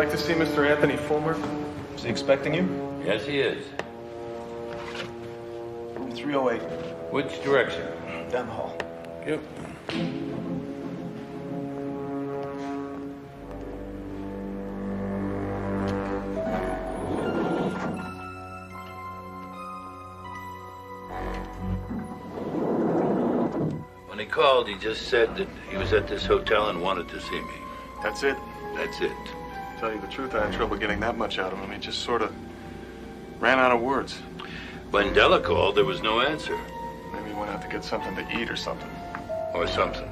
like to see Mr. Anthony Fulmer. Is he expecting you? Yes, he is. 308. Which direction? Down the hall. Yep. When he called, he just said that he was at this hotel and wanted to see me. That's it. That's it. To tell you the truth, I had trouble getting that much out of him. He just sort of ran out of words. When Della called, there was no answer. Maybe he went out to get something to eat or something. Or something.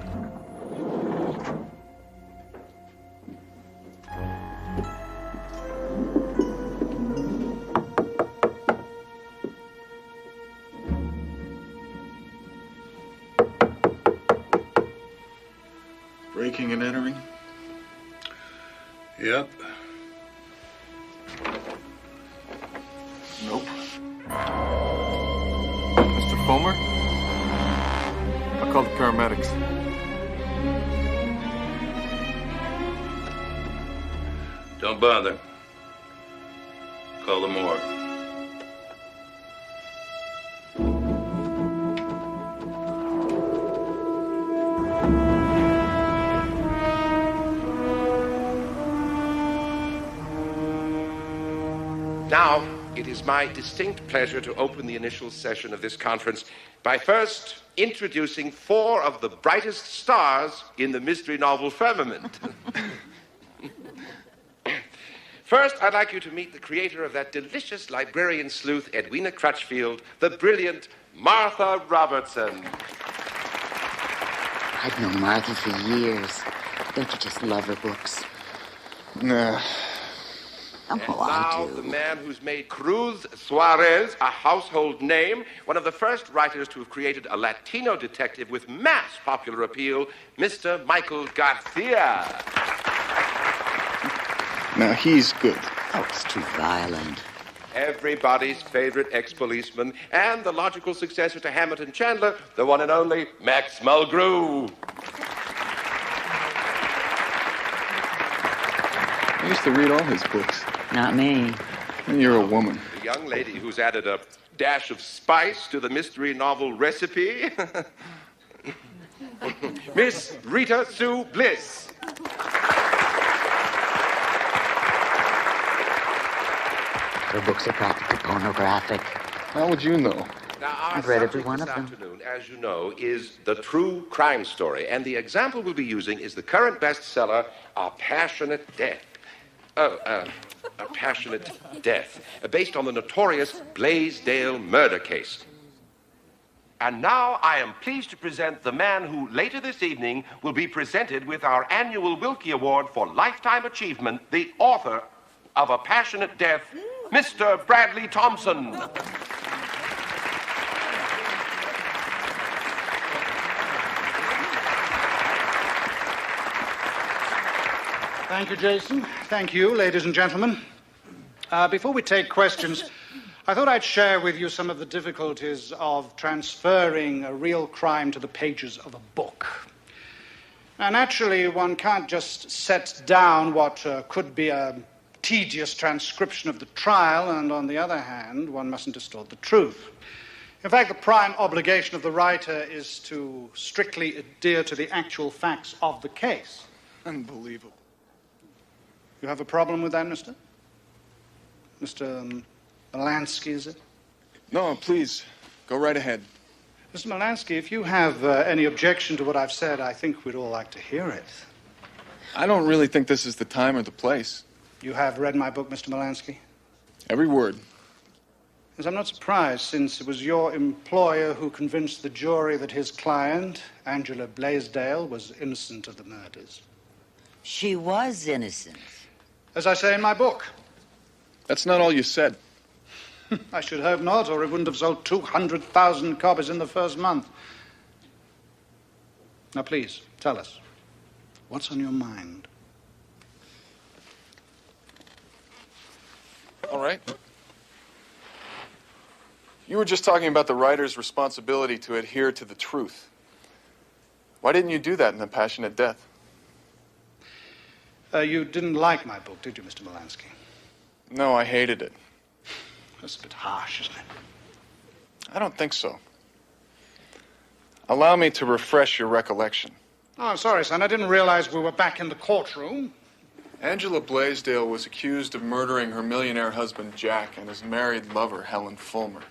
Breaking and entering? Yep. Nope. Mr. Fulmer? I'll call the paramedics. Don't bother. Call the morgue. Now, it is my distinct pleasure to open the initial session of this conference by first introducing 4 of the brightest stars in the mystery novel firmament. First, I'd like you to meet the creator of that delicious librarian sleuth, Edwina Crutchfield, the brilliant Martha Robertson. I've known Martha for years. Don't you just love her books? Nah. Oh, And I now, do. the man who's made Cruz Suarez a household name, one of the first writers to have created a Latino detective with mass popular appeal, Mr. Michael Garcia. Now, he's good. Oh, it's too violent. Everybody's favorite ex-policeman and the logical successor to Hamilton Chandler, the one and only Max Mulgrew. I used to read all his books. Not me. You're a woman. The young lady who's added a dash of spice to the mystery novel recipe, Miss Rita Sue Bliss. Her books are practically pornographic. How would you know? Now, our I've read every subject one this of them. afternoon, as you know, is the true crime story, and the example we'll be using is the current bestseller, A Passionate Death. A Passionate Death, based on the notorious Blaisdell murder case. And now I am pleased to present the man who later this evening will be presented with our annual Wilkie Award for Lifetime Achievement, the author of A Passionate Death, Mr. Bradley Thompson. Thank you, Jason. Thank you, ladies and gentlemen. Before we take questions, I thought I'd share with you some of the difficulties of transferring a real crime to the pages of a book. Now, naturally, one can't just set down what could be a tedious transcription of the trial, and on the other hand, one mustn't distort the truth. In fact, the prime obligation of the writer is to strictly adhere to the actual facts of the case. Unbelievable. You have a problem with that, mister? Mr. Melansky, is it? No, please, go right ahead. Mr. Melansky, if you have any objection to what I've said, I think we'd all like to hear it. I don't really think this is the time or the place. You have read my book, Mr. Melansky? Every word. Yes, I'm not surprised, since it was your employer who convinced the jury that his client, Angela Blaisdell, was innocent of the murders. She was innocent. As I say in my book. That's not all you said. I should hope not, or it wouldn't have sold 200,000 copies in the first month. Now, please, tell us. What's on your mind? All right. You were just talking about the writer's responsibility to adhere to the truth. Why didn't you do that in A Passionate Death? You didn't like my book, did you, Mr. Molansky? No, I hated it. That's a bit harsh, isn't it? I don't think so. Allow me to refresh your recollection. Oh, I'm sorry, son. I didn't realize we were back in the courtroom. Angela Blaisdell was accused of murdering her millionaire husband, Jack, and his married lover, Helen Fulmer.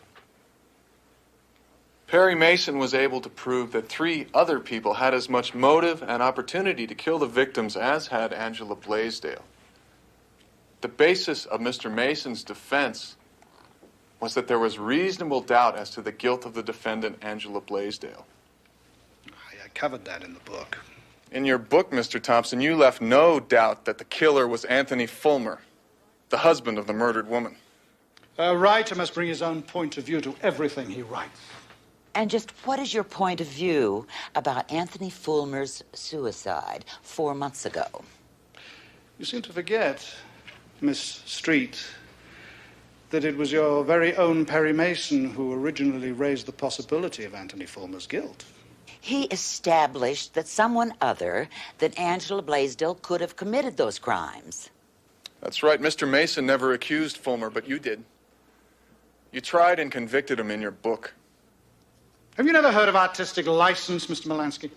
Perry Mason was able to prove that 3 other people had as much motive and opportunity to kill the victims as had Angela Blaisdell. The basis of Mr. Mason's defense was that there was reasonable doubt as to the guilt of the defendant, Angela Blaisdell. I covered that in the book. In your book, Mr. Thompson, you left no doubt that the killer was Anthony Fulmer, the husband of the murdered woman. A writer must bring his own point of view to everything he writes. And just what is your point of view about Anthony Fulmer's suicide 4 months ago? You seem to forget, Miss Street, that it was your very own Perry Mason who originally raised the possibility of Anthony Fulmer's guilt. He established that someone other than Angela Blaisdell could have committed those crimes. That's right. Mr. Mason never accused Fulmer, but you did. You tried and convicted him in your book. Have you never heard of artistic license, Mr. Molansky?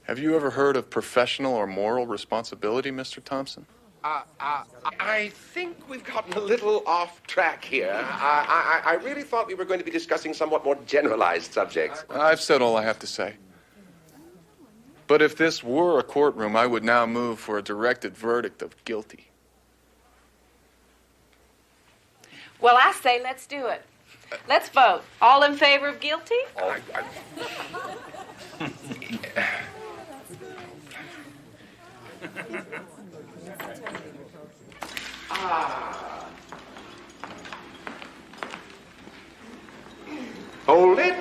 Have you ever heard of professional or moral responsibility, Mr. Thompson? I think we've gotten a little off track here. I really thought we were going to be discussing somewhat more generalized subjects. I've said all I have to say. But if this were a courtroom, I would now move for a directed verdict of guilty. Well, I say let's do it. Let's vote. All in favor of guilty? Hold it.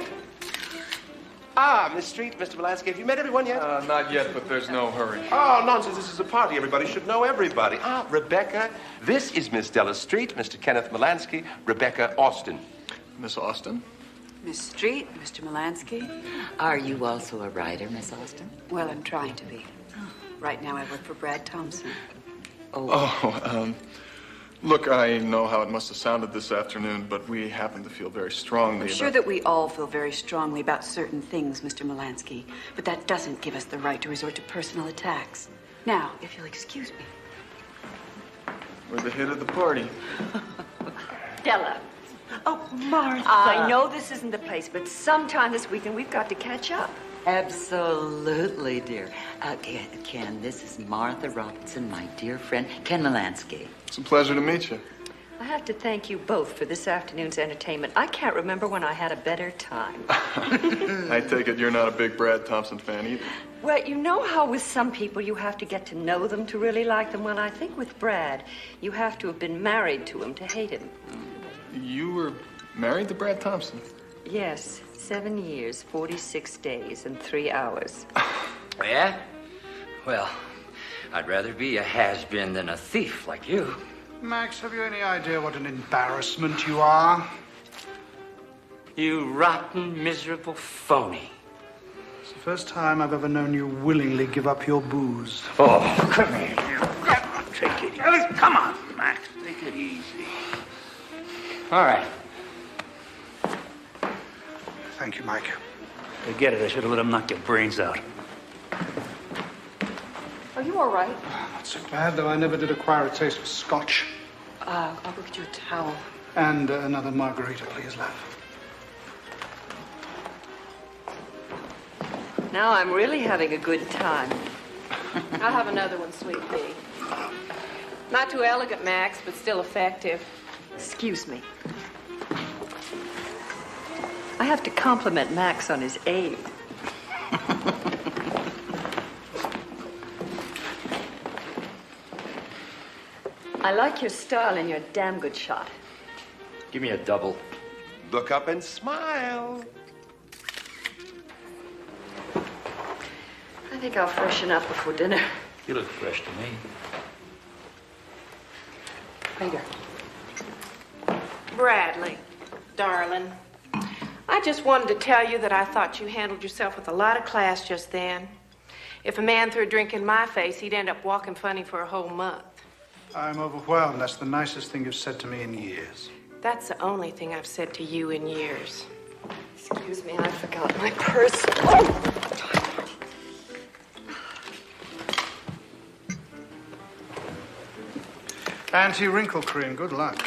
Miss Street, Mr. Molansky, have you met everyone yet? Not yet, but there's no hurry. Oh, nonsense. This is a party. Everybody should know everybody. Rebecca. This is Miss Della Street, Mr. Kenneth Molansky, Rebecca Austin. Miss Austin? Miss Street, Mr. Molansky. Are you also a writer, Miss Austin? Well, I'm trying to be. Right now I work for Brad Thompson. Look, I know how it must have sounded this afternoon, but we happen to feel very strongly I'm about... sure that we all feel very strongly about certain things, Mr. Molansky, but that doesn't give us the right to resort to personal attacks. Now, if you'll excuse me. We're the hit of the party. Della. Oh, Martha. I know this isn't the place, but sometime this weekend we've got to catch up. Absolutely, dear. Ken, this is Martha Robertson, my dear friend, Ken Molansky. It's a pleasure to meet you. I have to thank you both for this afternoon's entertainment. I can't remember when I had a better time. I take it you're not a big Brad Thompson fan either. Well, you know how with some people you have to get to know them to really like them? Well, I think with Brad, you have to have been married to him to hate him. You were married to Brad Thompson? Yes, 7 years, 46 days, and 3 hours. Yeah? Well, I'd rather be a has-been than a thief like you. Max, have you any idea what an embarrassment you are? You rotten, miserable phony. It's the first time I've ever known you willingly give up your booze. Oh, come here. Take it easy. Come on, Max. Take it easy. All right. Thank you, Mike. Forget it. I should have let him knock your brains out. Are you all right? Not so bad, though I never did acquire a taste for scotch. I'll go get you a towel. And another margarita, please, love. Now I'm really having a good time. I'll have another one, sweet pea. Not too elegant, Max, but still effective. Excuse me. I have to compliment Max on his aim. I like your style and your damn good shot. Give me a double. Look up and smile. I think I'll freshen up before dinner. You look fresh to me. Later. Bradley, darling, I just wanted to tell you that I thought you handled yourself with a lot of class just then. If a man threw a drink in my face, he'd end up walking funny for a whole month. I'm overwhelmed. That's the nicest thing you've said to me in years. That's the only thing I've said to you in years. Excuse me, I forgot my purse. Oh! Anti-wrinkle cream. Good luck.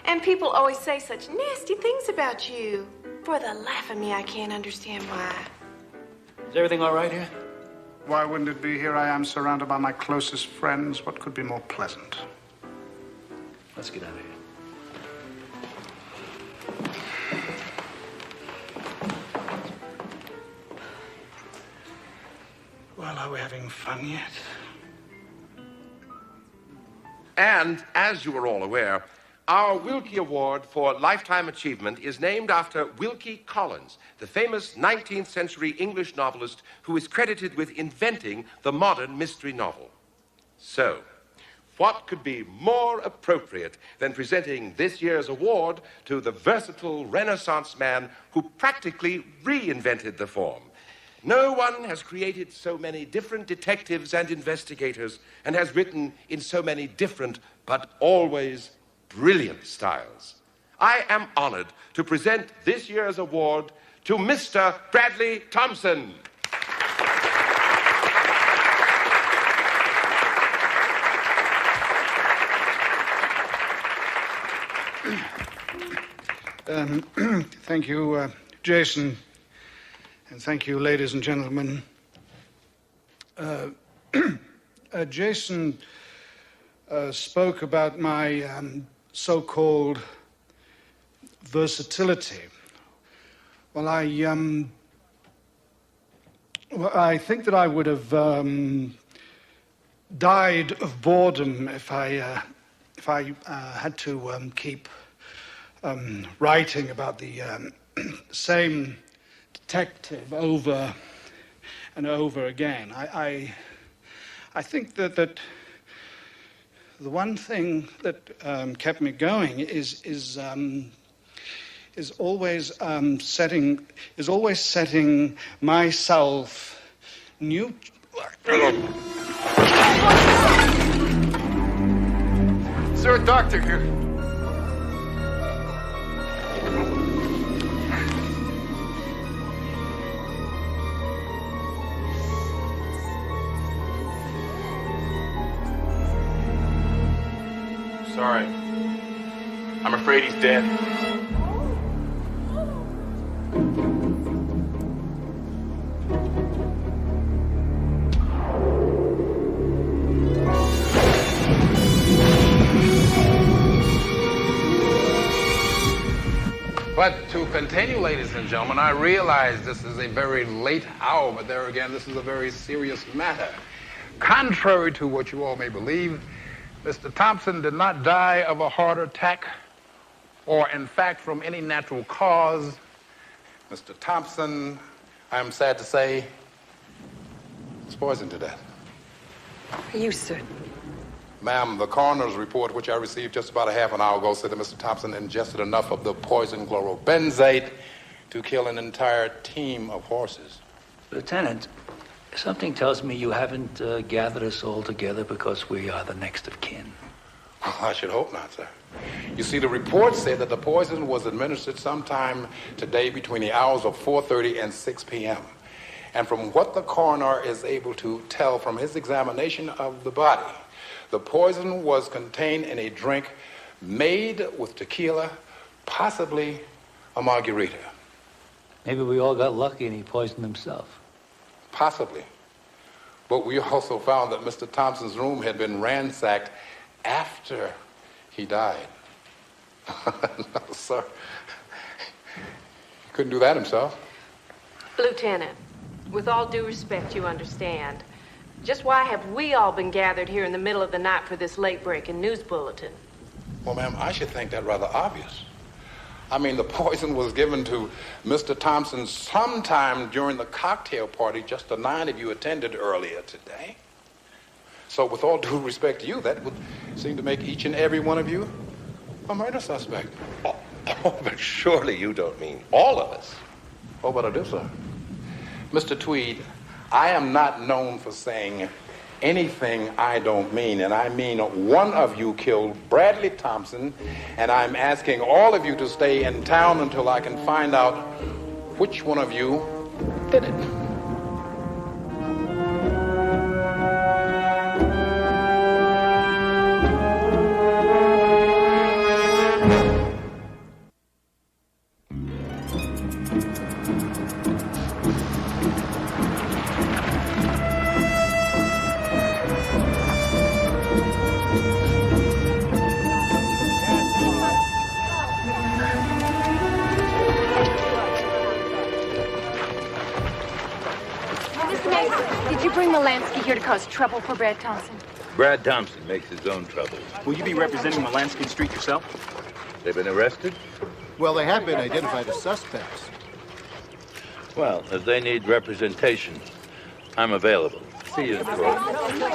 And people always say such nasty things about you. For the life of me, I can't understand why. Is everything all right here? Why wouldn't it be? Here I am surrounded by my closest friends. What could be more pleasant? Let's get out of here. Well, are we having fun yet? And, as you are all aware, our Wilkie Award for Lifetime Achievement is named after Wilkie Collins, the famous 19th century English novelist who is credited with inventing the modern mystery novel. So, what could be more appropriate than presenting this year's award to the versatile Renaissance man who practically reinvented the form? No one has created so many different detectives and investigators and has written in so many different but always brilliant styles. I am honored to present this year's award to Mr. Bradley Thompson. Thank you, Jason. And thank you, ladies and gentlemen. Jason spoke about my so-called versatility. Well, I think that I would have died of boredom if I had to keep writing about the same detective over and over again. I think that the one thing that kept me going is always setting myself new. Is there a doctor here? Sorry. I'm afraid he's dead. But to continue, ladies and gentlemen, I realize this is a very late hour, but there again, this is a very serious matter. Contrary to what you all may believe, Mr. Thompson did not die of a heart attack or, in fact, from any natural cause. Mr. Thompson, I am sad to say, was poisoned to death. Are you certain? Ma'am, the coroner's report, which I received just about a half an hour ago, said that Mr. Thompson ingested enough of the poison chlorobenzate to kill an entire team of horses. Lieutenant, something tells me you haven't gathered us all together because we are the next of kin. Well, I should hope not, sir. You see, the report said that the poison was administered sometime today between the hours of 4:30 and 6 p.m. And from what the coroner is able to tell from his examination of the body, the poison was contained in a drink made with tequila, possibly a margarita. Maybe we all got lucky and he poisoned himself. Possibly. But we also found that Mr. Thompson's room had been ransacked after he died. No, sir. He couldn't do that himself. Lieutenant, with all due respect, you understand. Just why have we all been gathered here in the middle of the night for this late-breaking news bulletin? Well, ma'am, I should think that rather obvious. I mean, the poison was given to Mr. Thompson sometime during the cocktail party just the 9 of you attended earlier today. So with all due respect to you, that would seem to make each and every one of you a murder suspect. Oh, but surely you don't mean all of us. Oh, but I do, sir. Mr. Tweed, I am not known for saying anything I don't mean, and I mean one of you killed Bradley Thompson, and I'm asking all of you to stay in town until I can find out which one of you did it. Did you bring Molansky here to cause trouble for Brad Thompson? Brad Thompson makes his own trouble. Will you be representing Molansky Street yourself? They've been arrested? Well, they have been identified as suspects. Well, if they need representation, I'm available. See you in court.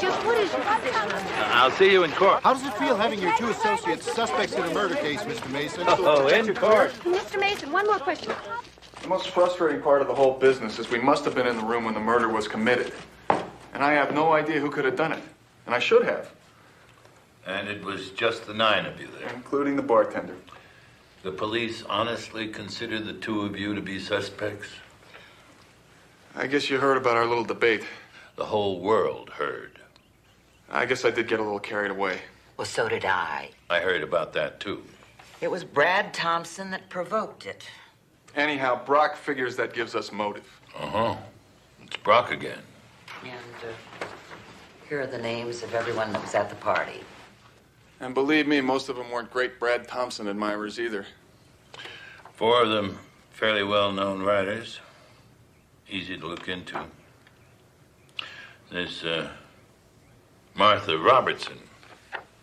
Just what is your position? I'll see you in court. How does it feel having your two associates suspects in a murder case, Mr. Mason? Oh, in court. Mr. Mason, one more question. The most frustrating part of the whole business is we must have been in the room when the murder was committed. And I have no idea who could have done it. And I should have. And it was just the 9 of you there. Including the bartender. The police honestly consider the 2 of you to be suspects? I guess you heard about our little debate. The whole world heard. I guess I did get a little carried away. Well, so did I. I heard about that, too. It was Brad Thompson that provoked it. Anyhow, Brock figures that gives us motive. Uh-huh. It's Brock again. And here are the names of everyone that was at the party. And believe me, most of them weren't great Brad Thompson admirers either. 4 of them fairly well-known writers. Easy to look into. There's Martha Robertson.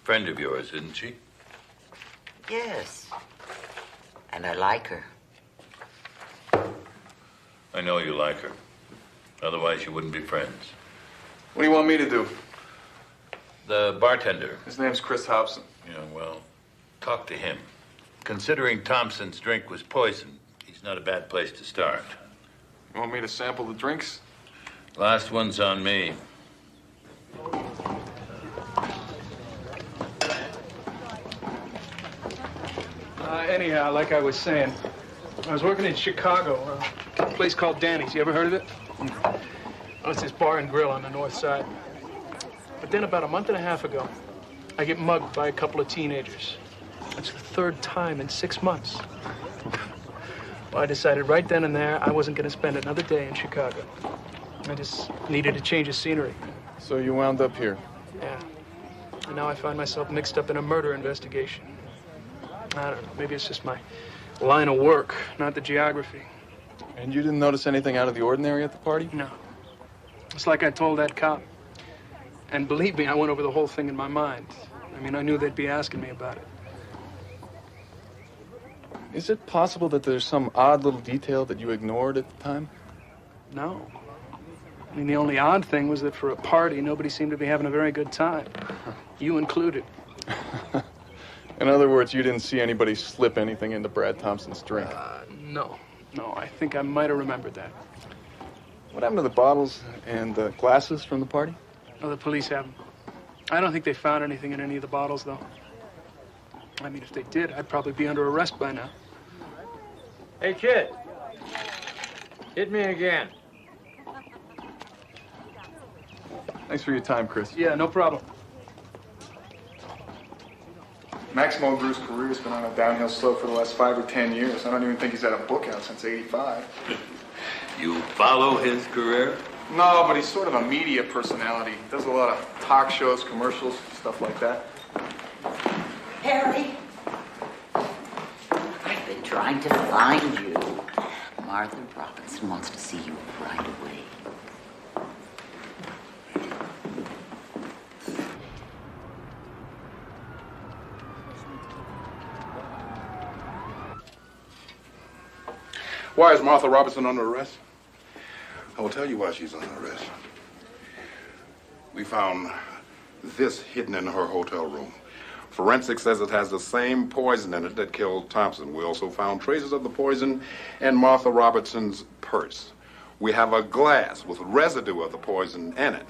Friend of yours, isn't she? Yes. And I like her. I know you like her. Otherwise, you wouldn't be friends. What do you want me to do? The bartender. His name's Chris Hobson. Yeah, well, talk to him. Considering Thompson's drink was poisoned, he's not a bad place to start. You want me to sample the drinks? Last one's on me. Anyhow, like I was saying, I was working in Chicago, a place called Danny's. You ever heard of it? Oh, it's this bar and grill on the north side. But then about a month and a half ago, I get mugged by a couple of teenagers. That's the 3rd time in 6 months. Well, I decided right then and there I wasn't going to spend another day in Chicago. I just needed a change of scenery. So you wound up here? Yeah. And now I find myself mixed up in a murder investigation. I don't know, maybe it's just my line of work, not the geography. And you didn't notice anything out of the ordinary at the party? No. It's like I told that cop. And believe me, I went over the whole thing in my mind. I mean, I knew they'd be asking me about it. Is it possible that there's some odd little detail that you ignored at the time? No. I mean, the only odd thing was that for a party, nobody seemed to be having a very good time. You included. In other words, you didn't see anybody slip anything into Brad Thompson's drink? No. No, I think I might have remembered that. What happened to the bottles and glasses from the party? Oh, the police have them. I don't think they found anything in any of the bottles, though. I mean, if they did, I'd probably be under arrest by now. Hey, kid. Hit me again. Thanks for your time, Chris. Yeah, no problem. Maximo Drew's career's been on a downhill slope for the last 5 or 10 years. I don't even think he's had a book out since '85. You follow his career? No, but he's sort of a media personality. He does a lot of talk shows, commercials, stuff like that. Harry, I've been trying to find you. Martha Robertson wants to see you right away. Why is Martha Robertson under arrest? I will tell you why she's under arrest. We found this hidden in her hotel room. Forensics says it has the same poison in it that killed Thompson. We also found traces of the poison in Martha Robertson's purse. We have a glass with residue of the poison in it.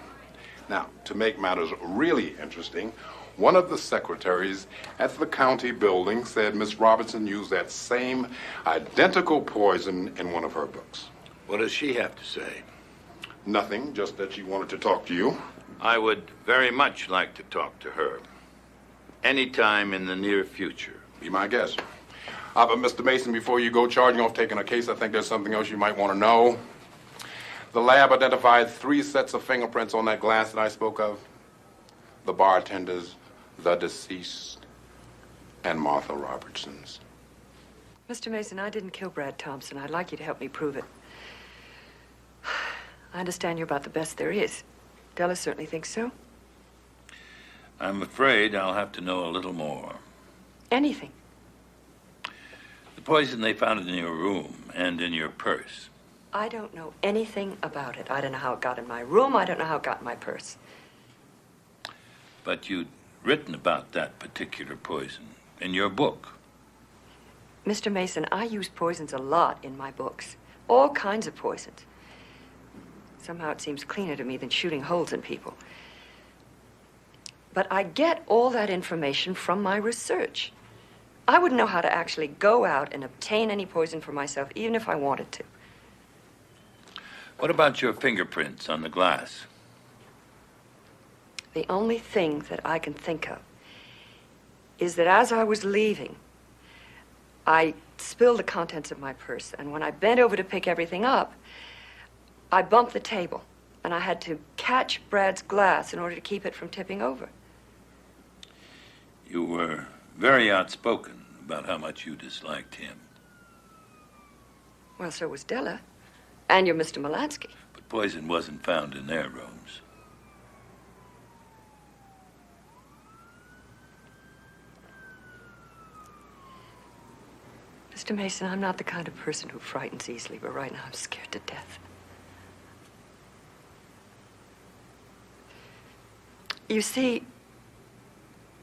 Now, to make matters really interesting, one of the secretaries at the county building said Miss Robertson used that same identical poison in one of her books. What does she have to say? Nothing, just that she wanted to talk to you. I would very much like to talk to her. Anytime in the near future. Be my guest. But Mr. Mason, before you go charging off taking a case, I think there's something else you might want to know. The lab identified 3 sets of fingerprints on that glass that I spoke of. The bartender's, the deceased, and Martha Robertson's. Mr. Mason, I didn't kill Brad Thompson. I'd like you to help me prove it. I understand you're about the best there is. Della certainly thinks so. I'm afraid I'll have to know a little more. Anything. The poison they found in your room and in your purse. I don't know anything about it. I don't know how it got in my room. I don't know how it got in my purse. But you'd written about that particular poison in your book. Mr. Mason, I use poisons a lot in my books. All kinds of poisons. Somehow it seems cleaner to me than shooting holes in people. But I get all that information from my research. I wouldn't know how to actually go out and obtain any poison for myself, even if I wanted to. What about your fingerprints on the glass? The only thing that I can think of is that as I was leaving, I spilled the contents of my purse, and when I bent over to pick everything up, I bumped the table, and I had to catch Brad's glass in order to keep it from tipping over. You were very outspoken about how much you disliked him. Well, so was Della. And your Mr. Molansky. But poison wasn't found in their rooms. Mr. Mason, I'm not the kind of person who frightens easily, but right now I'm scared to death. You see,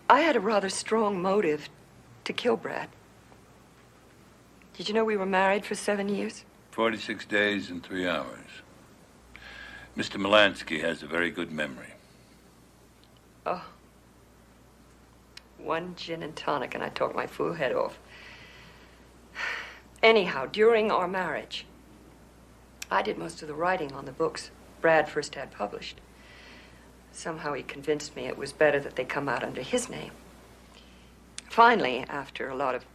I had a rather strong motive to kill Brad. Did you know we were married for 7 years? 46 days and 3 hours. Mr. Molansky has a very good memory. Oh. 1 gin and tonic, and I talked my fool head off. Anyhow, during our marriage, I did most of the writing on the books Brad first had published. Somehow he convinced me it was better that they come out under his name. Finally, after a lot of,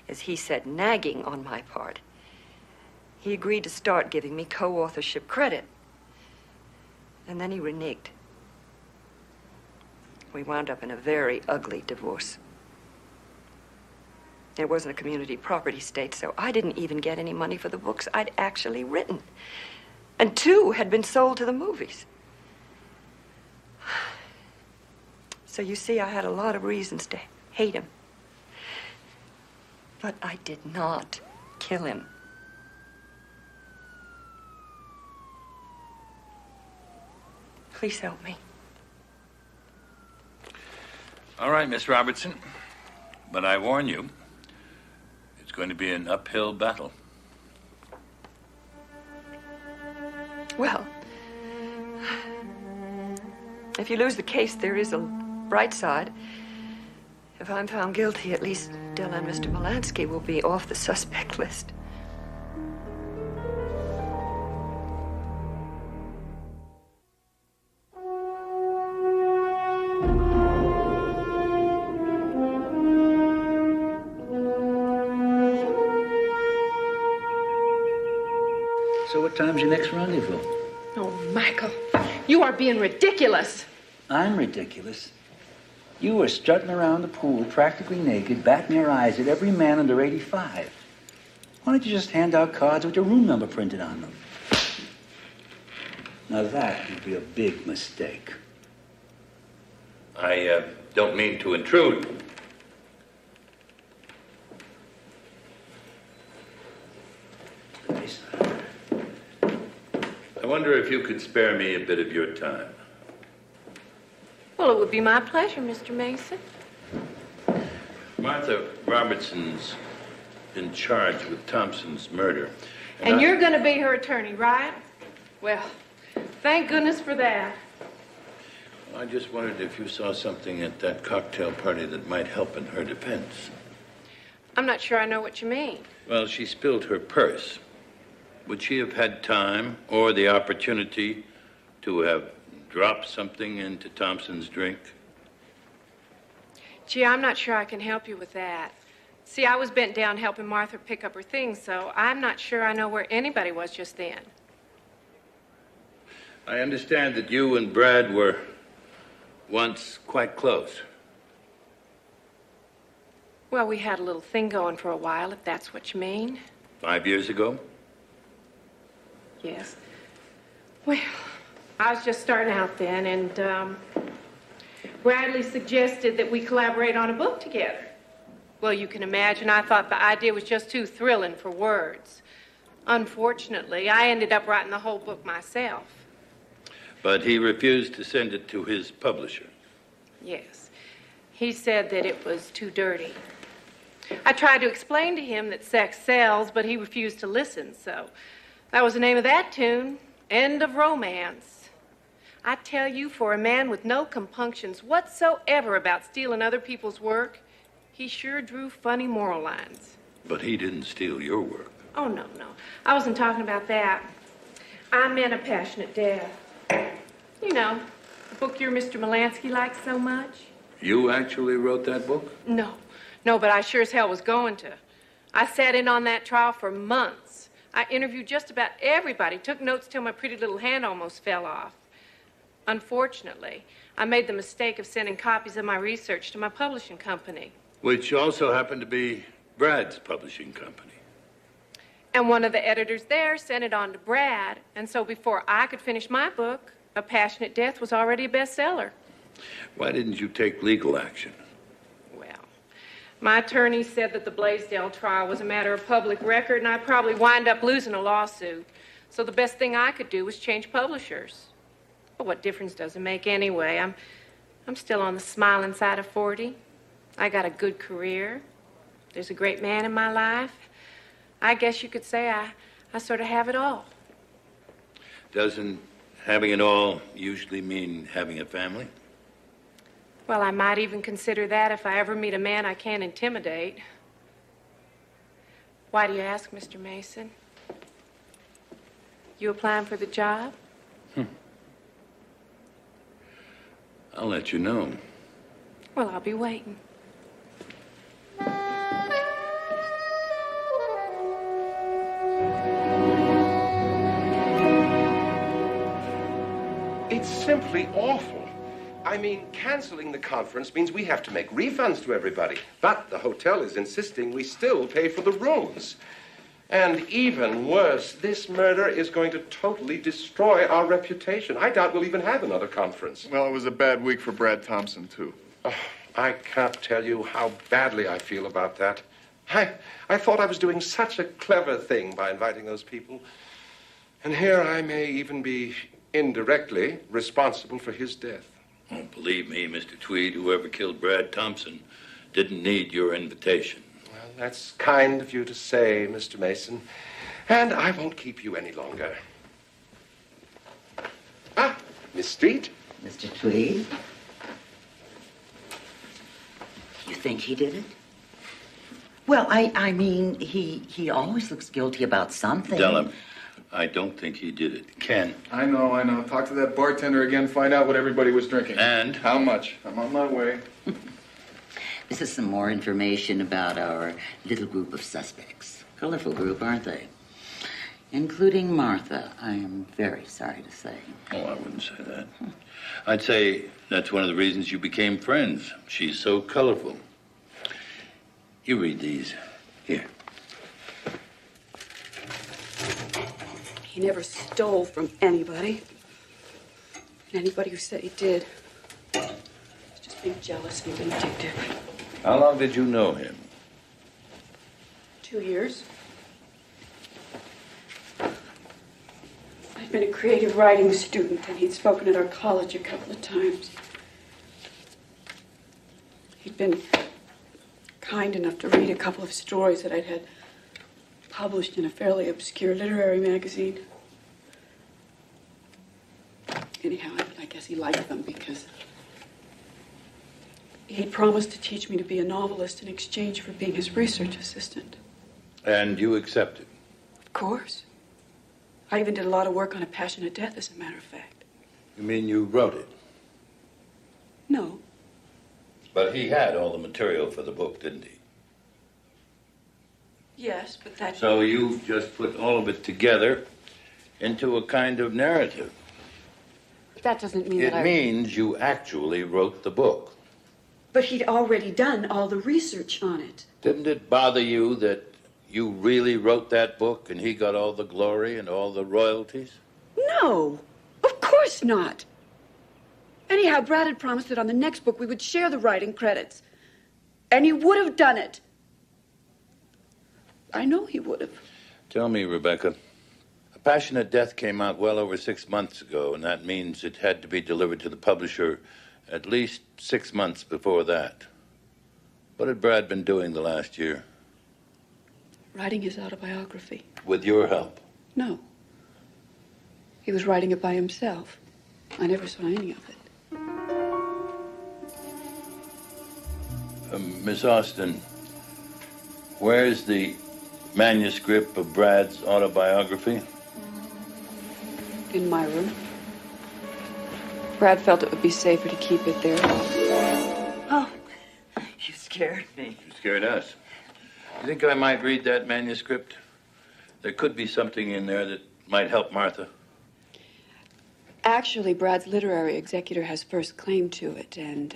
as he said, nagging on my part, he agreed to start giving me co-authorship credit. And then he reneged. We wound up in a very ugly divorce. It wasn't a community property state, so I didn't even get any money for the books I'd actually written. And 2 had been sold to the movies. So you see, I had a lot of reasons to hate him. But I did not kill him. Please help me. All right, Miss Robertson. But I warn you, it's going to be an uphill battle. Well, if you lose the case, there is a bright side. If I'm found guilty, at least Della and Mr. Molansky will be off the suspect list. So what time's your next rendezvous? Oh, Michael, you are being ridiculous. I'm ridiculous. You were strutting around the pool practically naked, batting your eyes at every man under 85. Why don't you just hand out cards with your room number printed on them? Now that would be a big mistake. I don't mean to intrude. I wonder if you could spare me a bit of your time. Well, it would be my pleasure, Mr. Mason. Martha Robertson's been charged with Thompson's murder. And you're going to be her attorney, right? Well, thank goodness for that. I just wondered if you saw something at that cocktail party that might help in her defense. I'm not sure I know what you mean. Well, she spilled her purse. Would she have had time or the opportunity to have dropped something into Thompson's drink? Gee, I'm not sure I can help you with that. See, I was bent down helping Martha pick up her things, so I'm not sure I know where anybody was just then. I understand that you and Brad were once quite close. Well, we had a little thing going for a while, if that's what you mean. 5 years ago? Yes. Well, I was just starting out then, and Bradley suggested that we collaborate on a book together. Well, you can imagine, I thought the idea was just too thrilling for words. Unfortunately, I ended up writing the whole book myself. But he refused to send it to his publisher. Yes. He said that it was too dirty. I tried to explain to him that sex sells, but he refused to listen, so that was the name of that tune. End of romance. I tell you, for a man with no compunctions whatsoever about stealing other people's work, he sure drew funny moral lines. But he didn't steal your work. Oh, no. I wasn't talking about that. I meant A Passionate Death. You know, the book your Mr. Melansky likes so much. You actually wrote that book? No, but I sure as hell was going to. I sat in on that trial for months. I interviewed just about everybody, took notes till my pretty little hand almost fell off. Unfortunately, I made the mistake of sending copies of my research to my publishing company. Which also happened to be Brad's publishing company. And one of the editors there sent it on to Brad, and so before I could finish my book, A Passionate Death was already a bestseller. Why didn't you take legal action? Well, my attorney said that the Blaisdell trial was a matter of public record, and I'd probably wind up losing a lawsuit. So the best thing I could do was change publishers. But what difference does it make anyway? I'm still on the smiling side of 40. I got a good career. There's a great man in my life. I guess you could say I sort of have it all. Doesn't having it all usually mean having a family? Well, I might even consider that if I ever meet a man I can't intimidate. Why do you ask, Mr. Mason? You applying for the job? I'll let you know. Well, I'll be waiting. It's simply awful. I mean, canceling the conference means we have to make refunds to everybody. But the hotel is insisting we still pay for the rooms. And even worse, this murder is going to totally destroy our reputation. I doubt we'll even have another conference. Well, it was a bad week for Brad Thompson, too. Oh, I can't tell you how badly I feel about that. I thought I was doing such a clever thing by inviting those people. And here I may even be indirectly responsible for his death. Oh, believe me, Mr. Tweed, whoever killed Brad Thompson didn't need your invitation. Well, that's kind of you to say, Mr. Mason. And I won't keep you any longer. Ah, Miss Street. Mr. Tweed? You think he did it? Well, I mean, he always looks guilty about something. Tell him. I don't think he did it. Ken. I know. Talk to that bartender again, find out what everybody was drinking. And? How much? I'm on my way. This is some more information about our little group of suspects. Colorful group, aren't they? Including Martha, I am very sorry to say. Oh, I wouldn't say that. I'd say that's one of the reasons you became friends. She's so colorful. You read these. Here. He never stole from anybody. And anybody who said he did was just being jealous and vindictive. How long did you know him? 2 years. I'd been a creative writing student, and he'd spoken at our college a couple of times. He'd been kind enough to read a couple of stories that I'd had published in a fairly obscure literary magazine. Anyhow, I guess he liked them because he'd promised to teach me to be a novelist in exchange for being his research assistant. And you accepted? Of course. I even did a lot of work on A Passionate Death, as a matter of fact. You mean you wrote it? No. But he had all the material for the book, didn't he? Yes, but that... So you just put all of it together into a kind of narrative. That doesn't mean It means you actually wrote the book. But he'd already done all the research on it. Didn't it bother you that you really wrote that book and he got all the glory and all the royalties? No, of course not. Anyhow, Brad had promised that on the next book we would share the writing credits. And he would have done it. I know he would have. Tell me, Rebecca, A Passionate Death came out well over 6 months ago, and that means it had to be delivered to the publisher at least 6 months before that. What had Brad been doing the last year? Writing his autobiography. With your help? No. He was writing it by himself. I never saw any of it. Miss Austin, where's the manuscript of Brad's autobiography? In my room. Brad felt it would be safer to keep it there. Oh, you scared me. You scared us. You think I might read that manuscript? There could be something in there that might help Martha. Actually, Brad's literary executor has first claim to it, and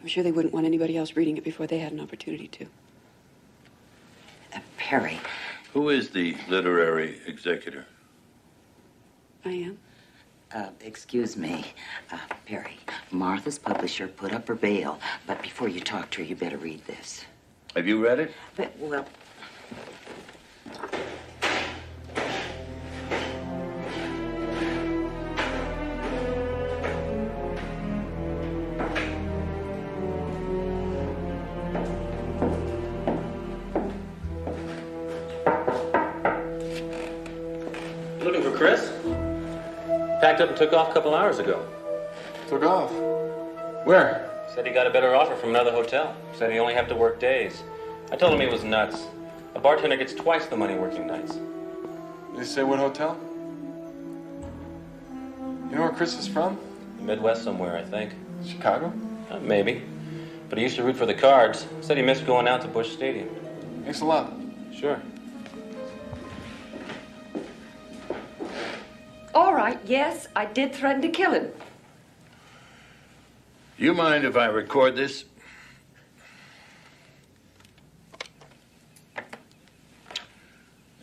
I'm sure they wouldn't want anybody else reading it before they had an opportunity to. Perry. Who is the literary executor? I am. Excuse me, Perry. Martha's publisher put up her bail, but before you talk to her, you better read this. Have you read it? But, well... You looking for Chris? Packed up and took off a couple hours ago. Took off? Where? Said he got a better offer from another hotel. Said he only have to work days. I told him he was nuts. A bartender gets twice the money working nights. Did he say what hotel? You know where Chris is from? The Midwest somewhere, I think. Chicago? Maybe. But he used to root for the Cards. Said he missed going out to Busch Stadium. Thanks a lot. Sure. All right, yes, I did threaten to kill him. You mind if I record this?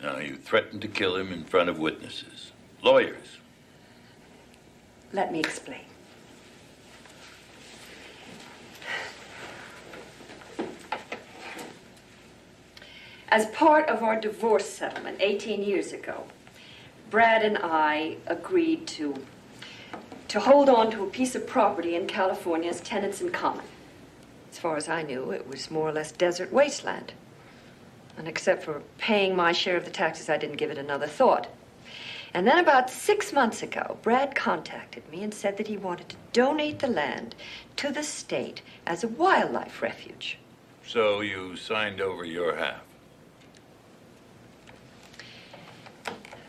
Now, you threatened to kill him in front of witnesses, lawyers. Let me explain. As part of our divorce settlement 18 years ago, Brad and I agreed to hold on to a piece of property in California as tenants in common. As far as I knew, it was more or less desert wasteland. And except for paying my share of the taxes, I didn't give it another thought. And then about 6 months ago, Brad contacted me and said that he wanted to donate the land to the state as a wildlife refuge. So you signed over your half.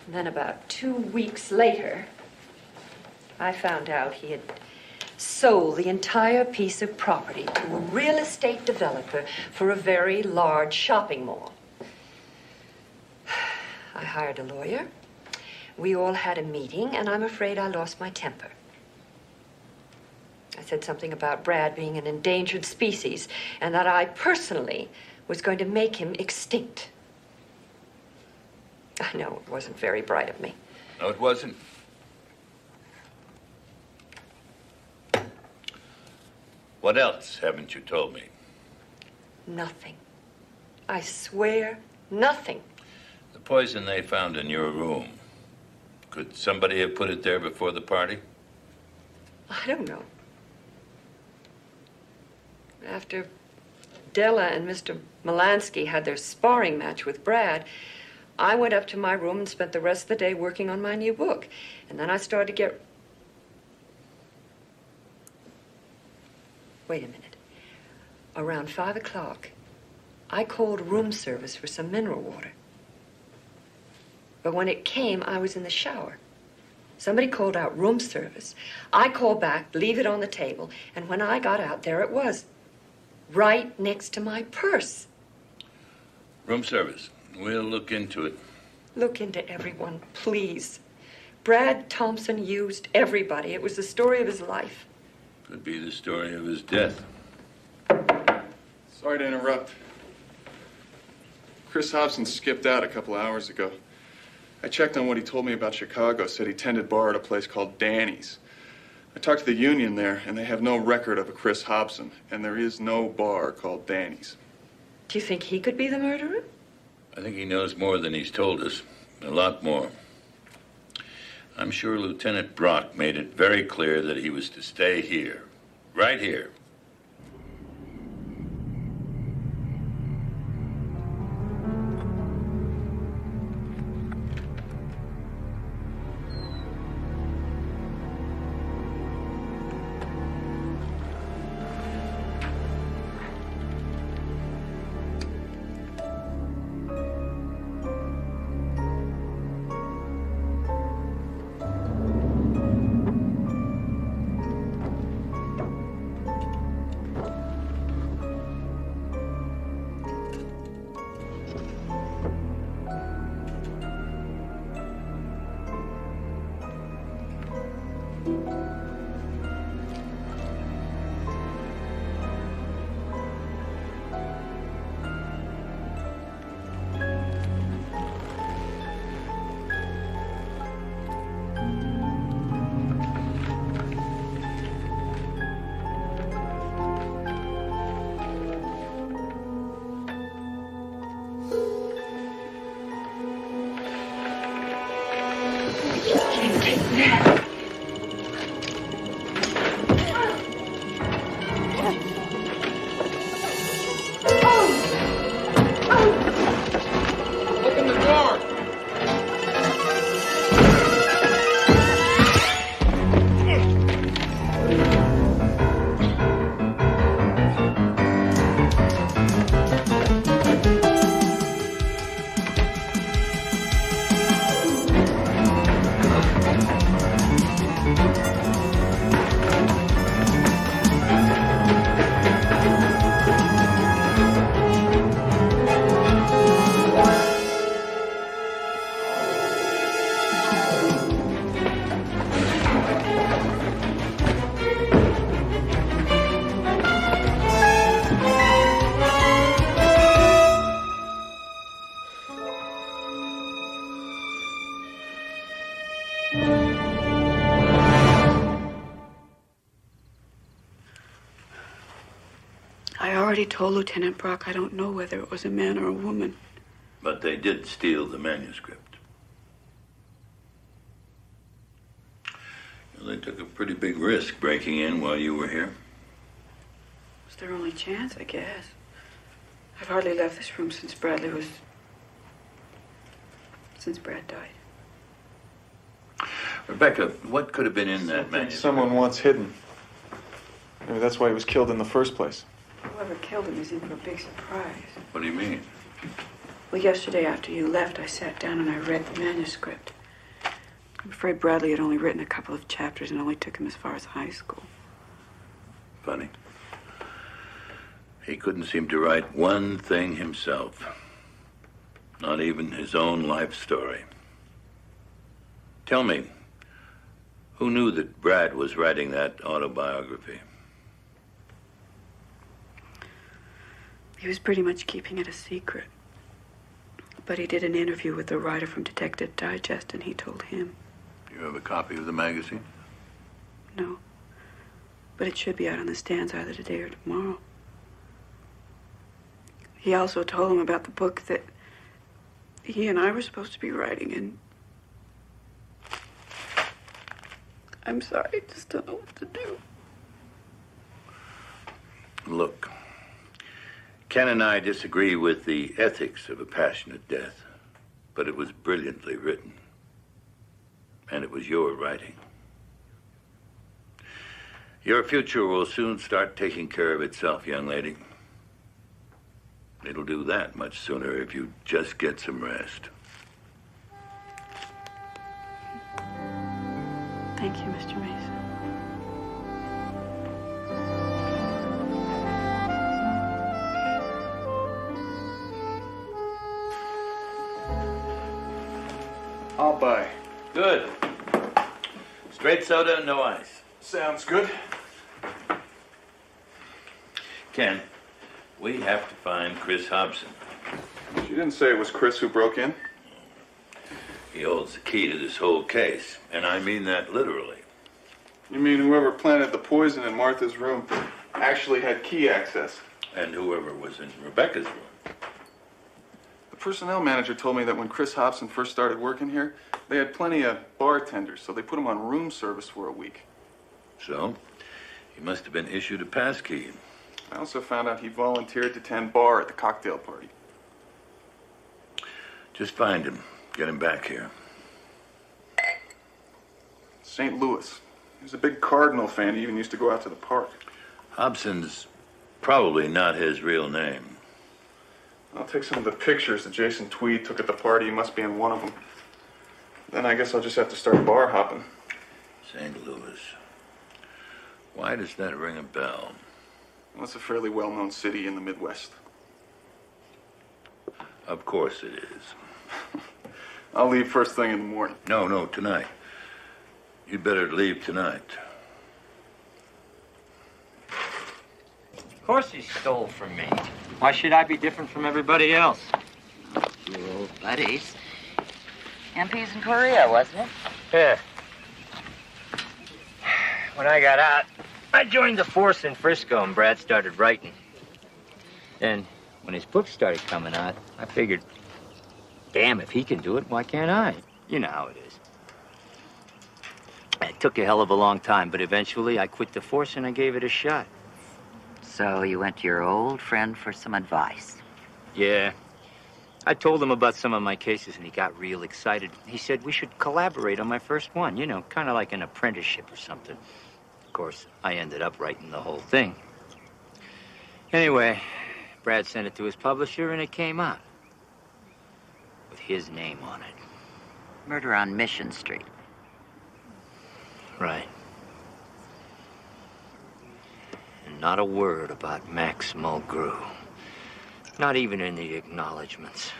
And then about 2 weeks later, I found out he had sold the entire piece of property to a real estate developer for a very large shopping mall. I hired a lawyer. We all had a meeting, and I'm afraid I lost my temper. I said something about Brad being an endangered species, and that I personally was going to make him extinct. I know it wasn't very bright of me. No, it wasn't. What else haven't you told me? Nothing. I swear, nothing. The poison they found in your room. Could somebody have put it there before the party? I don't know. After Della and Mr. Melansky had their sparring match with Brad, I went up to my room and spent the rest of the day working on my new book. And then I started to get... Wait a minute. Around 5 o'clock, I called room service for some mineral water. But when it came, I was in the shower. Somebody called out room service. I called back, leave it on the table, and when I got out, there it was, right next to my purse. Room service. We'll look into it. Look into everyone, please. Brad Thompson used everybody. It was the story of his life. Could be the story of his death. Sorry to interrupt. Chris Hobson skipped out a couple hours ago. I checked on what he told me about Chicago, said he tended bar at a place called Danny's. I talked to the union there, and they have no record of a Chris Hobson, and there is no bar called Danny's. Do you think he could be the murderer? I think he knows more than he's told us. A lot more. I'm sure Lieutenant Brock made it very clear that he was to stay here. Right here. I already told Lieutenant Brock I don't know whether it was a man or a woman. But they did steal the manuscript. Well, they took a pretty big risk breaking in while you were here. It's their only chance, I guess. I've hardly left this room since Brad died. Rebecca, what could have been in that manuscript? Someone wants hidden. Maybe that's why he was killed in the first place. Whoever killed him is in for a big surprise. What do you mean? Well, yesterday after you left, I sat down and I read the manuscript. I'm afraid Bradley had only written a couple of chapters and only took him as far as high school. Funny. He couldn't seem to write one thing himself. Not even his own life story. Tell me, who knew that Brad was writing that autobiography? He was pretty much keeping it a secret. But he did an interview with the writer from Detective Digest, and he told him. Do you have a copy of the magazine? No. But it should be out on the stands either today or tomorrow. He also told him about the book that he and I were supposed to be writing, and I'm sorry, I just don't know what to do. Look, Ken and I disagree with the ethics of a passionate death, but it was brilliantly written. And it was your writing. Your future will soon start taking care of itself, young lady. It'll do that much sooner if you just get some rest. Thank you, Mr. Mason. I'll buy. Good. Straight soda, no ice. Sounds good. Ken, we have to find Chris Hobson. She didn't say it was Chris who broke in. He holds the key to this whole case, and I mean that literally. You mean whoever planted the poison in Martha's room actually had key access? And whoever was in Rebecca's room. The personnel manager told me that when Chris Hobson first started working here, they had plenty of bartenders, so they put him on room service for a week. So, he must have been issued a pass key. I also found out he volunteered to tend bar at the cocktail party. Just find him. Get him back here. St. Louis. He was a big Cardinal fan. He even used to go out to the park. Hobson's probably not his real name. I'll take some of the pictures that Jason Tweed took at the party. He must be in one of them. Then I guess I'll just have to start bar hopping. St. Louis. Why does that ring a bell? Well, it's a fairly well-known city in the Midwest. Of course it is. I'll leave first thing in the morning. No, tonight. You'd better leave tonight. Of course he stole from me. Why should I be different from everybody else? You old buddies. MP's in Korea, wasn't it? Yeah. When I got out, I joined the force in Frisco and Brad started writing. Then, when his book started coming out, I figured, damn, if he can do it, why can't I? You know how it is. It took a hell of a long time, but eventually I quit the force and I gave it a shot. So you went to your old friend for some advice. Yeah. I told him about some of my cases and he got real excited. He said we should collaborate on my first one, you know, kind of like an apprenticeship or something. Of course, I ended up writing the whole thing. Anyway, Brad sent it to his publisher and it came out. With his name on it. Murder on Mission Street. Right. And not a word about Max Mulgrew. Not even in the acknowledgments.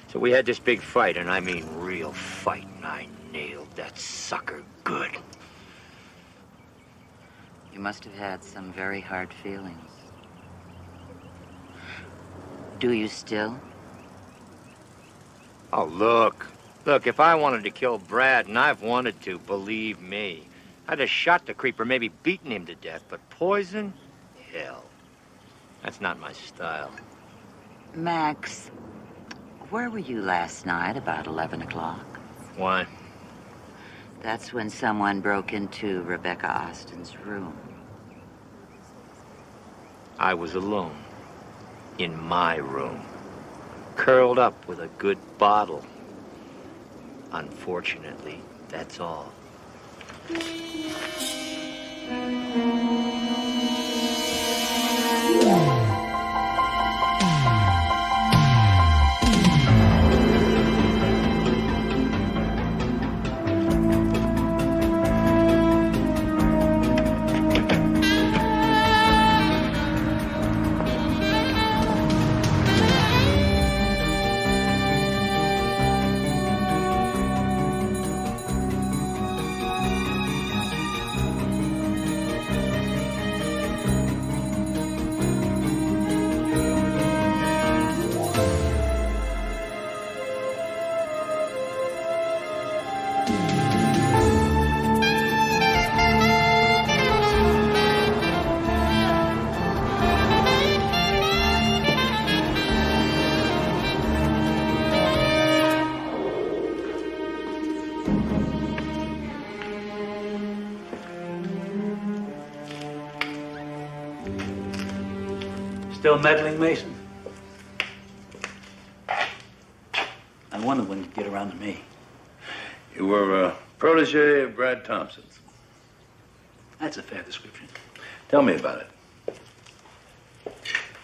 So we had this big fight, and I mean real fight, and I nailed that sucker good. You must have had some very hard feelings. Do you still? Oh, look. Look, if I wanted to kill Brad, and I've wanted to, believe me, I'd have shot the creeper, maybe beaten him to death. But poison? Hell. That's not my style. Max, where were you last night about 11 o'clock? Why? That's when someone broke into Rebecca Austin's room. I was alone. In my room. Curled up with a good bottle. Unfortunately, that's all. Still meddling, Mason? I wonder when you'd get around to me. You were a protege of Brad Thompson's. That's a fair description. Tell me about it.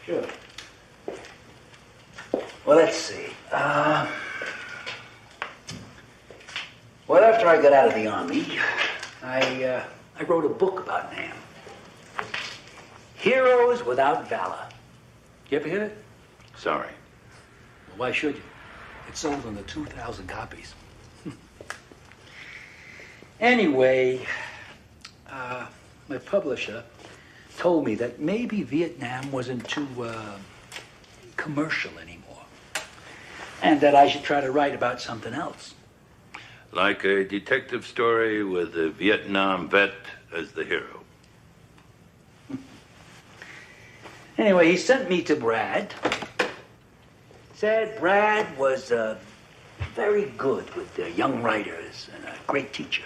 Sure. Well, let's see. Well, after I got out of the Army, I wrote a book about Nam. Heroes Without Valor. You ever hear it? Sorry. Well, why should you? It sold under 2,000 copies. Anyway, my publisher told me that maybe Vietnam wasn't too commercial anymore, and that I should try to write about something else. Like a detective story with a Vietnam vet as the hero. Anyway, he sent me to Brad. Said Brad was very good with young writers and a great teacher.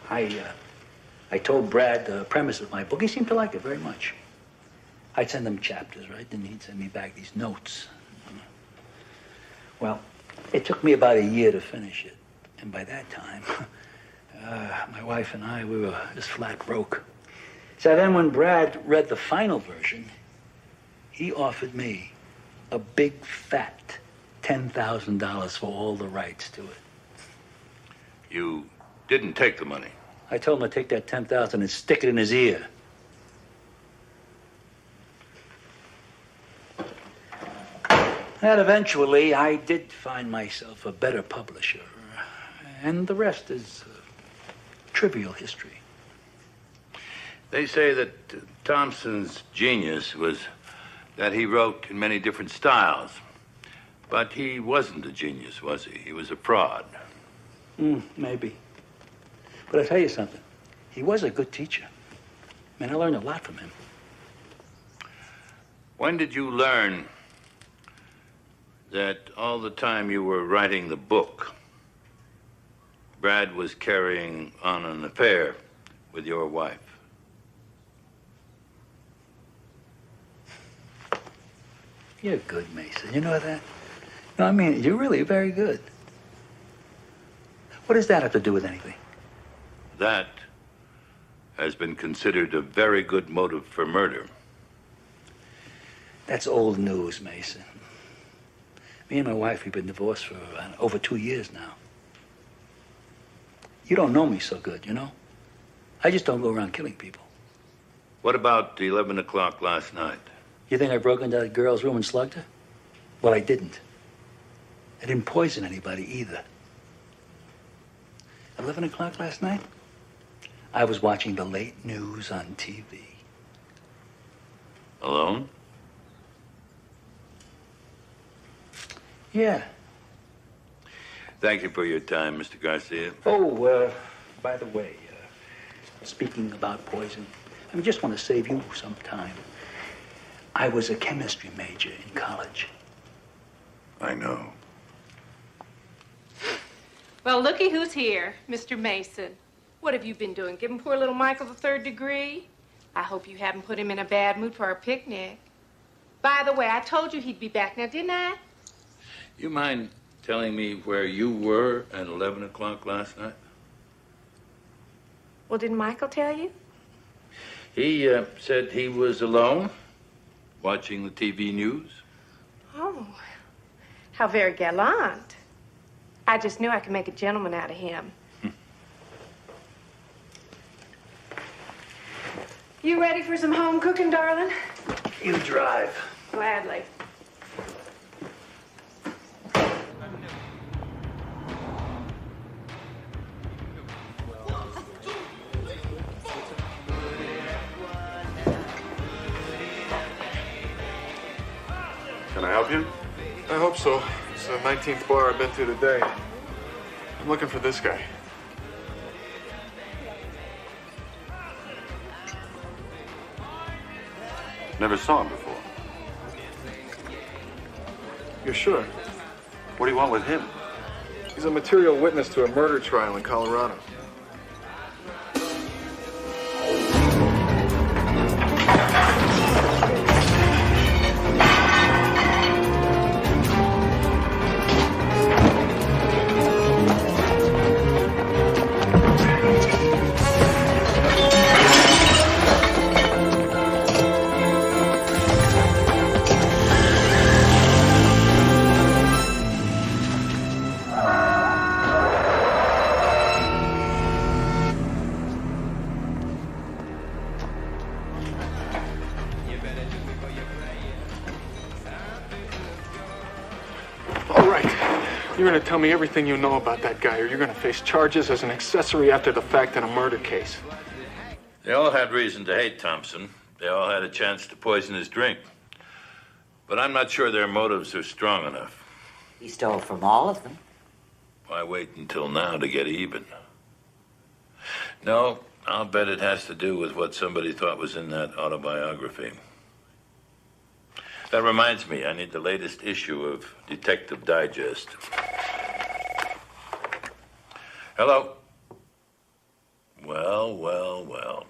I told Brad the premise of my book. He seemed to like it very much. I'd send him chapters, right? Then he'd send me back these notes. Well, it took me about a year to finish it. And by that time, my wife and I, we were just flat broke. So then when Brad read the final version, he offered me a big fat $10,000 for all the rights to it. You didn't take the money. I told him to take that $10,000 and stick it in his ear. And eventually, I did find myself a better publisher. And the rest is trivial history. They say that Thompson's genius was that he wrote in many different styles. But he wasn't a genius, was he? He was a fraud. Maybe. But I'll tell you something. He was a good teacher. Man, I learned a lot from him. When did you learn that all the time you were writing the book, Brad was carrying on an affair with your wife? You're good, Mason. You know that? No, I mean, you're really very good. What does that have to do with anything? That has been considered a very good motive for murder. That's old news, Mason. Me and my wife, we've been divorced for over 2 years now. You don't know me so good, you know? I just don't go around killing people. What about 11 o'clock last night? You think I broke into that girl's room and slugged her? Well, I didn't. I didn't poison anybody either. 11 o'clock last night? I was watching the late news on TV. Alone? Yeah. Thank you for your time, Mr. Garcia. Oh, by the way, speaking about poison, I just want to save you some time. I was a chemistry major in college. I know. Well, looky who's here, Mr. Mason. What have you been doing? Giving poor little Michael the 3rd degree? I hope you haven't put him in a bad mood for our picnic. By the way, I told you he'd be back now, didn't I? You mind telling me where you were at 11 o'clock last night? Well, didn't Michael tell you? He said he was alone, watching the TV news. Oh, how very gallant. I just knew I could make a gentleman out of him. You ready for some home cooking, darling? You drive. Gladly. Can I help you? I hope so. It's the 19th bar I've been to today. I'm looking for this guy. Never saw him before. You're sure? What do you want with him? He's a material witness to a murder trial in Colorado. You're going to tell me everything you know about that guy, or you're going to face charges as an accessory after the fact in a murder case. They all had reason to hate Thompson. They all had a chance to poison his drink. But I'm not sure their motives are strong enough. He stole from all of them. Why wait until now to get even? No, I'll bet it has to do with what somebody thought was in that autobiography. That reminds me, I need the latest issue of Detective Digest. Hello? Well.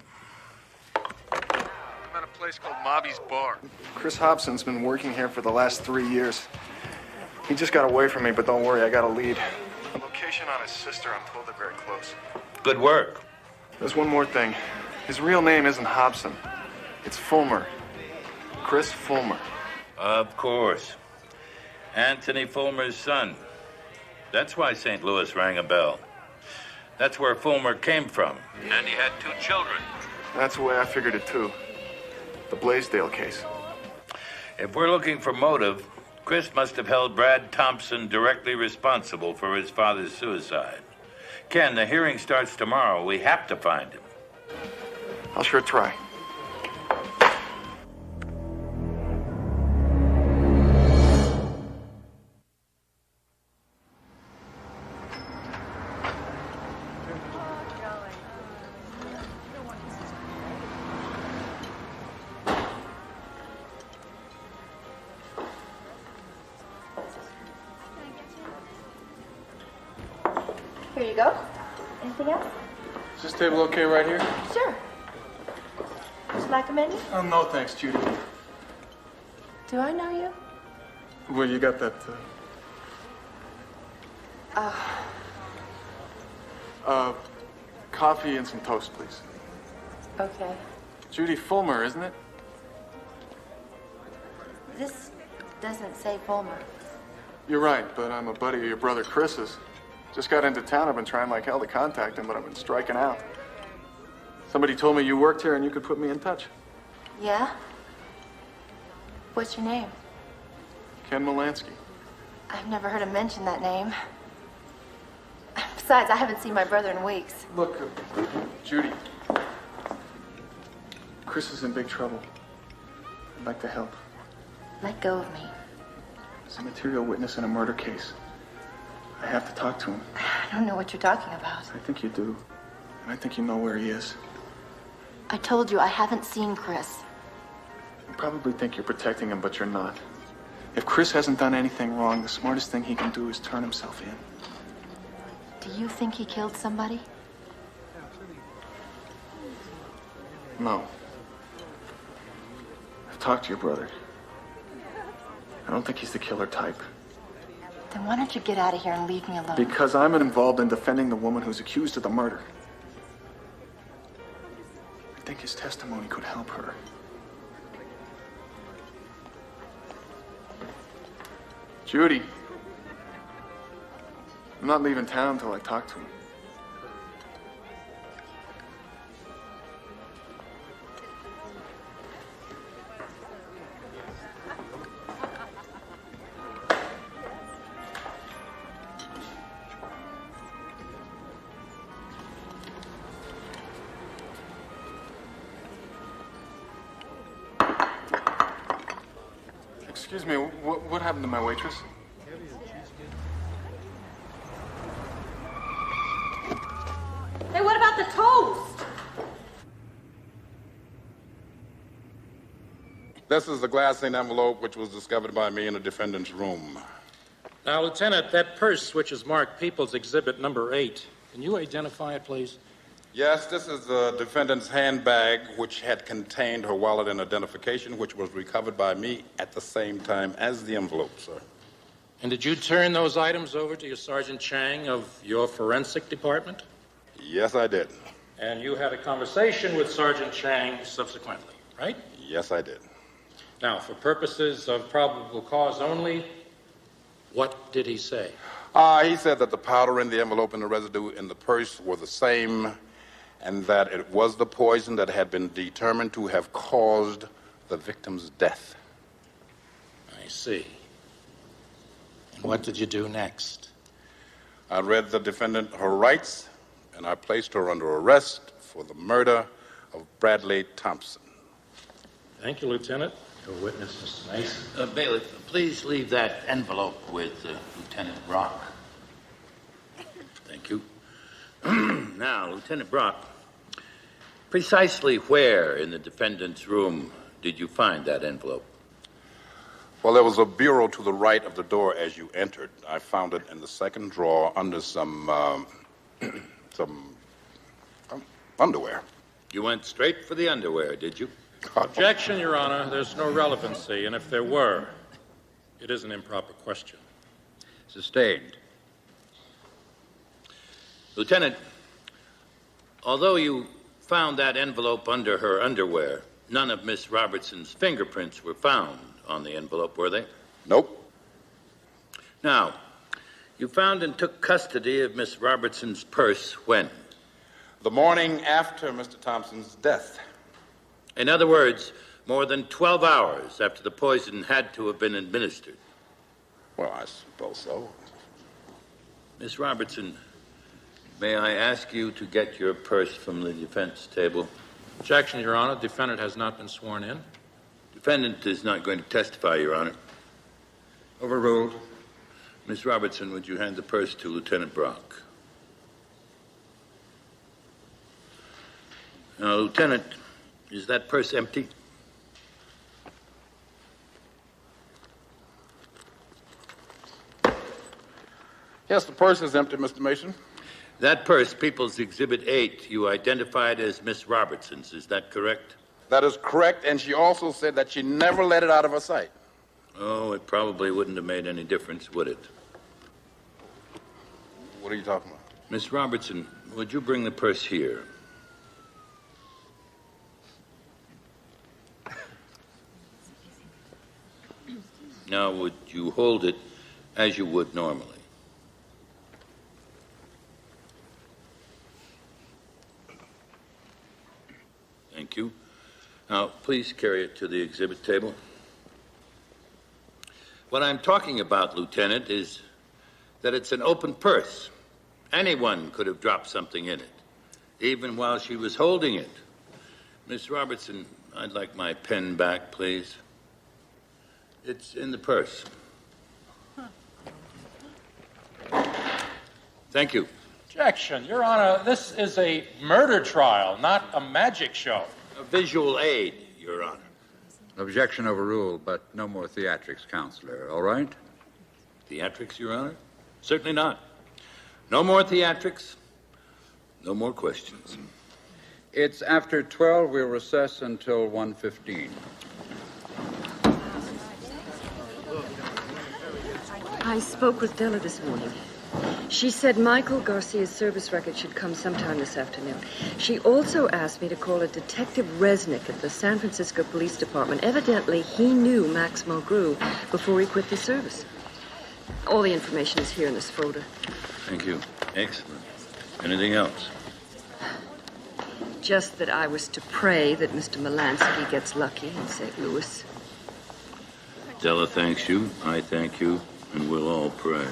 I'm at a place called Mobby's Bar. Chris Hobson's been working here for the last 3 years. He just got away from me, but don't worry, I got a lead. The location on his sister, I'm told they're very close. Good work. There's one more thing. His real name isn't Hobson. It's Fulmer. Chris Fulmer. Of course. Anthony Fulmer's son. That's why St. Louis rang a bell. That's where Fulmer came from. And he had 2 children. That's the way I figured it, too. The Blaisdell case. If we're looking for motive, Chris must have held Brad Thompson directly responsible for his father's suicide. Ken, the hearing starts tomorrow. We have to find him. I'll sure try. Here you go. Anything else? Is this table okay right here? Sure. Would you like a menu? Oh, no, thanks, Judy. Do I know you? Well, you got that, coffee and some toast, please. Okay. Judy Fulmer, isn't it? This doesn't say Fulmer. You're right, but I'm a buddy of your brother Chris's. Just got into town. I've been trying like hell to contact him, but I've been striking out. Somebody told me you worked here and you could put me in touch. Yeah? What's your name? Ken Molansky. I've never heard him mention that name. Besides, I haven't seen my brother in weeks. Look, Judy. Chris is in big trouble. I'd like to help. Let go of me. He's a material witness in a murder case. I have to talk to him. I don't know what you're talking about. I think you do. And I think you know where he is. I told you I haven't seen Chris. You probably think you're protecting him, but you're not. If Chris hasn't done anything wrong, the smartest thing he can do is turn himself in. Do you think he killed somebody? No. I've talked to your brother. I don't think he's the killer type. Then why don't you get out of here and leave me alone? Because I'm involved in defending the woman who's accused of the murder. I think his testimony could help her. Judy. I'm not leaving town until I talk to him. Excuse me, what happened to my waitress? Hey, what about the toast? This is the glassine envelope which was discovered by me in the defendant's room. Now, Lieutenant, that purse which is marked People's Exhibit number 8, can you identify it, please? Yes, this is the defendant's handbag, which had contained her wallet and identification, which was recovered by me at the same time as the envelope, sir. And did you turn those items over to your Sergeant Chang of your forensic department? Yes, I did. And you had a conversation with Sergeant Chang subsequently, right? Yes, I did. Now, for purposes of probable cause only, what did he say? He said that the powder in the envelope and the residue in the purse were the same, and that it was the poison that had been determined to have caused the victim's death. I see. And what did you do next? I read the defendant her rights, and I placed her under arrest for the murder of Bradley Thompson. Thank you, Lieutenant. Your witness, Mr. Mason. Bailiff, please leave that envelope with Lieutenant Brock. Thank you. Now, Lieutenant Brock, precisely where in the defendant's room did you find that envelope? Well, there was a bureau to the right of the door as you entered. I found it in the second drawer under some underwear. You went straight for the underwear, did you? Objection, Your Honor. There's no relevancy, and if there were, it is an improper question. Sustained. Lieutenant, although you found that envelope under her underwear, none of Miss Robertson's fingerprints were found on the envelope, were they? Nope. Now, you found and took custody of Miss Robertson's purse when? The morning after Mr. Thompson's death. In other words, more than 12 hours after the poison had to have been administered. Well, I suppose so. Miss Robertson, may I ask you to get your purse from the defense table? Objection, Your Honor. Defendant has not been sworn in. Defendant is not going to testify, Your Honor. Overruled. Miss Robertson, would you hand the purse to Lieutenant Brock? Now, Lieutenant, is that purse empty? Yes, the purse is empty, Mr. Mason. That purse, People's Exhibit 8, you identified as Miss Robertson's. Is that correct? That is correct, and she also said that she never let it out of her sight. Oh, it probably wouldn't have made any difference, would it? What are you talking about? Miss Robertson, would you bring the purse here? Now, would you hold it as you would normally? Thank you. Now, please carry it to the exhibit table. What I'm talking about, Lieutenant, is that it's an open purse. Anyone could have dropped something in it, even while she was holding it. Miss Robertson, I'd like my pen back, please. It's in the purse. Thank you. Objection, Your Honor. This is a murder trial, not a magic show. A visual aid, Your Honor. Objection overruled, but no more theatrics, Counselor. All right? Theatrics, Your Honor? Certainly not. No more theatrics. No more questions. It's after 12. We'll recess until 1:15. I spoke with Della this morning. She said Michael Garcia's service record should come sometime this afternoon. She also asked me to call a Detective Resnick at the San Francisco Police Department. Evidently, he knew Max Mulgrew before he quit the service. All the information is here in this folder. Thank you. Excellent. Anything else? Just that I was to pray that Mr. Melansky gets lucky in St. Louis. Della thanks you, I thank you, and we'll all pray.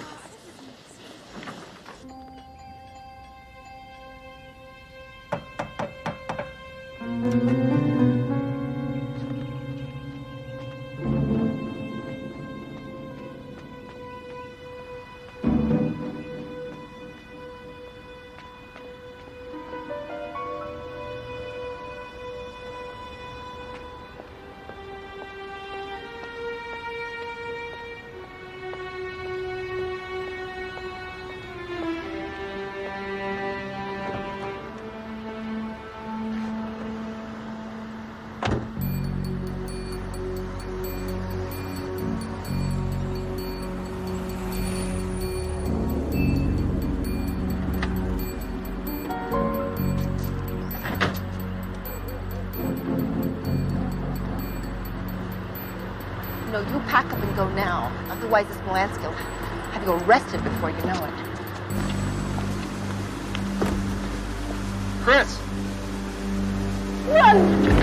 No, you pack up and go now. Otherwise, this Melansky will have you arrested before you know it. Chris! Run!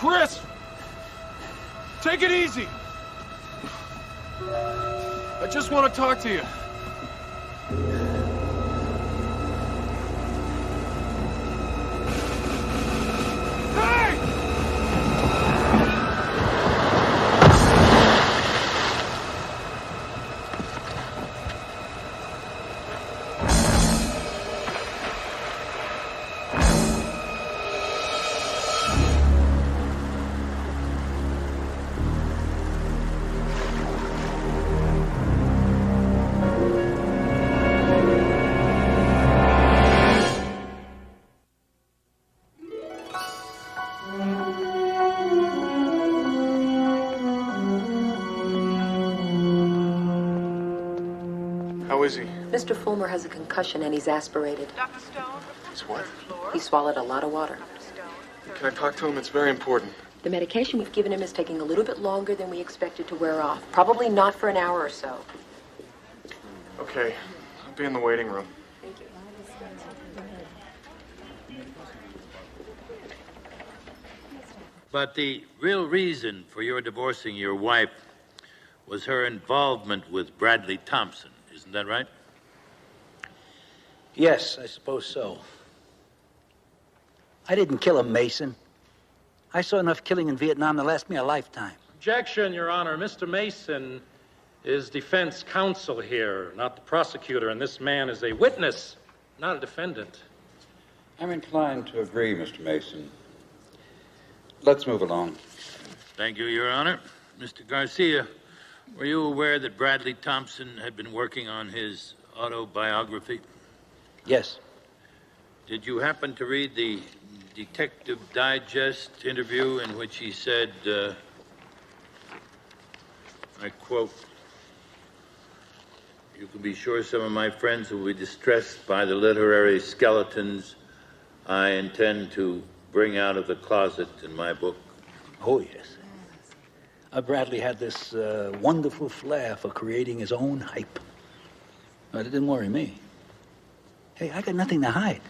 Chris! Take it easy! I just want to talk to you. How is he? Mr. Fulmer has a concussion and he's aspirated. He's what? He swallowed a lot of water. Can I talk to him? It's very important. The medication we've given him is taking a little bit longer than we expected to wear off. Probably not for an hour or so. Okay. I'll be in the waiting room. Thank you. But the real reason for your divorcing your wife was her involvement with Bradley Thompson. Isn't that right? Yes, I suppose so. I didn't kill him, Mason. I saw enough killing in Vietnam to last me a lifetime. Objection, Your Honor. Mr. Mason is defense counsel here, not the prosecutor, and this man is a witness, not a defendant. I'm inclined to agree, Mr. Mason. Let's move along. Thank you, Your Honor. Mr. Garcia, were you aware that Bradley Thompson had been working on his autobiography? Yes. Did you happen to read the Detective Digest interview in which he said, I quote, "You can be sure some of my friends will be distressed by the literary skeletons I intend to bring out of the closet in my book"? Oh, yes. Bradley had this wonderful flair for creating his own hype. But it didn't worry me. Hey, I got nothing to hide.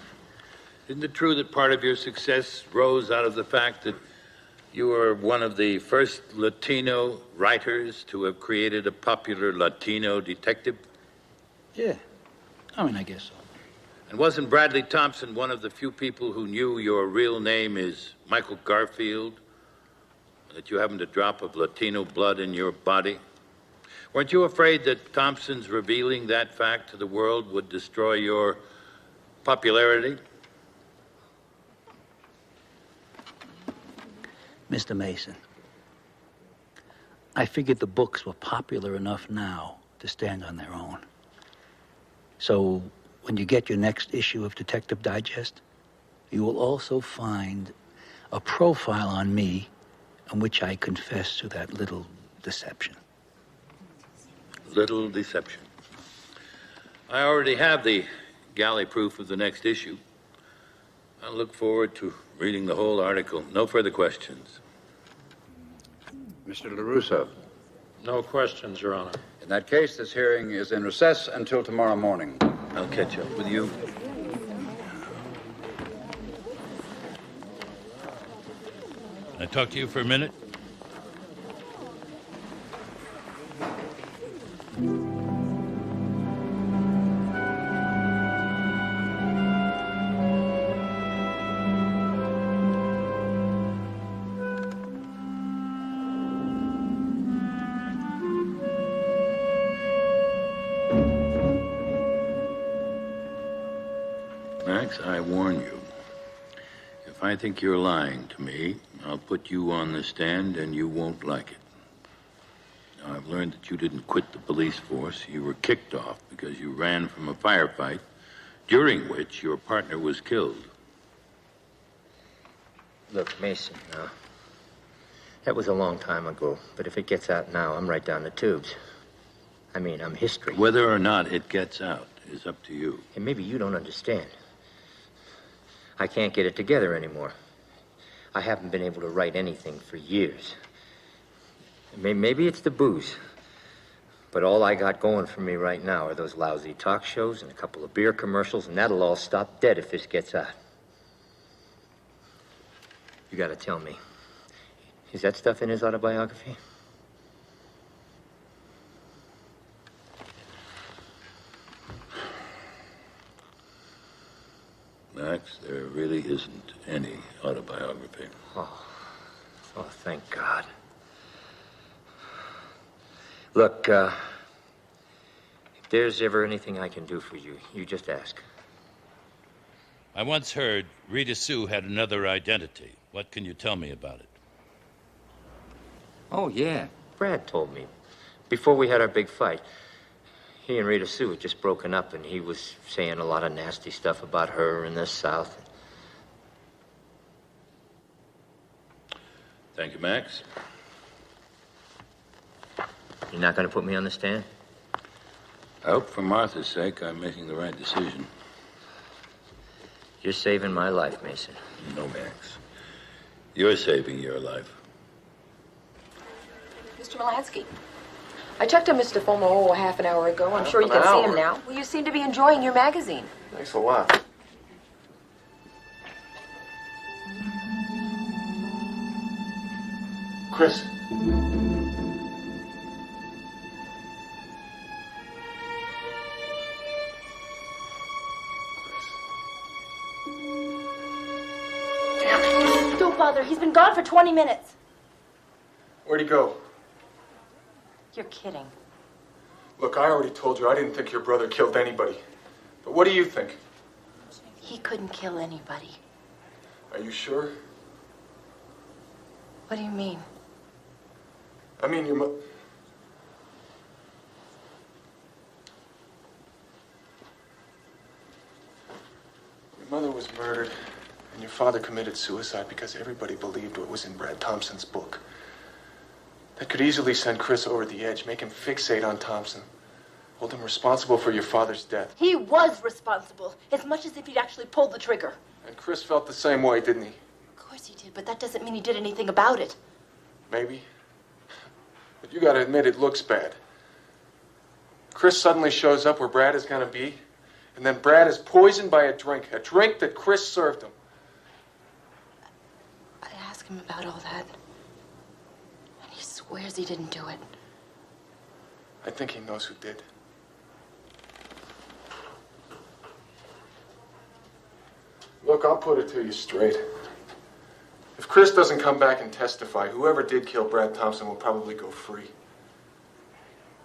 Isn't it true that part of your success rose out of the fact that you were one of the first Latino writers to have created a popular Latino detective? Yeah. I mean, I guess so. And wasn't Bradley Thompson one of the few people who knew your real name is Michael Garfield? That you haven't a drop of Latino blood in your body? Weren't you afraid that Thompson's revealing that fact to the world would destroy your popularity? Mr. Mason, I figured the books were popular enough now to stand on their own. So when you get your next issue of Detective Digest, you will also find a profile on me in which I confess to that little deception. Little deception. I already have the galley proof of the next issue. I look forward to reading the whole article. No further questions. Mr. LaRusso. No questions, Your Honor. In that case, this hearing is in recess until tomorrow morning. I'll catch up with you. Can I talk to you for a minute? Max, I warn you. If I think you're lying to me, I'll put you on the stand and you won't like it. Now, I've learned that you didn't quit the police force. You were kicked off because you ran from a firefight during which your partner was killed. Look, Mason, that was a long time ago, but if it gets out now, I'm right down the tubes. I mean, I'm history. Whether or not it gets out is up to you. And maybe you don't understand. I can't get it together anymore. I haven't been able to write anything for years. Maybe it's the booze. But all I got going for me right now are those lousy talk shows and a couple of beer commercials, and that'll all stop dead if this gets out. You gotta tell me, Is that stuff in his autobiography? Max, there really isn't any autobiography. Oh, thank God. Look, if there's ever anything I can do for you, you just ask. I once heard Rita Sue had another identity. What can you tell me about it? Oh, yeah. Brad told me. Before we had our big fight, he and Rita Sue had just broken up, and he was saying a lot of nasty stuff about her in the South. Thank you, Max. You're not going to put me on the stand? I hope for Martha's sake I'm making the right decision. You're saving my life, Mason. No, Max. You're saving your life. Mr. Molansky, I checked on Mr. Fulmer half an hour ago. I'm sure you can see him now. Well, you seem to be enjoying your magazine. Thanks a lot. Chris. Don't bother. He's been gone for 20 minutes. Where'd he go? You're kidding. Look, I already told you I didn't think your brother killed anybody. But what do you think? He couldn't kill anybody. Are you sure? What do you mean? I mean, your mother was murdered, and your father committed suicide because everybody believed what was in Brad Thompson's book. That could easily send Chris over the edge, make him fixate on Thompson, hold him responsible for your father's death. He was responsible, as much as if he'd actually pulled the trigger. And Chris felt the same way, didn't he? Of course he did, but that doesn't mean he did anything about it. Maybe. But you gotta admit it looks bad. Chris suddenly shows up where Brad is gonna be, and then Brad is poisoned by a drink that Chris served him. I asked him about all that, and he swears he didn't do it. I think he knows who did. Look, I'll put it to you straight. If Chris doesn't come back and testify, whoever did kill Brad Thompson will probably go free.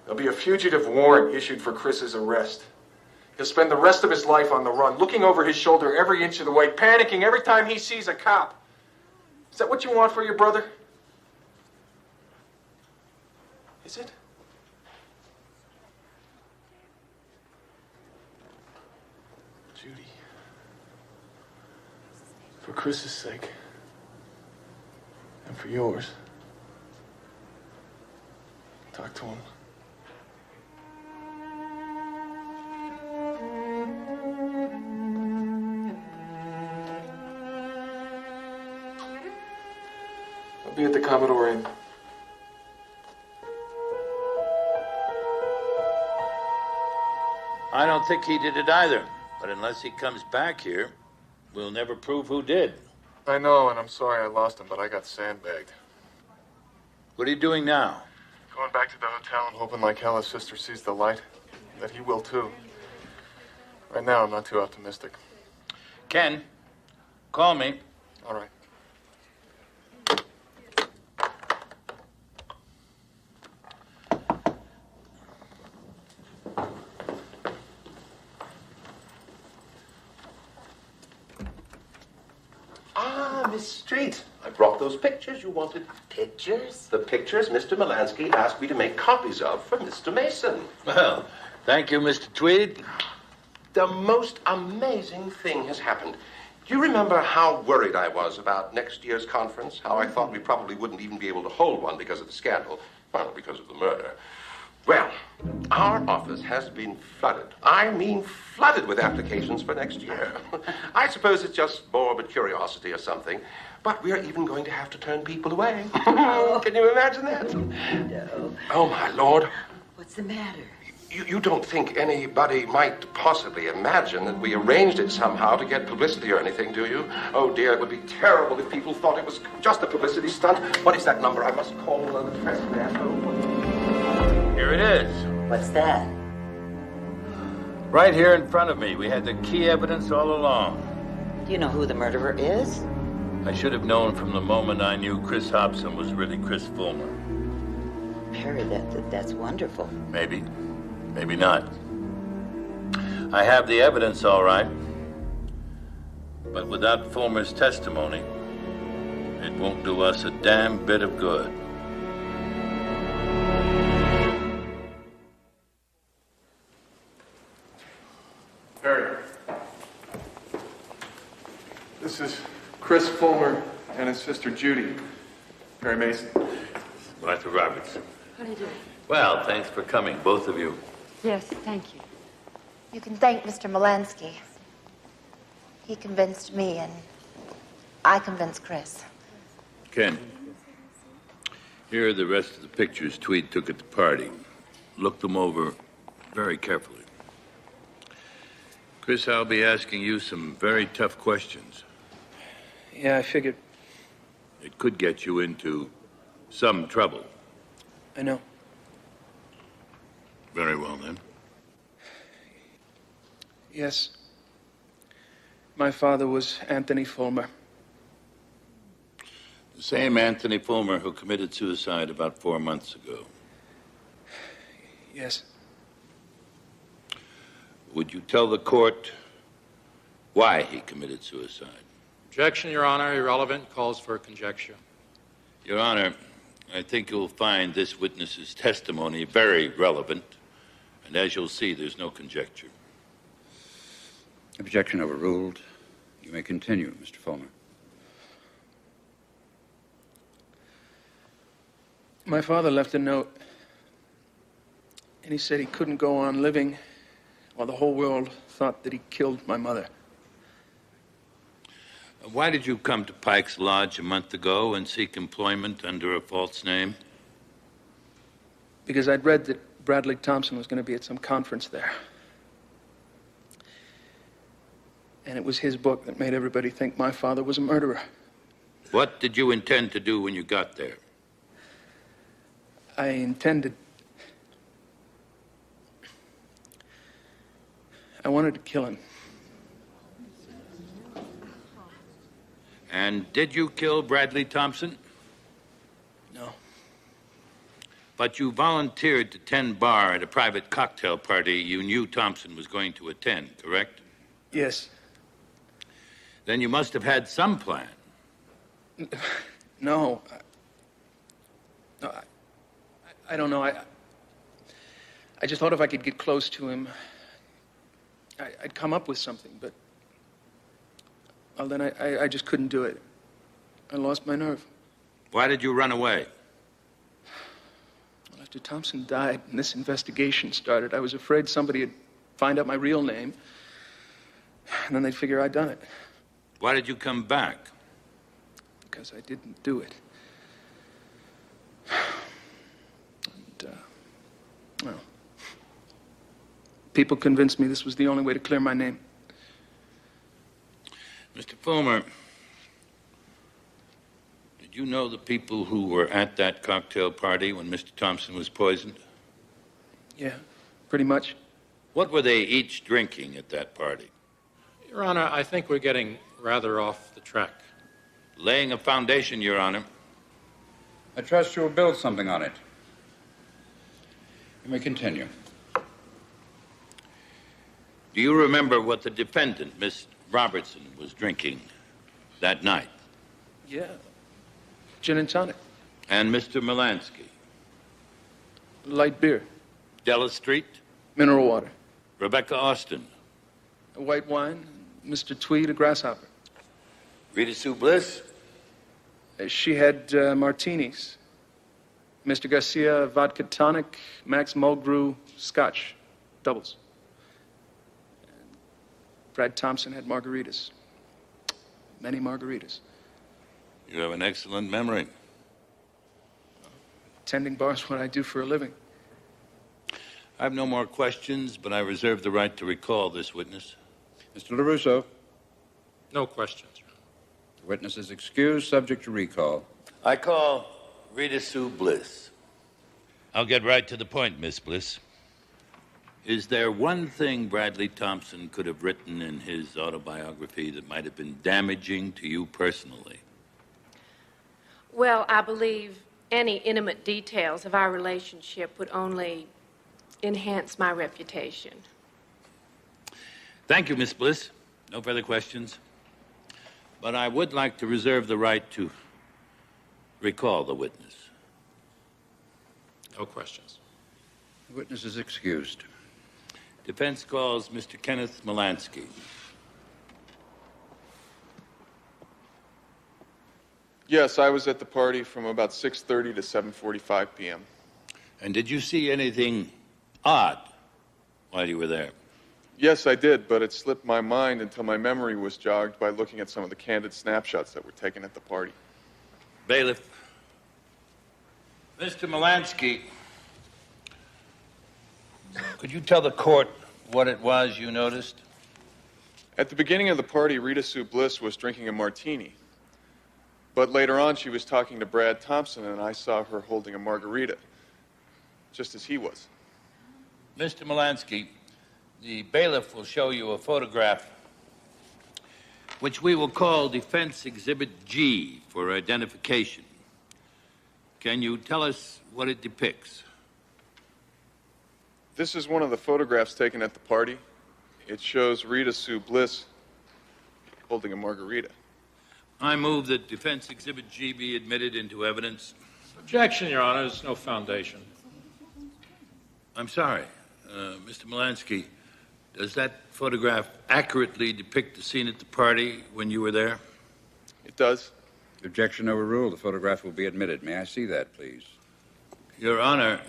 There'll be a fugitive warrant issued for Chris's arrest. He'll spend the rest of his life on the run, looking over his shoulder every inch of the way, panicking every time he sees a cop. Is that what you want for your brother? Is it? Judy. For Chris's sake. And for yours. Talk to him. I'll be at the Commodore Inn. I don't think he did it either. But unless he comes back here, we'll never prove who did. I know, and I'm sorry I lost him, but I got sandbagged. What are you doing now? Going back to the hotel and hoping like hell his sister sees the light. That he will, too. Right now, I'm not too optimistic. Ken, call me. All right. Miss Street, I brought those pictures you wanted. Pictures? The pictures Mr. Molansky asked me to make copies of for Mr. Mason. Well, thank you, Mr. Tweed. The most amazing thing has happened. Do you remember how worried I was about next year's conference? How I thought we probably wouldn't even be able to hold one because of the scandal, well, because of the murder. Well, our office has been flooded. I mean flooded with applications for next year. I suppose it's just morbid curiosity or something, but we're even going to have to turn people away. Can you imagine that? No. Oh, my Lord. What's the matter? You don't think anybody might possibly imagine that we arranged it somehow to get publicity or anything, do you? Oh, dear, it would be terrible if people thought it was just a publicity stunt. What is that number? I must call the press man. Here it is. What's that? Right here in front of me. We had the key evidence all along. Do you know who the murderer is? I should have known from the moment I knew Chris Hobson was really Chris Fulmer. Perry, that's wonderful. Maybe. Maybe not. I have the evidence, all right. But without Fulmer's testimony, it won't do us a damn bit of good. Perry. This is Chris Fulmer and his sister Judy. Perry Mason. Martha Robertson. How do you do? Well, thanks for coming, both of you. Yes, thank you. You can thank Mr. Molansky. He convinced me, and I convinced Chris. Ken, here are the rest of the pictures Tweed took at the party. Look them over very carefully. Chris, I'll be asking you some very tough questions. Yeah, I figured. It could get you into some trouble. I know. Very well, then. Yes. My father was Anthony Fulmer. The same Anthony Fulmer who committed suicide about 4 months ago. Yes. Would you tell the court why he committed suicide? Objection, Your Honor. Irrelevant. Calls for conjecture. Your Honor, I think you'll find this witness's testimony very relevant. And as you'll see, there's no conjecture. Objection overruled. You may continue, Mr. Fulmer. My father left a note, and he said he couldn't go on living while the whole world thought that he killed my mother. Why did you come to Pike's Lodge a month ago and seek employment under a false name? Because I'd read that Bradley Thompson was going to be at some conference there. And it was his book that made everybody think my father was a murderer. What did you intend to do when you got there? I intended... I wanted to kill him. And did you kill Bradley Thompson? No. But you volunteered to tend bar at a private cocktail party you knew Thompson was going to attend, correct? Yes. Then you must have had some plan. No. I don't know. I just thought if I could get close to him, I'd come up with something, but... Well, then I just couldn't do it. I lost my nerve. Why did you run away? Well, after Thompson died and this investigation started, I was afraid somebody would find out my real name, and then they'd figure I'd done it. Why did you come back? Because I didn't do it. And, well, people convinced me this was the only way to clear my name. Mr. Fulmer, did you know the people who were at that cocktail party when Mr. Thompson was poisoned? Yeah, pretty much. What were they each drinking at that party? Your Honor, I think we're getting rather off the track. Laying a foundation, Your Honor. I trust you'll build something on it. You may continue. Do you remember what the defendant, Miss Robertson, was drinking that night? Yeah. Gin and tonic. And Mr. Molansky? Light beer. Della Street? Mineral water. Rebecca Austin? A white wine. Mr. Tweed, a grasshopper. Rita Sue Bliss? She had martinis. Mr. Garcia, vodka tonic. Max Mulgrew, scotch. Doubles. Brad Thompson had margaritas. Many margaritas. You have an excellent memory. Tending bars is what I do for a living. I have no more questions, but I reserve the right to recall this witness. Mr. LaRusso. No questions. The witness is excused, subject to recall. I call Rita Sue Bliss. I'll get right to the point, Miss Bliss. Is there one thing Bradley Thompson could have written in his autobiography that might have been damaging to you personally? Well, I believe any intimate details of our relationship would only enhance my reputation. Thank you, Miss Bliss. No further questions. But I would like to reserve the right to recall the witness. No questions. The witness is excused. Defense calls Mr. Kenneth Molansky. Yes, I was at the party from about 6:30 to 7:45 p.m. And did you see anything odd while you were there? Yes, I did, but it slipped my mind until my memory was jogged by looking at some of the candid snapshots that were taken at the party. Bailiff. Mr. Molansky, could you tell the court what it was you noticed? At the beginning of the party, Rita Sue Bliss was drinking a martini. But later on, she was talking to Brad Thompson, and I saw her holding a margarita, just as he was. Mr. Molansky, the bailiff will show you a photograph which we will call Defense Exhibit G for identification. Can you tell us what it depicts? This is one of the photographs taken at the party. It shows Rita Sue Bliss holding a margarita. I move that Defense Exhibit G be admitted into evidence. Objection, Your Honor. There's no foundation. I'm sorry. Mr. Molansky, does that photograph accurately depict the scene at the party when you were there? It does. Objection overruled. The photograph will be admitted. May I see that, please? Your Honor,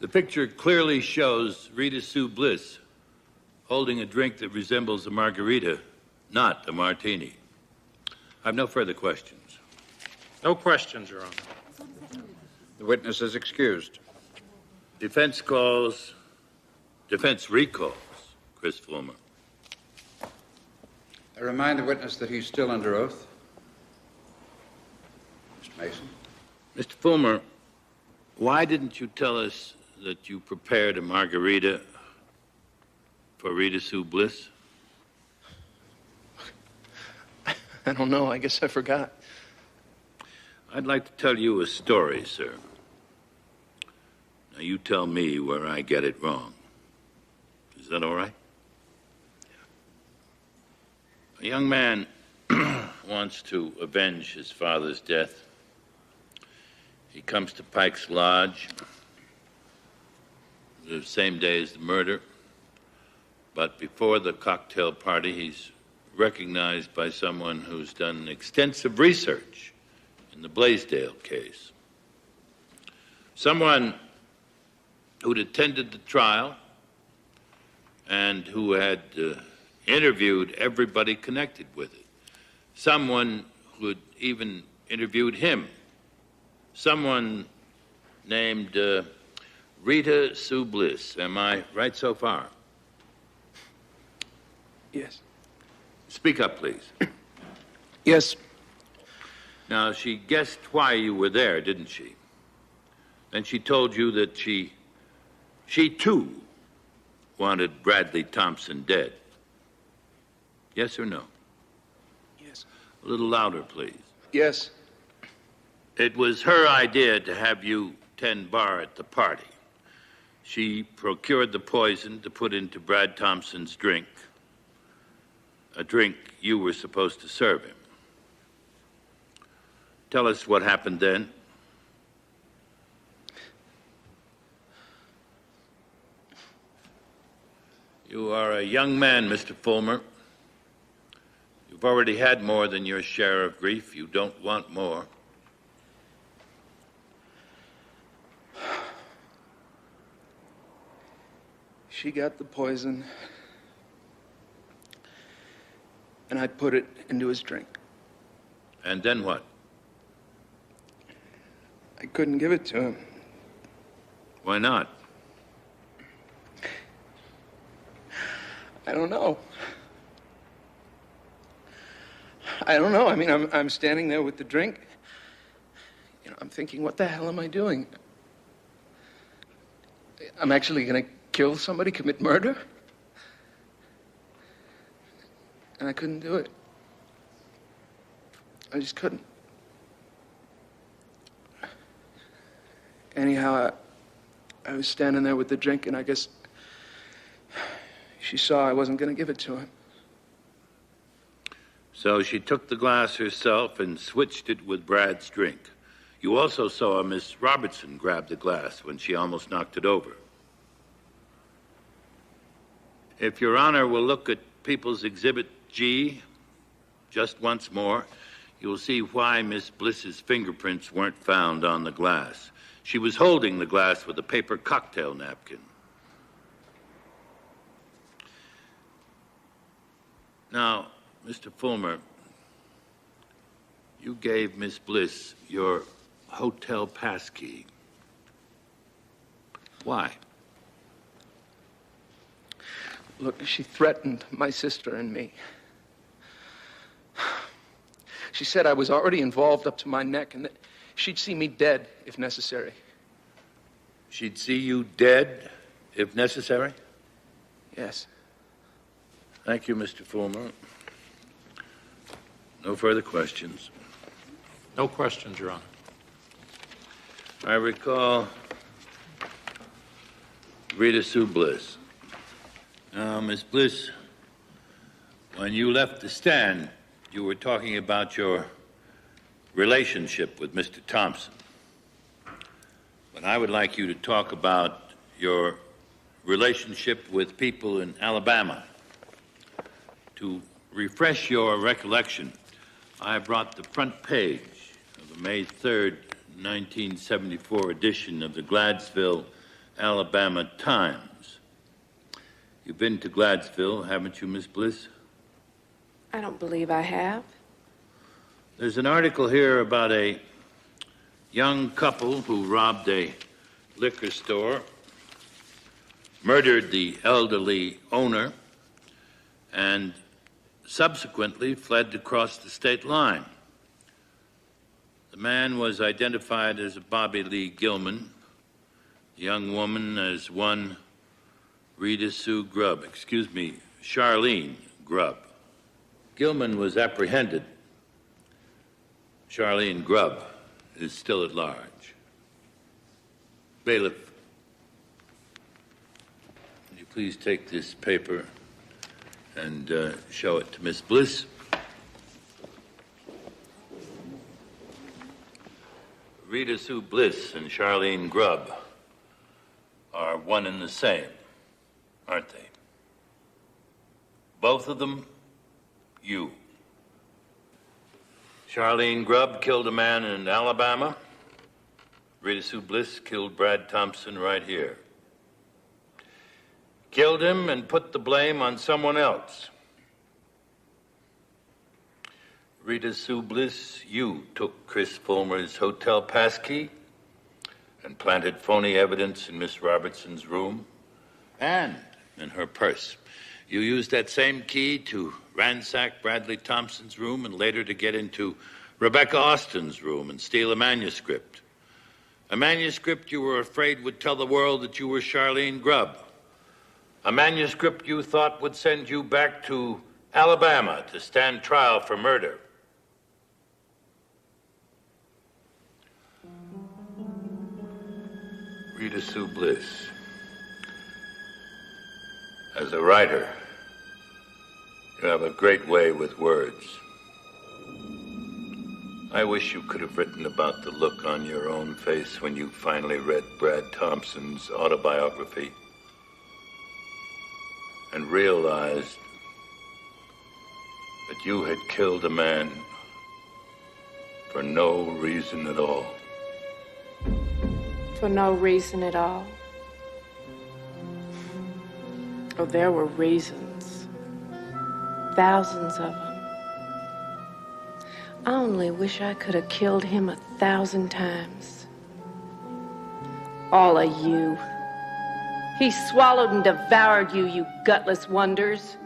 the picture clearly shows Rita Sue Bliss holding a drink that resembles a margarita, not a martini. I have no further questions. No questions, Your Honor. The witness is excused. Defense recalls Chris Fulmer. I remind the witness that he's still under oath. Mr. Mason. Mr. Fulmer, why didn't you tell us that you prepared a margarita for Rita Sue Bliss? I don't know. I guess I forgot. I'd like to tell you a story, sir. Now, you tell me where I get it wrong. Is that all right? A young man wants to avenge his father's death. He comes to Pike's Lodge the same day as the murder, but before the cocktail party, he's recognized by someone who's done extensive research in the Blaisdell case. Someone who'd attended the trial and who had interviewed everybody connected with it. Someone who had even interviewed him. Someone named Rita Sue Bliss. Am I right so far? Yes. Speak up, please. Yes. Now, she guessed why you were there, didn't she? And she told you that she too wanted Bradley Thompson dead. Yes or no? Yes. A little louder, please. Yes. It was her idea to have you tend bar at the party. She procured the poison to put into Brad Thompson's drink, a drink you were supposed to serve him. Tell us what happened then. You are a young man, Mr. Fulmer. You've already had more than your share of grief. You don't want more. She got the poison, and I put it into his drink. And then what? I couldn't give it to him. Why not? I don't know. I don't know. I mean, I'm standing there with the drink. You know, I'm thinking, what the hell am I doing? I'm actually going to kill somebody, commit murder? And I couldn't do it. I just couldn't. Anyhow, I was standing there with the drink, and I guess she saw I wasn't going to give it to him. So she took the glass herself and switched it with Brad's drink. You also saw Miss Robertson grab the glass when she almost knocked it over. If Your Honor will look at People's Exhibit G just once more, you will see why Miss Bliss's fingerprints weren't found on the glass. She was holding the glass with a paper cocktail napkin. Now, Mr. Fulmer, you gave Miss Bliss your hotel passkey. Why? Look, she threatened my sister and me. She said I was already involved up to my neck and that she'd see me dead if necessary. She'd see you dead if necessary? Yes. Thank you, Mr. Fulmer. No further questions. No questions, Your Honor. I recall Rita Sue Bliss. Now, Miss Bliss, when you left the stand, you were talking about your relationship with Mr. Thompson. But I would like you to talk about your relationship with people in Alabama. To refresh your recollection, I brought the front page of the May 3rd, 1974 edition of the Gladsville, Alabama Times. You've been to Gladsville, haven't you, Miss Bliss? I don't believe I have. There's an article here about a young couple who robbed a liquor store, murdered the elderly owner, and subsequently fled across the state line. The man was identified as Bobby Lee Gilman, the young woman as one Rita Sue Grubb, Charlene Grubb. Gilman was apprehended. Charlene Grubb is still at large. Bailiff, would you please take this paper and show it to Miss Bliss? Rita Sue Bliss and Charlene Grubb are one and the same, aren't they? Both of them, you. Charlene Grubb killed a man in Alabama. Rita Sue Bliss killed Brad Thompson right here. Killed him and put the blame on someone else. Rita Sue Bliss, you took Chris Fulmer's hotel passkey and planted phony evidence in Miss Robertson's room and in her purse. You used that same key to ransack Bradley Thompson's room and later to get into Rebecca Austin's room and steal a manuscript. A manuscript you were afraid would tell the world that you were Charlene Grubb. A manuscript you thought would send you back to Alabama to stand trial for murder. Rita Sue Bliss. As a writer, you have a great way with words. I wish you could have written about the look on your own face when you finally read Brad Thompson's autobiography and realized that you had killed a man for no reason at all. For no reason at all. Oh, there were reasons. Thousands of them. I only wish I could have killed him 1,000 times. All of you. He swallowed and devoured you, you gutless wonders.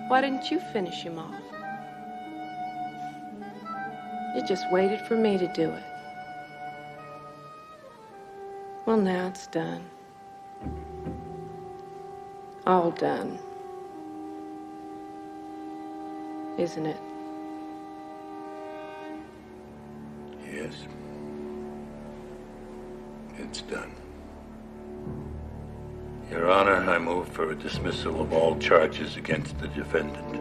Why didn't you finish him off? You just waited for me to do it. Well, now it's done. All done. Isn't it? Yes. It's done. Your Honor, I move for a dismissal of all charges against the defendant.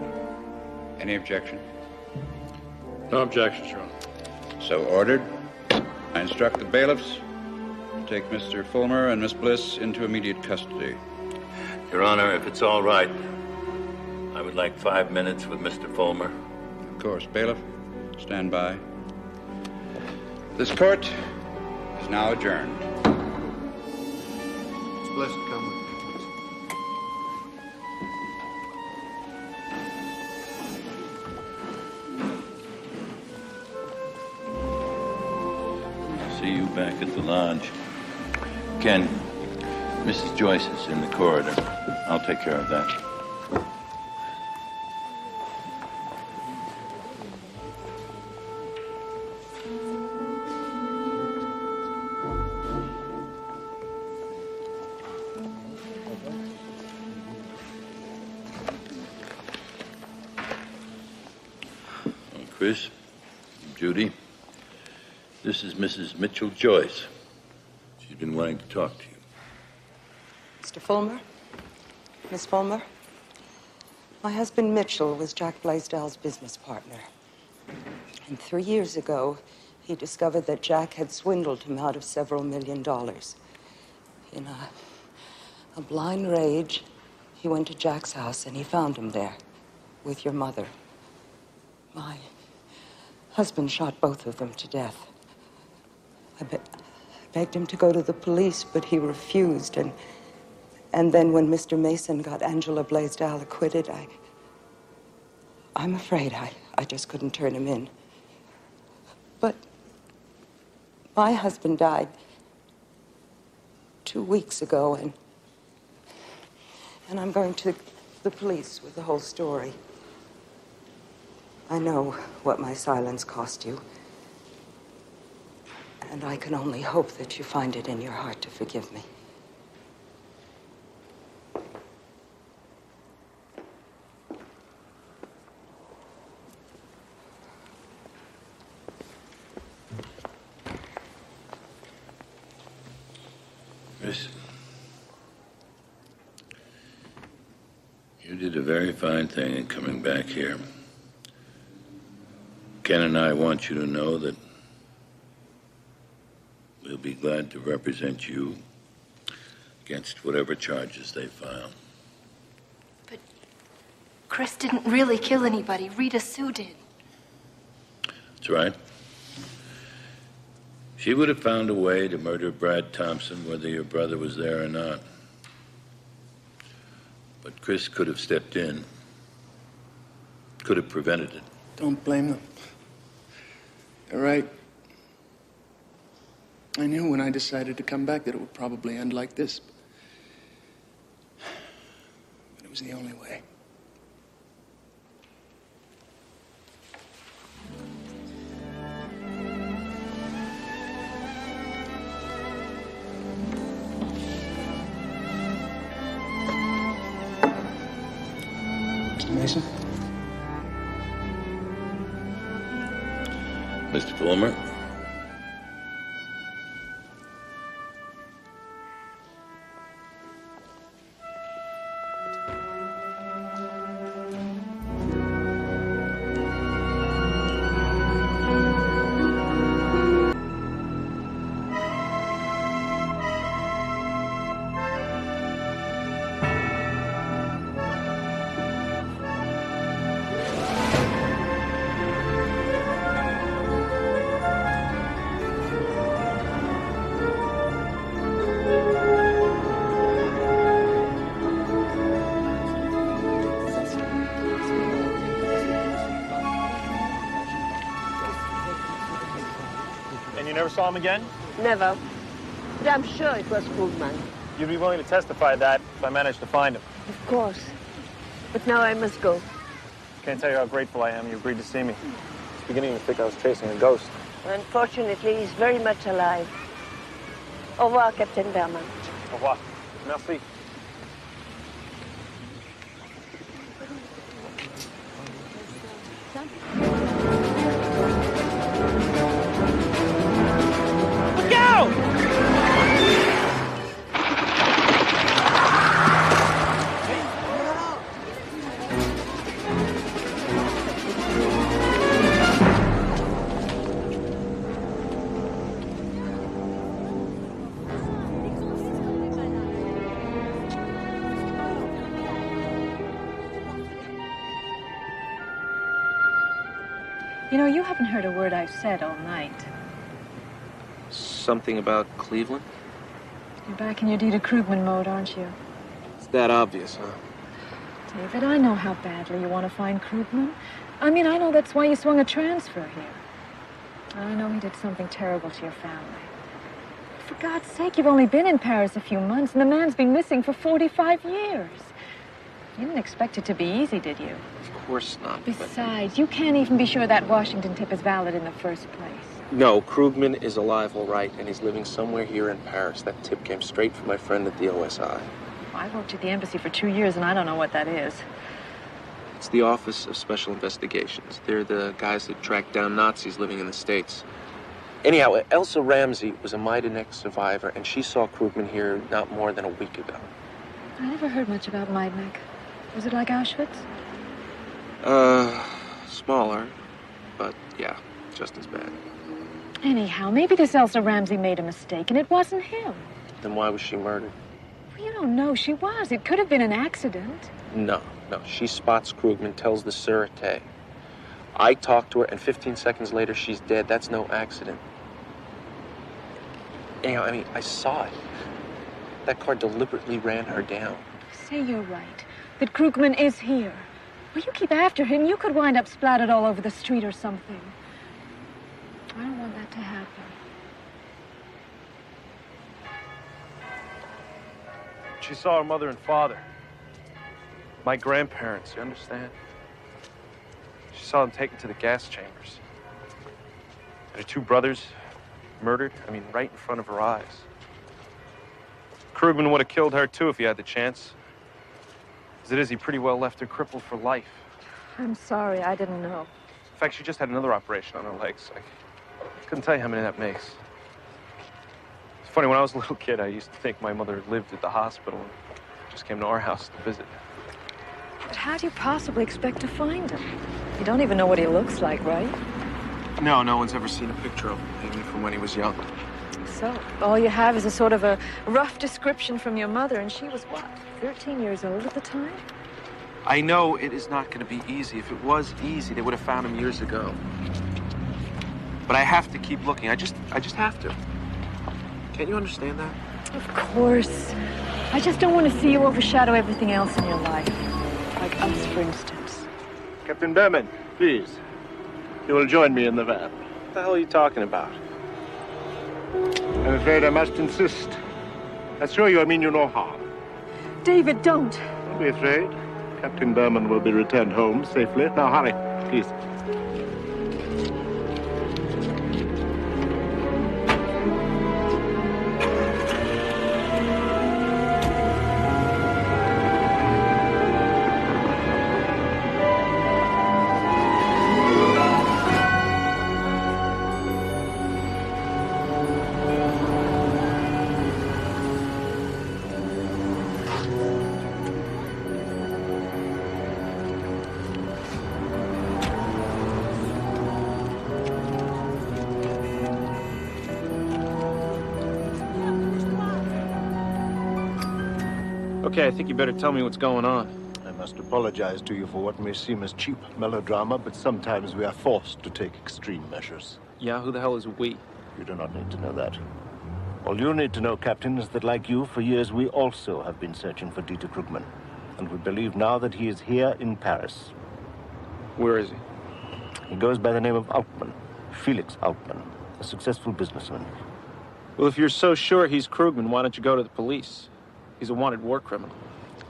Any objection? No objections, Your Honor. So ordered. I instruct the bailiffs to take Mr. Fulmer and Miss Bliss into immediate custody. Your Honor, if it's all right, I would like 5 minutes with Mr. Fulmer. Of course. Bailiff, stand by. This court is now adjourned. Miss Bliss, come with me, please. See you back at the lodge. Ken, Mrs. Joyce is in the corridor. I'll take care of that. Chris, Judy, this is Mrs. Mitchell Joyce. She's been wanting to talk to you. Mr. Fulmer? Miss Fulmer? My husband Mitchell was Jack Blaisdell's business partner. And 3 years ago, he discovered that Jack had swindled him out of several $1 million. In a blind rage, he went to Jack's house and he found him there with your mother. My husband shot both of them to death. I begged him to go to the police, but he refused. And then when Mr. Mason got Angela Blaisdell acquitted, I'm afraid I just couldn't turn him in. But my husband died 2 weeks ago, and I'm going to the police with the whole story. I know what my silence cost you. And I can only hope that you find it in your heart to forgive me. Miss, you did a very fine thing in coming back here. Ken and I want you to know that we'll be glad to represent you against whatever charges they file. But Chris didn't really kill anybody. Rita Sue did. That's right. She would have found a way to murder Brad Thompson, whether your brother was there or not. But Chris could have stepped in, could have prevented it. Don't blame them. They're right. I knew when I decided to come back that it would probably end like this. But it was the only way. Mr. Mason? Mr. Fulmer? Saw him again? Never. But I'm sure it was Krugman. You'd be willing to testify that if I managed to find him. Of course. But now I must go. Can't tell you how grateful I am you agreed to see me. I was beginning to think I was chasing a ghost. Unfortunately, he's very much alive. Au revoir, Captain Berman. Au revoir. Merci. You know, you haven't heard a word I've said all night. Something about Cleveland? You're back in your Dita Krugman mode, aren't you? It's that obvious, huh? David, I know how badly you want to find Krugman. I mean, I know that's why you swung a transfer here. I know he did something terrible to your family. For God's sake, you've only been in Paris a few months, and the man's been missing for 45 years. You didn't expect it to be easy, did you? Of course not. Besides, you can't even be sure that Washington tip is valid in the first place. No, Krugman is alive, all right, and he's living somewhere here in Paris. That tip came straight from my friend at the OSI. I worked at the embassy for 2 years, and I don't know what that is. It's the Office of Special Investigations. They're the guys that track down Nazis living in the States. Anyhow, Elsa Ramsey was a Majdanek survivor, and she saw Krugman here not more than a week ago. I never heard much about Majdanek. Was it like Auschwitz? Smaller, but yeah, just as bad. Anyhow, maybe this Elsa Ramsey made a mistake, and it wasn't him. Then why was she murdered? Well, you don't know. She was. It could have been an accident. No. She spots Krugman, tells the Sûreté. I talk to her, and 15 seconds later, she's dead. That's no accident. Anyhow, I mean, I saw it. That car deliberately ran her down. Say you're right, that Krugman is here. Well, you keep after him, you could wind up splattered all over the street or something. I don't want that to happen. She saw her mother and father. My grandparents, you understand? She saw them taken to the gas chambers. And her 2 brothers murdered, right in front of her eyes. Krugman would have killed her, too, if he had the chance. As it is, he pretty well left her crippled for life. I'm sorry, I didn't know. In fact, she just had another operation on her legs. I couldn't tell you how many that makes. It's funny, when I was a little kid, I used to think my mother lived at the hospital and just came to our house to visit. But how do you possibly expect to find him? You don't even know what he looks like, right? No one's ever seen a picture of him, even from when he was young. So, all you have is a sort of a rough description from your mother, and she was, what, 13 years old at the time? I know it is not going to be easy. If it was easy, they would have found him years ago. But I have to keep looking. I just have to. Can't you understand that? Of course. I just don't want to see you overshadow everything else in your life. Like us, for instance. Captain Berman, please. You will join me in the van. What the hell are you talking about? I'm afraid I must insist. I assure you I mean you no harm. David, don't. Don't be afraid. Captain Berman will be returned home safely. Now hurry, please. Okay, I think you better tell me what's going on. I must apologize to you for what may seem as cheap melodrama, but sometimes we are forced to take extreme measures. Yeah, who the hell is we? You do not need to know that. All you need to know, Captain, is that like you, for years we also have been searching for Dieter Krugman. And we believe now that he is here in Paris. Where is he? He goes by the name of Altman, Felix Altman, a successful businessman. Well, if you're so sure he's Krugman, why don't you go to the police? He's a wanted war criminal.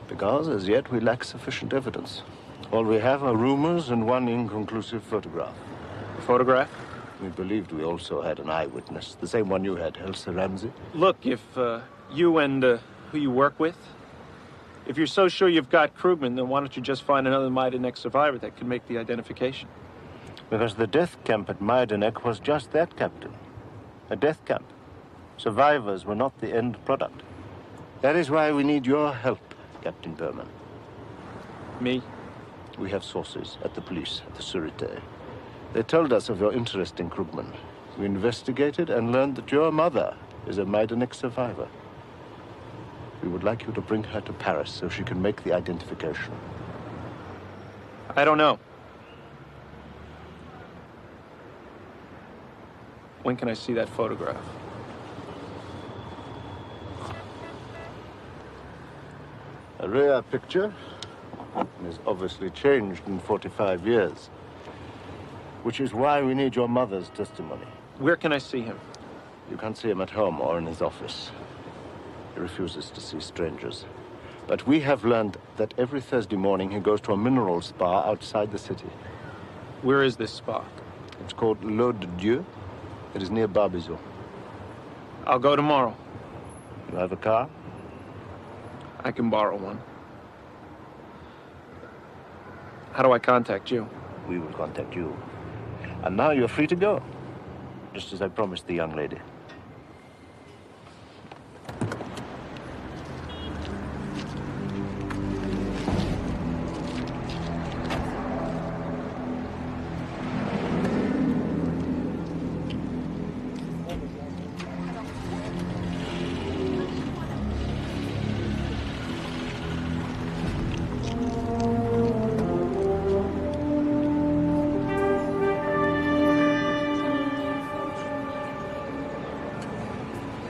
Because, as yet, we lack sufficient evidence. All we have are rumors and one inconclusive photograph. A photograph? We believed we also had an eyewitness, the same one you had, Elsa Ramsey. Look, if you and who you work with, if you're so sure you've got Krugman, then why don't you just find another Majdanek survivor that can make the identification? Because the death camp at Majdanek was just that, Captain. A death camp. Survivors were not the end product. That is why we need your help, Captain Berman. Me? We have sources at the police, at the Sûreté. They told us of your interest in Krugman. We investigated and learned that your mother is a Majdanek survivor. We would like you to bring her to Paris so she can make the identification. I don't know. When can I see that photograph? A rare picture. It has obviously changed in 45 years. Which is why we need your mother's testimony. Where can I see him? You can't see him at home or in his office. He refuses to see strangers. But we have learned that every Thursday morning he goes to a mineral spa outside the city. Where is this spa? It's called L'Eau de Dieu. It is near Barbizon. I'll go tomorrow. You have a car? I can borrow one. How do I contact you? We will contact you. And now you're free to go. Just as I promised the young lady.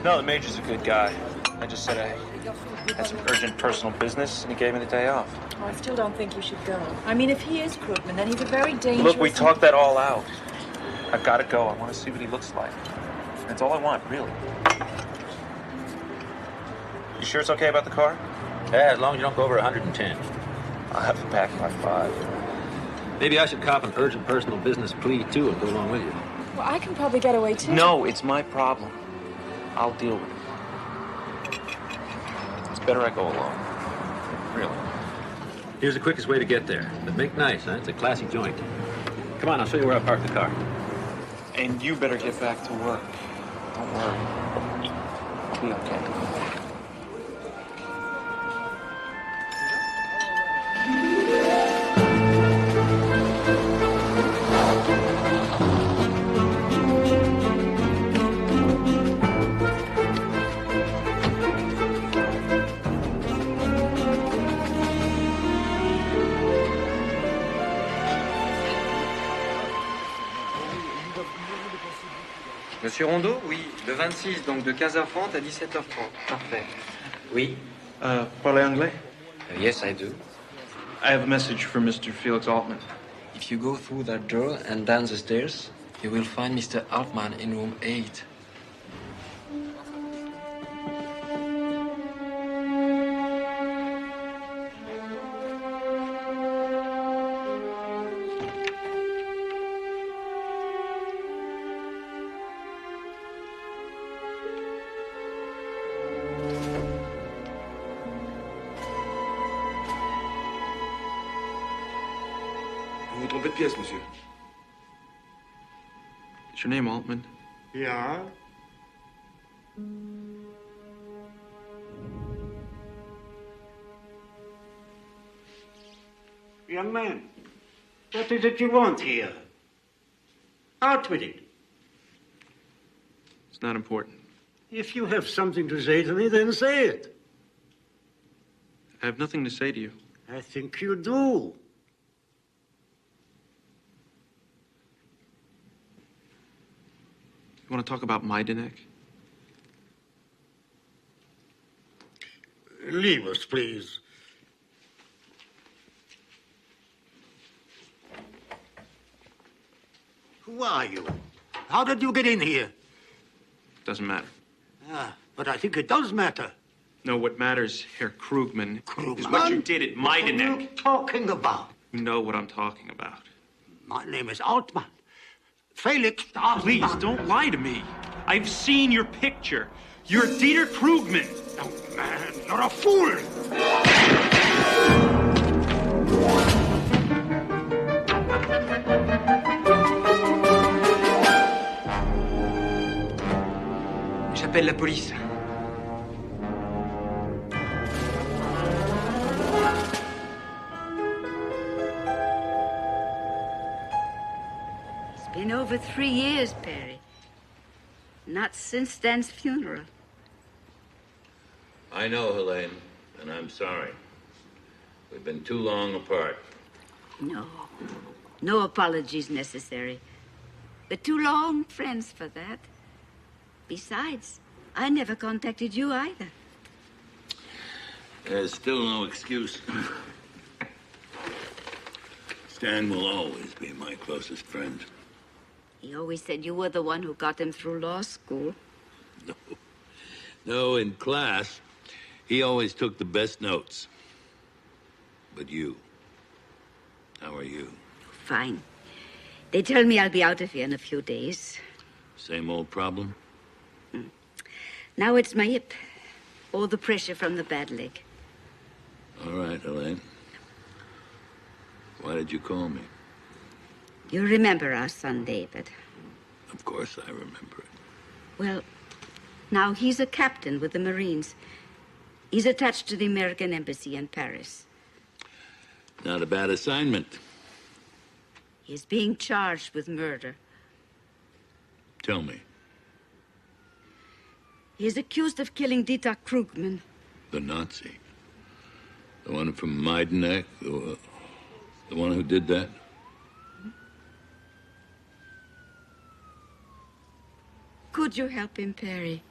No, the major's a good guy. I just said I had some urgent personal business, and he gave me the day off. Oh, I still don't think you should go. I mean, if he is Krugman, then he's a very dangerous... Look, we talked that all out. I've got to go. I want to see what he looks like. That's all I want, really. You sure it's okay about the car? Yeah, as long as you don't go over 110. I'll have to pack by 5. Maybe I should cop an urgent personal business plea, too, and go along with you. Well, I can probably get away, too. No, it's my problem. I'll deal with it. It's better I go alone. Really. Here's the quickest way to get there. But make nice, huh? It's a classy joint. Come on, I'll show you where I parked the car. And you better get back to work. Don't worry. I'll be okay. Monsieur Rondeau, oui, le 26, donc de 15h30 à 17h30. Parfait. Oui. Parlez anglais? Yes, I do. I have a message for Mr. Felix Altman. If you go through that door and down the stairs, you will find Mr. Altman in room 8. Vous vous trompez de pièce, monsieur. Is your name Altman? Yeah. Young man, what is it you want here? Out with it. It's not important. If you have something to say to me, then say it. I have nothing to say to you. I think you do. You want to talk about Majdanek? Leave us, please. Who are you? How did you get in here? Doesn't matter. But I think it does matter. No, what matters, Herr Krugman, is what you did at Majdanek. What are you talking about? You know what I'm talking about. My name is Altman. Felix Altman. Please, don't lie to me. I've seen your picture. You're Dieter Krugman. Oh, man, you're a fool. J'appelle la police. It's been over 3 years, Perry. Not since Dan's funeral. I know, Helene, and I'm sorry. We've been too long apart. No. No apologies necessary. We're too long friends for that. Besides, I never contacted you either. There's still no excuse. Stan will always be my closest friend. He always said you were the one who got him through law school. No, in class, he always took the best notes. But you, how are you? Fine. They tell me I'll be out of here in a few days. Same old problem? Now it's my hip. All the pressure from the bad leg. All right, Helene. Why did you call me? You remember our son, David? Of course I remember it. Well, now he's a captain with the Marines. He's attached to the American Embassy in Paris. Not a bad assignment. He's being charged with murder. Tell me. He's accused of killing Dieter Krugman. The Nazi? The one from Majdanek? The one who did that? Could you help him, Perry?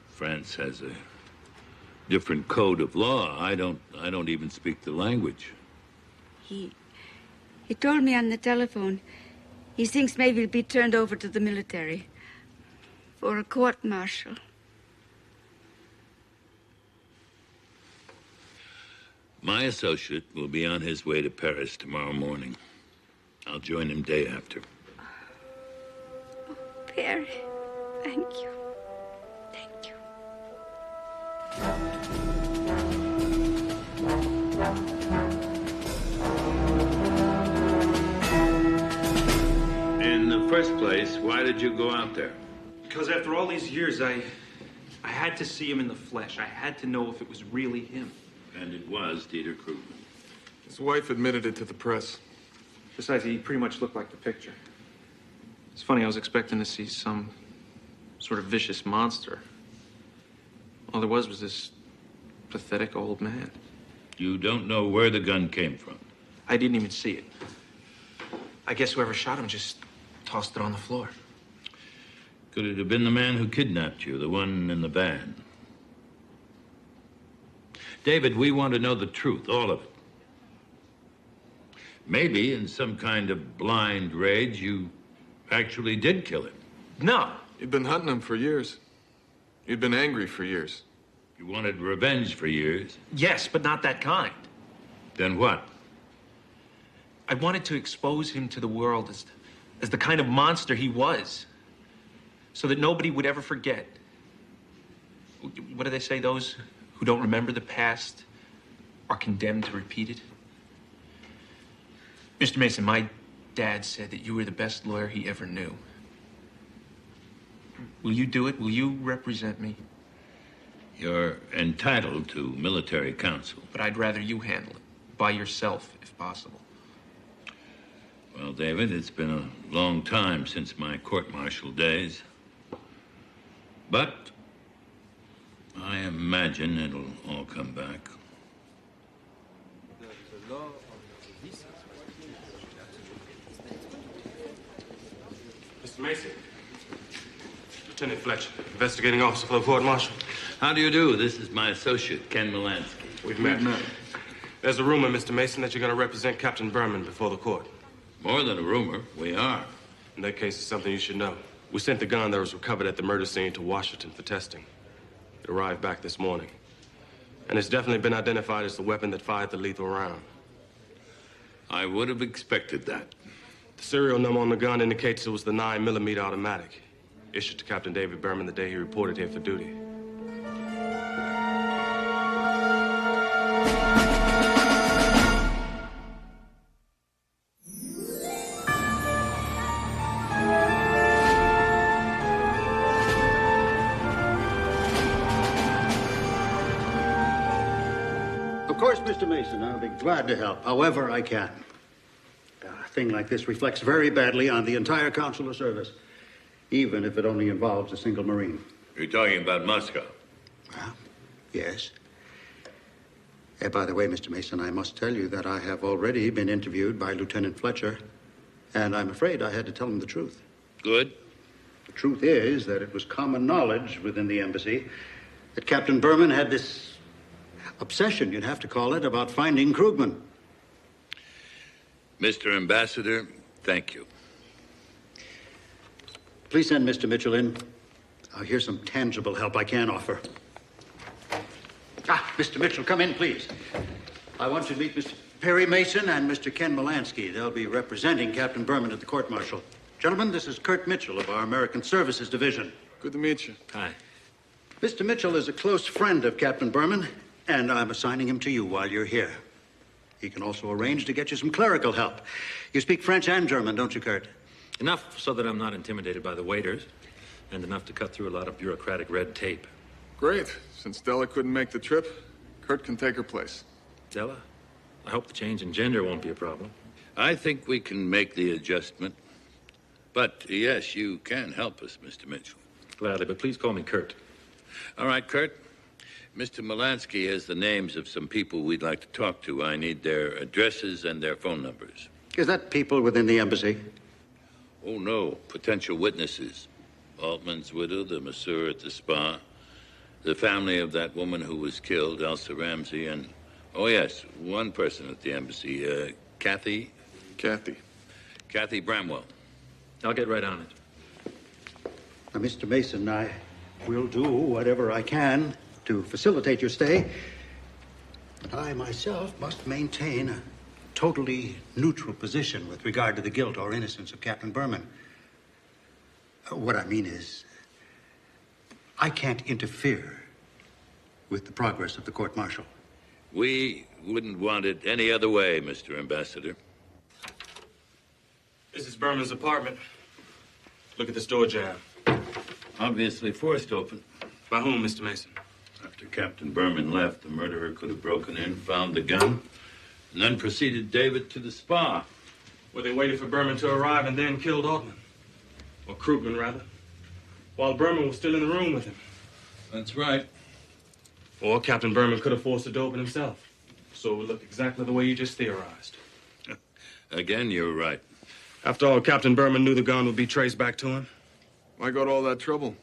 France has a different code of law. I don't even speak the language. He told me on the telephone he thinks maybe he'll be turned over to the military for a court-martial. My associate will be on his way to Paris tomorrow morning. I'll join him day after. Perry, thank you. Thank you. In the first place, why did you go out there? Because after all these years, I had to see him in the flesh. I had to know if it was really him. And it was Dieter Krugman. His wife admitted it to the press. Besides, he pretty much looked like the picture. It's funny, I was expecting to see some sort of vicious monster. All there was this pathetic old man. You don't know where the gun came from? I didn't even see it. I guess whoever shot him just tossed it on the floor. Could it have been the man who kidnapped you, the one in the van? David, we want to know the truth, all of it. Maybe in some kind of blind rage, you actually did kill him. No. You'd been hunting him for years. You'd been angry for years. You wanted revenge for years. Yes, but not that kind. Then what? I wanted to expose him to the world as the kind of monster he was, so that nobody would ever forget. What do they say? Those who don't remember the past are condemned to repeat it. Mr. Mason, my dad said that you were the best lawyer he ever knew. Will you do it? Will you represent me? You're entitled to military counsel. But I'd rather you handle it, by yourself, if possible. Well, David, it's been a long time since my court-martial days. But I imagine it'll all come back. Mr. Mason. Lieutenant Fletcher, investigating officer for the court-martial. How do you do? This is my associate, Ken Melansky. We've met. There's a rumor, Mr. Mason, that you're going to represent Captain Berman before the court. More than a rumor, we are. In that case, it's something you should know. We sent the gun that was recovered at the murder scene to Washington for testing. It arrived back this morning. And it's definitely been identified as the weapon that fired the lethal round. I would have expected that. The serial number on the gun indicates it was the 9mm automatic, issued to Captain David Berman the day he reported here for duty. Of course, Mr. Mason, I'll be glad to help however I can. A thing like this reflects very badly on the entire consular service, even if it only involves a single Marine. You're talking about Moscow? Yes. By the way, Mr. Mason, I must tell you that I have already been interviewed by Lieutenant Fletcher, and I'm afraid I had to tell him the truth. Good. The truth is that it was common knowledge within the embassy that Captain Berman had this obsession, you'd have to call it, about finding Krugman. Mr. Ambassador, thank you. Please send Mr. Mitchell in. Here's some tangible help I can offer. Mr. Mitchell, come in, please. I want you to meet Mr. Perry Mason and Mr. Ken Molansky. They'll be representing Captain Berman at the court-martial. Gentlemen, this is Kurt Mitchell of our American Services Division. Good to meet you. Hi. Mr. Mitchell is a close friend of Captain Berman, and I'm assigning him to you while you're here. He can also arrange to get you some clerical help. You speak French and German, don't you, Kurt? Enough so that I'm not intimidated by the waiters, and enough to cut through a lot of bureaucratic red tape. Great. Since Della couldn't make the trip, Kurt can take her place. Della, I hope the change in gender won't be a problem. I think we can make the adjustment. But, yes, you can help us, Mr. Mitchell. Gladly, but please call me Kurt. All right, Kurt. Mr. Molansky has the names of some people we'd like to talk to. I need their addresses and their phone numbers. Is that people within the embassy? Oh, no. Potential witnesses. Altman's widow, the masseur at the spa, the family of that woman who was killed, Elsa Ramsey, and, oh, yes, one person at the embassy, Kathy Bramwell. I'll get right on it. Now, Mr. Mason, I will do whatever I can to facilitate your stay. But I myself must maintain a totally neutral position with regard to the guilt or innocence of Captain Berman. What I mean is, I can't interfere with the progress of the court-martial. We wouldn't want it any other way, Mr. Ambassador. This is Berman's apartment. Look at this door jam. Obviously forced open. By whom, Mr. Mason? After Captain Berman left, the murderer could have broken in, found the gun, and then preceded David to the spa. Where they waited for Berman to arrive and then killed Altman. Or Krugman, rather. While Berman was still in the room with him. That's right. Or Captain Berman could have forced the door open himself. So it would look exactly the way you just theorized. Again, you're right. After all, Captain Berman knew the gun would be traced back to him. Why go to all that trouble?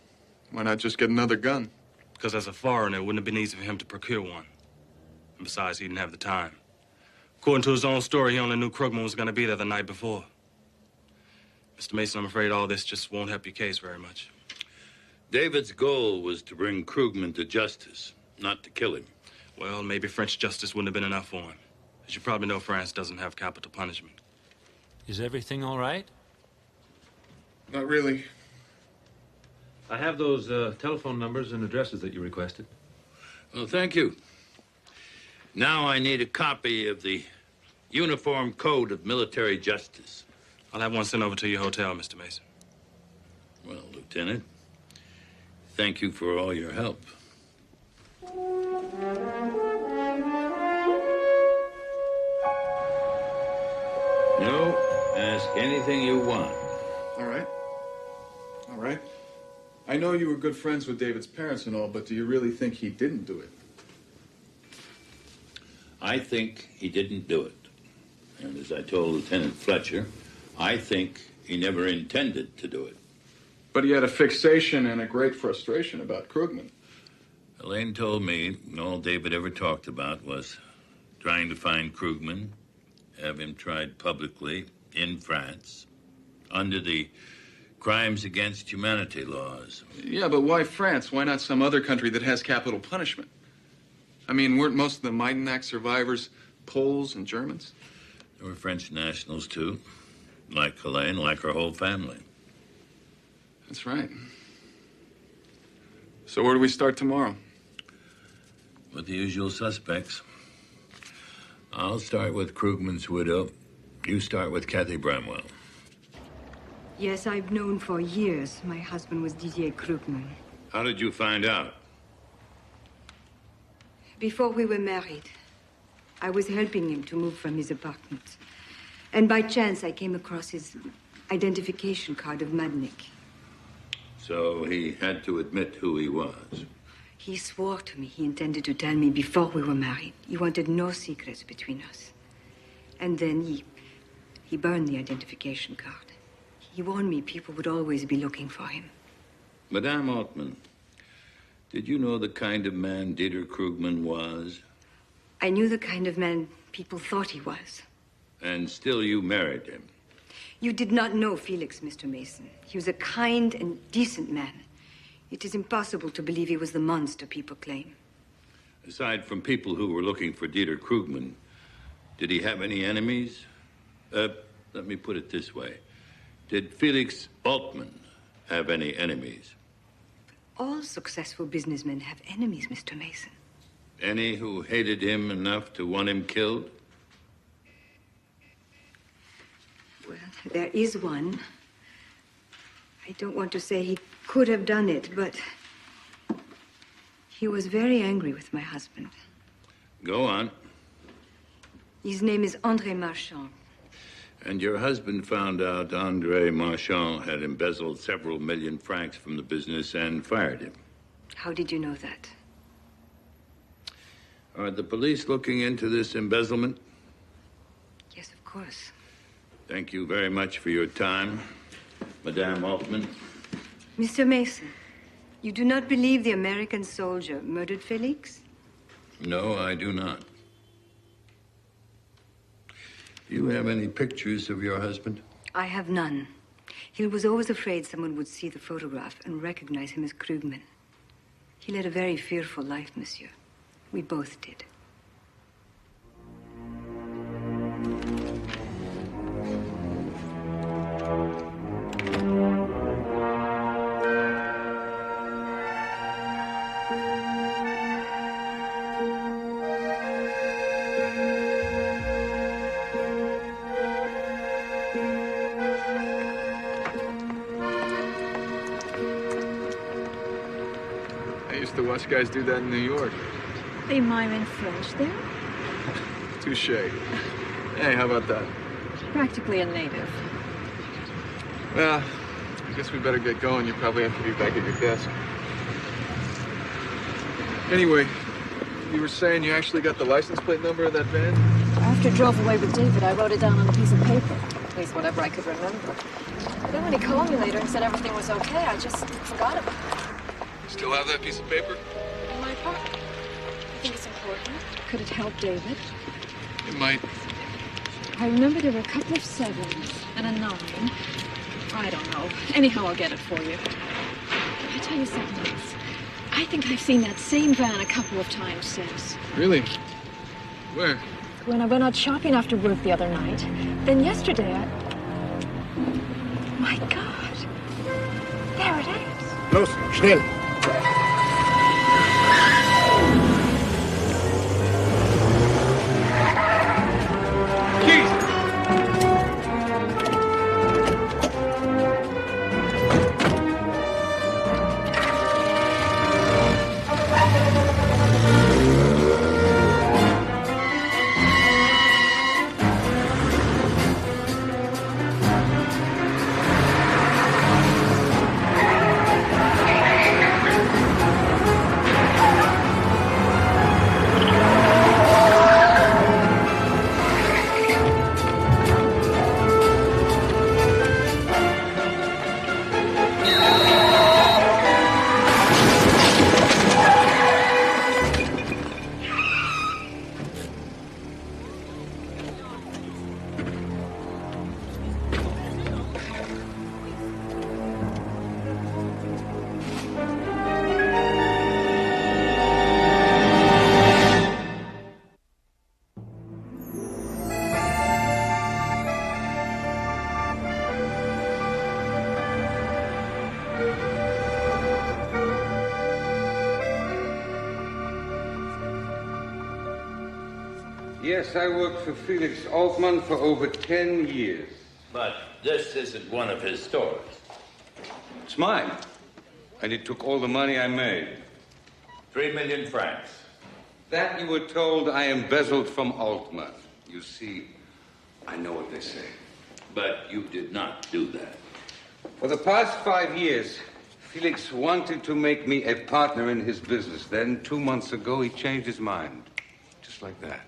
Why not just get another gun? Because as a foreigner, it wouldn't have been easy for him to procure one. And besides, he didn't have the time. According to his own story, he only knew Krugman was going to be there the night before. Mr. Mason, I'm afraid all this just won't help your case very much. David's goal was to bring Krugman to justice, not to kill him. Well, maybe French justice wouldn't have been enough for him. As you probably know, France doesn't have capital punishment. Is everything all right? Not really. I have those telephone numbers and addresses that you requested. Well, thank you. Now I need a copy of the Uniform Code of Military Justice. I'll have one sent over to your hotel, Mr. Mason. Well, Lieutenant, thank you for all your help. No, ask anything you want. All right. All right. I know you were good friends with David's parents and all, but do you really think he didn't do it? I think he didn't do it. And as I told Lieutenant Fletcher, I think he never intended to do it. But he had a fixation and a great frustration about Krugman. Elaine told me all David ever talked about was trying to find Krugman, have him tried publicly in France, under the crimes against humanity laws. Yeah, but why France? Why not some other country that has capital punishment? I mean, weren't most of the Majdanek survivors Poles and Germans? There were French nationals, too. Like Helene, like her whole family. That's right. So where do we start tomorrow? With the usual suspects. I'll start with Krugman's widow. You start with Kathy Bramwell. Yes, I've known for years my husband was Didier Krugman. How did you find out? Before we were married, I was helping him to move from his apartment. And by chance, I came across his identification card of Madnik. So he had to admit who he was. He swore to me he intended to tell me before we were married. He wanted no secrets between us. And then he burned the identification card. He warned me people would always be looking for him. Madame Altman, did you know the kind of man Dieter Krugman was? I knew the kind of man people thought he was. And still you married him? You did not know Felix, Mr. Mason. He was a kind and decent man. It is impossible to believe he was the monster people claim. Aside from people who were looking for Dieter Krugman, did he have any enemies? Let me put it this way. Did Felix Altman have any enemies? All successful businessmen have enemies, Mr. Mason. Any who hated him enough to want him killed? Well, there is one. I don't want to say he could have done it, but he was very angry with my husband. Go on. His name is André Marchand. And your husband found out André Marchand had embezzled several million francs from the business and fired him. How did you know that? Are the police looking into this embezzlement? Yes, of course. Thank you very much for your time, Madame Altman. Mr. Mason, you do not believe the American soldier murdered Felix? No, I do not. Do you have any pictures of your husband? I have none. He was always afraid someone would see the photograph and recognize him as Krugman. He led a very fearful life, monsieur. We both did. Watch guys do that in New York. They mime in French there. Touché. Hey, how about that? Practically a native. Well, I guess we better get going. You probably have to be back at your desk. Anyway, you were saying you actually got the license plate number of that van? After I drove away with David, I wrote it down on a piece of paper. At least whatever I could remember. But then when he called me later and said everything was okay, I just forgot about it. Still have that piece of paper? In my pocket. I think it's important. Could it help David? It might. I remember there were a couple of 7s and a 9. I don't know. Anyhow, I'll get it for you. Can I tell you something else? I think I've seen that same van a couple of times since. Really? Where? When I went out shopping after work the other night. Then yesterday, My God. There it is. Los, schnell! Yes, I worked for Felix Altman for over 10 years. But this isn't one of his stores. It's mine. And he took all the money I made. 3 million francs. That you were told I embezzled from Altman. You see, I know what they say. But you did not do that. For the past 5 years, Felix wanted to make me a partner in his business. Then, 2 months ago, he changed his mind. Just like that.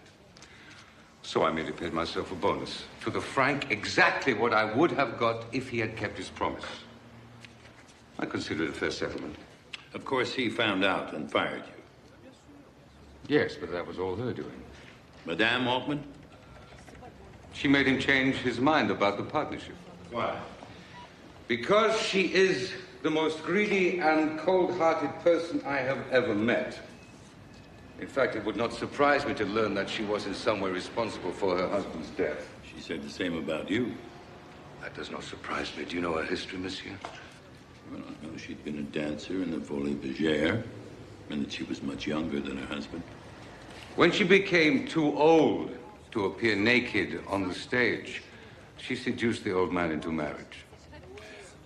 So I made him pay myself a bonus. To the franc, exactly what I would have got if he had kept his promise. I consider it a fair settlement. Of course, he found out and fired you. Yes, but that was all her doing. Madame Altman? She made him change his mind about the partnership. Why? Because she is the most greedy and cold-hearted person I have ever met. In fact, it would not surprise me to learn that she was in some way responsible for her husband's death. She said the same about you. That does not surprise me. Do you know her history, monsieur? Well, I know she'd been a dancer in the Folie Bergère, and that she was much younger than her husband. When she became too old to appear naked on the stage, she seduced the old man into marriage.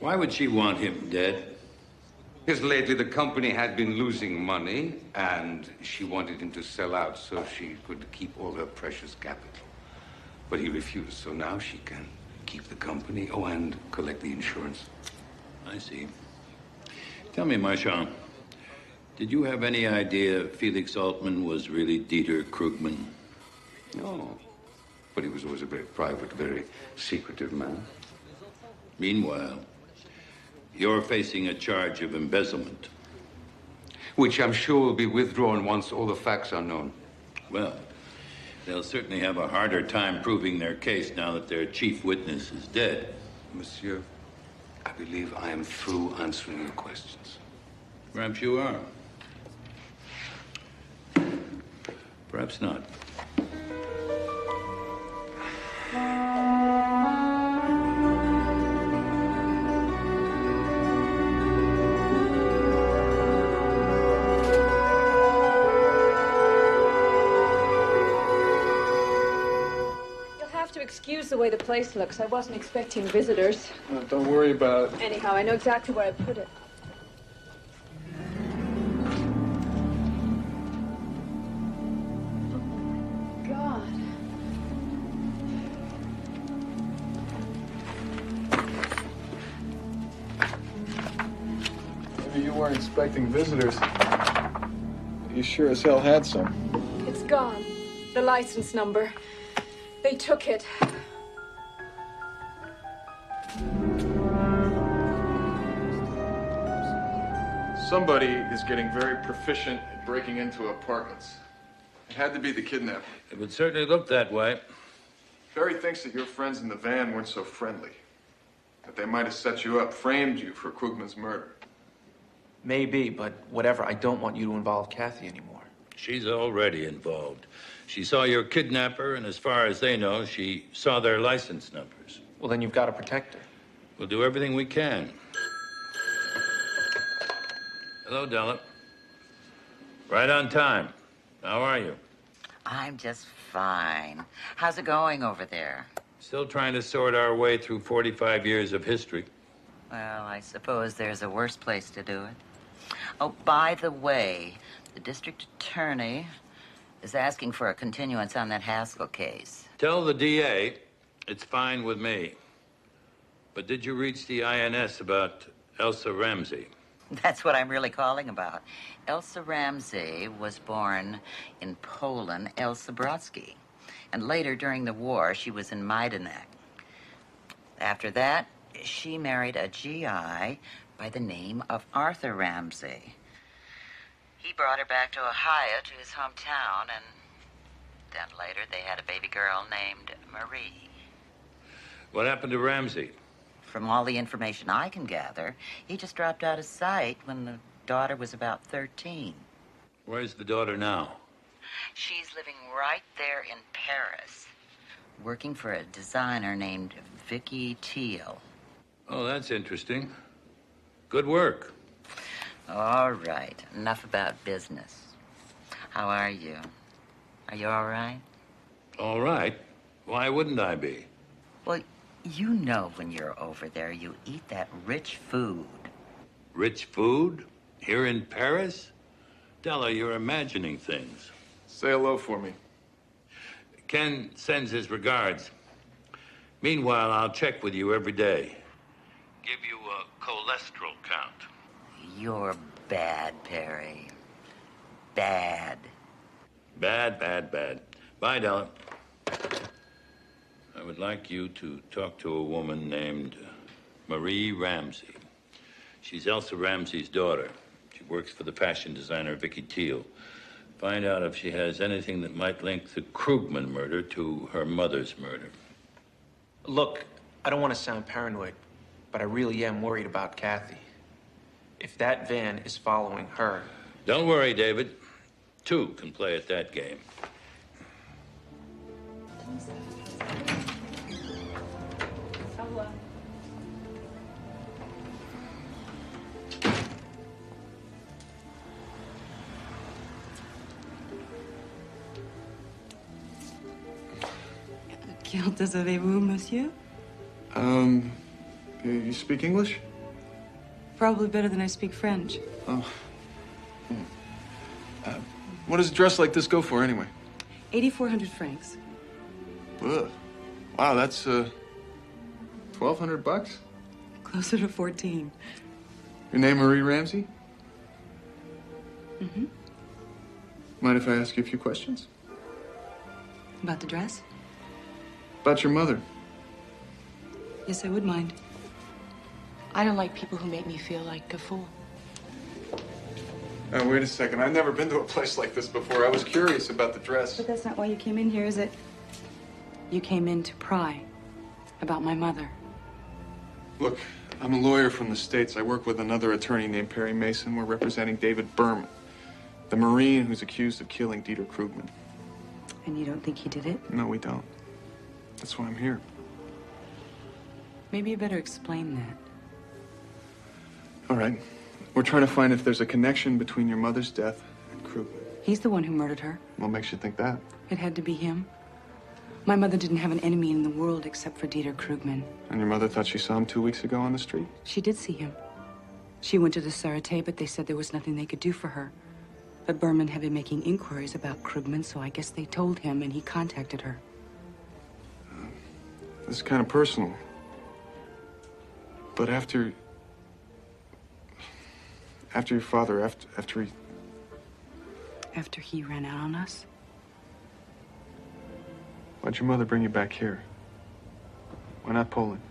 Why would she want him dead? Because lately the company had been losing money, and she wanted him to sell out so she could keep all her precious capital. But he refused, so now she can keep the company, oh, and collect the insurance. I see. Tell me, Marchand, did you have any idea Felix Altman was really Dieter Krugman? No, but he was always a very private, very secretive man. Meanwhile, you're facing a charge of embezzlement. Which I'm sure will be withdrawn once all the facts are known. Well, they'll certainly have a harder time proving their case now that their chief witness is dead. Monsieur, I believe I am through answering your questions. Perhaps you are. Perhaps not. Excuse the way the place looks. I wasn't expecting visitors. Don't worry about it. Anyhow, I know exactly where I put it. Oh, God. Maybe you weren't expecting visitors. You sure as hell had some. It's gone. The license number. They took it. Somebody is getting very proficient at breaking into apartments. It had to be the kidnapper. It would certainly look that way. Barry thinks that your friends in the van weren't so friendly. That they might have set you up, framed you for Krugman's murder. Maybe, but whatever. I don't want you to involve Kathy anymore. She's already involved. She saw your kidnapper, and as far as they know, she saw their license numbers. Well, then you've got to protect her. We'll do everything we can. Hello, Della. Right on time. How are you? I'm just fine. How's it going over there? Still trying to sort our way through 45 years of history. Well, I suppose there's a worse place to do it. Oh, by the way, the district attorney is asking for a continuance on that Haskell case. Tell the DA it's fine with me. But did you reach the INS about Elsa Ramsey? That's what I'm really calling about. Elsa Ramsey was born in Poland, Elsa Brodsky. And later, during the war, she was in Majdanek. After that, she married a GI by the name of Arthur Ramsey. He brought her back to Ohio, to his hometown, and then later they had a baby girl named Marie. What happened to Ramsey? From all the information I can gather, he just dropped out of sight when the daughter was about 13. Where's the daughter now? She's living right there in Paris, working for a designer named Vicky Teal. Oh, that's interesting. Good work. All right, enough about business. How are you? Are you all right? All right. Why wouldn't I be? Well, you know when you're over there, you eat that rich food. Rich food? Here in Paris? Della, you're imagining things. Say hello for me. Ken sends his regards. Meanwhile, I'll check with you every day. Give you a cholesterol count. You're bad, Perry. Bad. Bad, bad, bad. Bye, Della. I would like you to talk to a woman named Marie Ramsey. She's Elsa Ramsey's daughter. She works for the fashion designer Vicky Teal. Find out if she has anything that might link the Krugman murder to her mother's murder. Look, I don't want to sound paranoid, but I really am worried about Kathy. If that van is following her... Don't worry, David. Two can play at that game. Quel avez-vous, monsieur? You speak English? Probably better than I speak French. Oh. What does a dress like this go for, anyway? 8,400 francs. Ugh. Wow, that's, $1,200? Closer to 14. Your name Marie Ramsey? Mm-hmm. Mind if I ask you a few questions? About the dress? About your mother. Yes, I would mind. I don't like people who make me feel like a fool. Wait a second. I've never been to a place like this before. I was curious about the dress. But that's not why you came in here, is it? You came in to pry about my mother. Look, I'm a lawyer from the States. I work with another attorney named Perry Mason. We're representing David Berman, the Marine who's accused of killing Dieter Krugman. And you don't think he did it? No, we don't. That's why I'm here. Maybe you better explain that. All right. We're trying to find if there's a connection between your mother's death and Krugman. He's the one who murdered her. What makes you think that? It had to be him. My mother didn't have an enemy in the world except for Dieter Krugman. And your mother thought she saw him 2 weeks ago on the street? She did see him. She went to the Sarate, but they said there was nothing they could do for her. But Berman had been making inquiries about Krugman, so I guess they told him and he contacted her. This is kind of personal. But after your father, after he... After he ran out on us? Why'd your mother bring you back here? Why not Poland?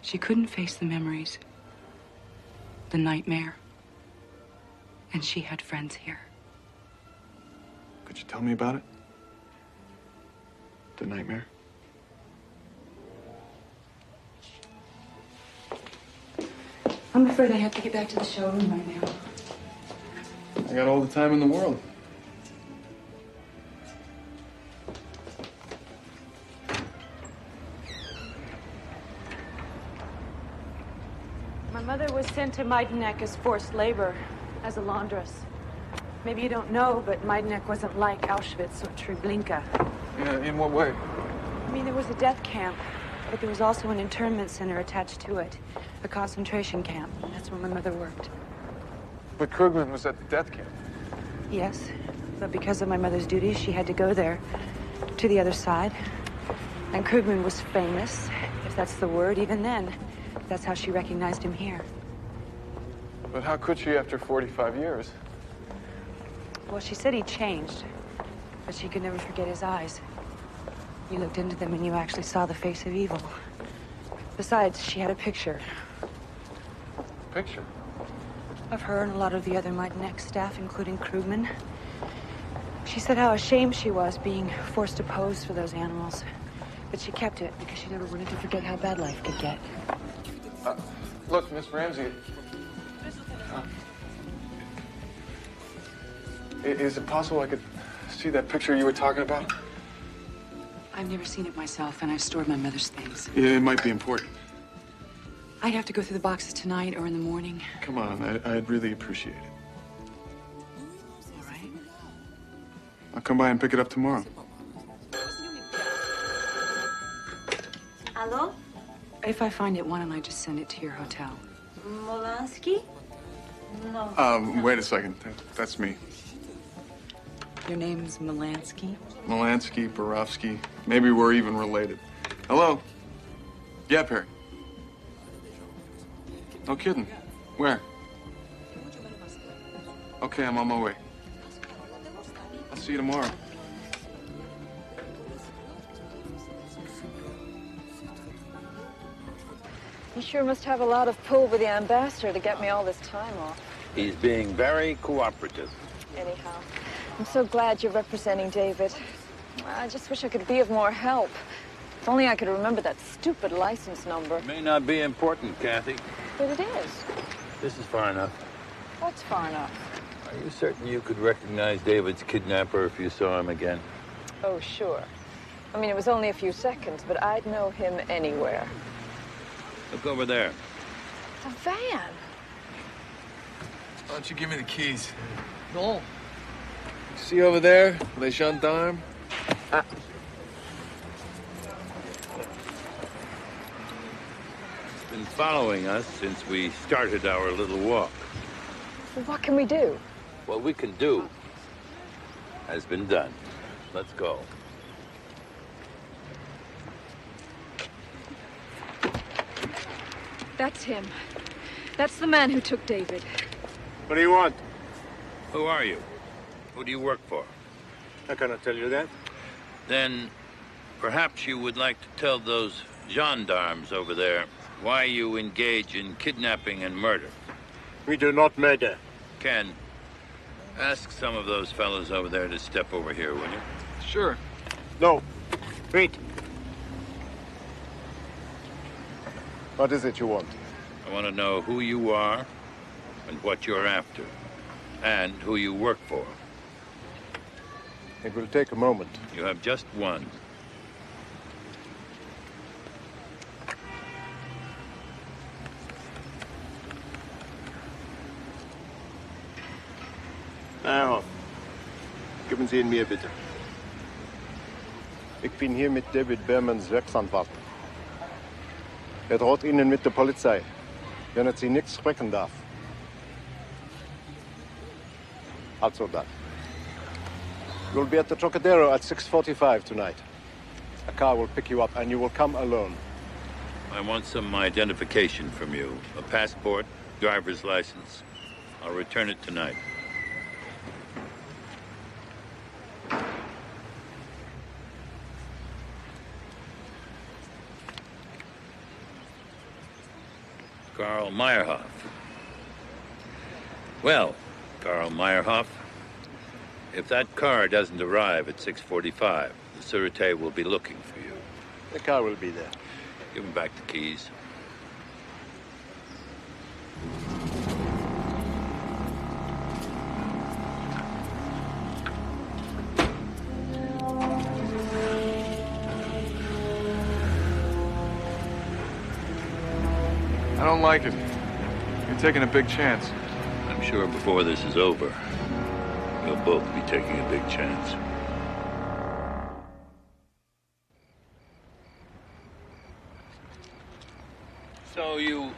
She couldn't face the memories, the nightmare, and she had friends here. Could you tell me about it? The nightmare? I'm afraid I have to get back to the showroom right now. I got all the time in the world. My mother was sent to Majdanek as forced labor, as a laundress. Maybe you don't know, but Majdanek wasn't like Auschwitz or Treblinka. In what way? I mean, there was a death camp, but there was also an internment center attached to it, a concentration camp. That's where my mother worked. But Krugman was at the death camp. Yes, but because of my mother's duties, she had to go there, to the other side. And Krugman was famous, if that's the word, even then. That's how she recognized him here. But how could she after 45 years? Well, she said he changed, but she could never forget his eyes. You looked into them and you actually saw the face of evil. Besides, she had a picture. Picture? Of her and a lot of the other Majdanek staff, including Krugman. She said how ashamed she was being forced to pose for those animals. But she kept it because she never wanted to forget how bad life could get. Look, Miss Ramsey. Is it possible I could see that picture you were talking about? I've never seen it myself, and I've stored my mother's things. Yeah, it might be important. I'd have to go through the boxes tonight or in the morning. Come on, I'd really appreciate it. All right. I'll come by and pick it up tomorrow. Hello? If I find it, why don't I just send it to your hotel? Molansky? No. Wait a second. That's me. Your name's Molansky? Molansky, Borowski. Maybe we're even related. Hello? Yeah, Perry. No kidding. Where? Okay, I'm on my way. I'll see you tomorrow. You sure must have a lot of pull with the ambassador to get me all this time off. He's being very cooperative. Anyhow, I'm so glad you're representing David. I just wish I could be of more help. If only I could remember that stupid license number. May not be important, Kathy. But it is. This is far enough. What's far enough? Are you certain you could recognize David's kidnapper if you saw him again? Oh, sure. I mean, it was only a few seconds, but I'd know him anywhere. Look over there. The van. Why don't you give me the keys? No. See over there, les gendarmes? Been following us since we started our little walk. Well, what can we do? What we can do has been done. Let's go. That's him. That's the man who took David. What do you want? Who are you? Who do you work for? I cannot tell you that. Then perhaps you would like to tell those gendarmes over there why you engage in kidnapping and murder. We do not murder. Ken, ask some of those fellows over there to step over here, will you? Sure. No. Wait. What is it you want? I want to know who you are and what you're after, and who you work for. It will take a moment. You have just one. Nou, geben Sie ihn mir bitte. Ich bin hier mit David Bermans Werksanwalt. Droht Ihnen mit der Polizei, wenn Sie nichts sprechen darf. Also dann. You'll be at the Trocadero at 6:45 tonight. A car will pick you up and you will come alone. I want some identification from you. A passport, driver's license. I'll return it tonight. Karl Meyerhoff. Well, Karl Meyerhoff, if that car doesn't arrive at 6:45, the Sûreté will be looking for you. The car will be there. Give him back the keys. I don't like it. You're taking a big chance. I'm sure before this is over, you'll both be taking a big chance. So you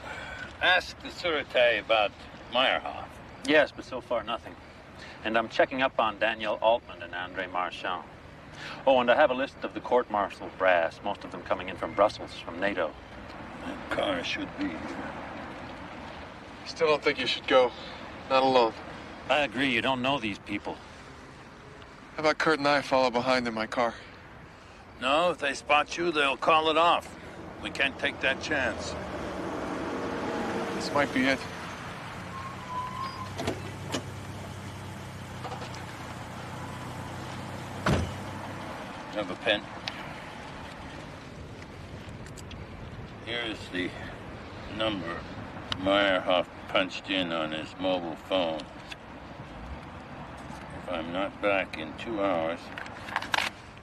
asked the Sûreté about Meyerhoff? Yes, but so far nothing. And I'm checking up on Daniel Altman and Andre Marchand. Oh, and I have a list of the court-martial brass, most of them coming in from Brussels, from NATO. That car should be here. Still don't think you should go. Not alone. I agree, you don't know these people. How about Kurt and I follow behind in my car? No, if they spot you, they'll call it off. We can't take that chance. This might be it. Have a pen? Here's the number Meyerhoff punched in on his mobile phone. If I'm not back in 2 hours,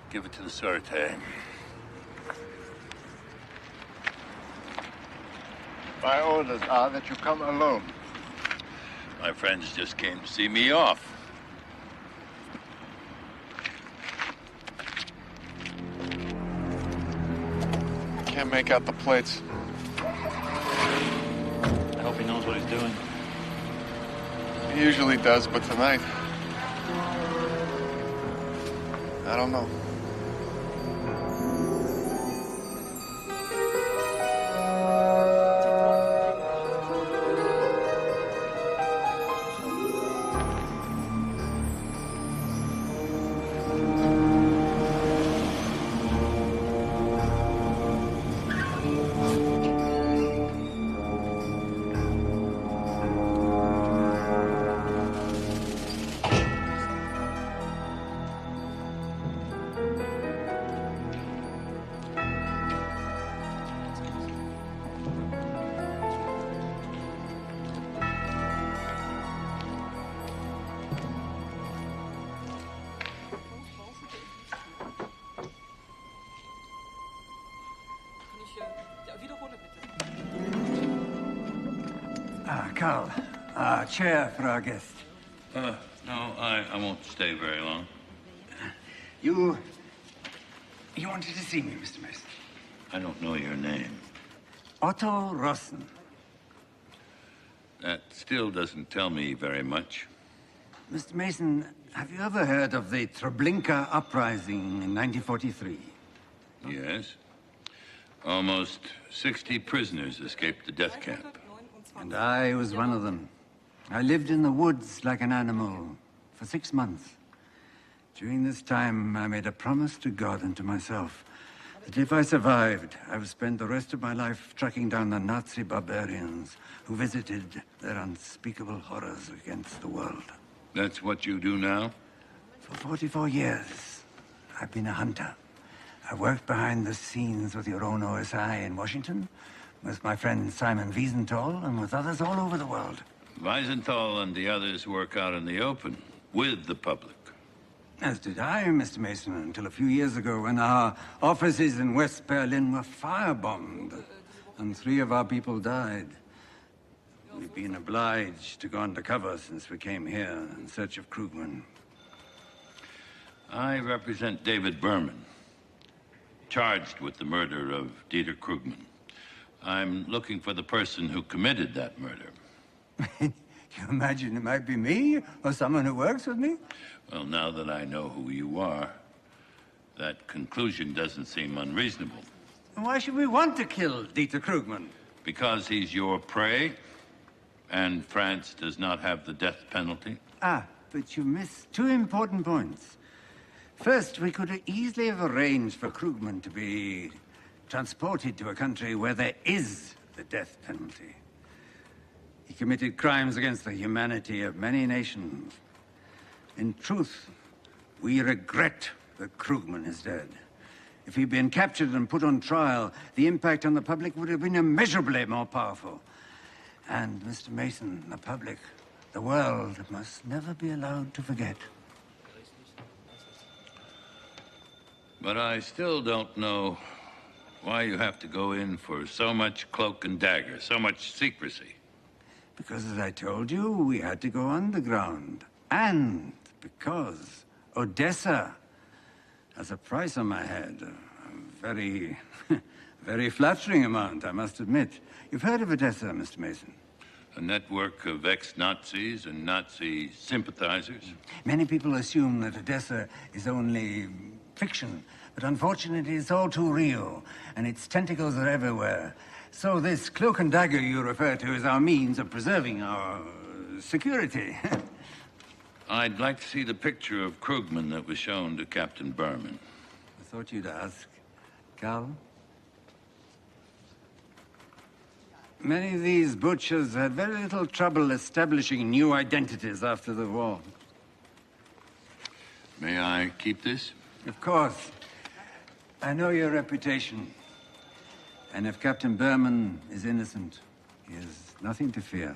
give it to the Sûreté. My orders are that you come alone. My friends just came to see me off. can't make out the plates. I hope he knows what he's doing. He usually does, but tonight, I don't know. Carl, chair for our guest. No, I won't stay very long. You wanted to see me, Mr. Mason? I don't know your name. Otto Rossen. That still doesn't tell me very much. Mr. Mason, have you ever heard of the Treblinka uprising in 1943? Yes. Almost 60 prisoners escaped the death camp. And I was one of them. I lived in the woods like an animal for 6 months. During this time, I made a promise to God and to myself that if I survived, I would spend the rest of my life tracking down the Nazi barbarians who visited their unspeakable horrors against the world. That's what you do now? For 44 years, I've been a hunter. I worked behind the scenes with your own OSI in Washington, with my friend Simon Wiesenthal, and with others all over the world. Wiesenthal and the others work out in the open, with the public. As did I, Mr. Mason, until a few years ago when our offices in West Berlin were firebombed, and 3 of our people died. We've been obliged to go undercover since we came here in search of Krugman. I represent David Berman, charged with the murder of Dieter Krugman. I'm looking for the person who committed that murder. You imagine it might be me, or someone who works with me? Well, now that I know who you are, that conclusion doesn't seem unreasonable. Why should we want to kill Dieter Krugman? Because he's your prey, and France does not have the death penalty. Ah, but you missed 2 important points. First, we could easily have arranged for Krugman to be transported to a country where there is the death penalty. He committed crimes against the humanity of many nations. In truth, we regret that Krugman is dead. If he'd been captured and put on trial, the impact on the public would have been immeasurably more powerful. And, Mr. Mason, the public, the world, must never be allowed to forget. But I still don't know why you have to go in for so much cloak and dagger, so much secrecy. Because, as I told you, we had to go underground. And because Odessa has a price on my head. A very, very flattering amount, I must admit. You've heard of Odessa, Mr. Mason? A network of ex-Nazis and Nazi sympathizers? Many people assume that Odessa is only fiction, but unfortunately it's all too real, and its tentacles are everywhere. So this cloak and dagger you refer to is our means of preserving our security. I'd like to see the picture of Krugman that was shown to Captain Berman. I thought you'd ask. Carl? Many of these butchers had very little trouble establishing new identities after the war. May I keep this? Of course. I know your reputation. And if Captain Berman is innocent, he has nothing to fear.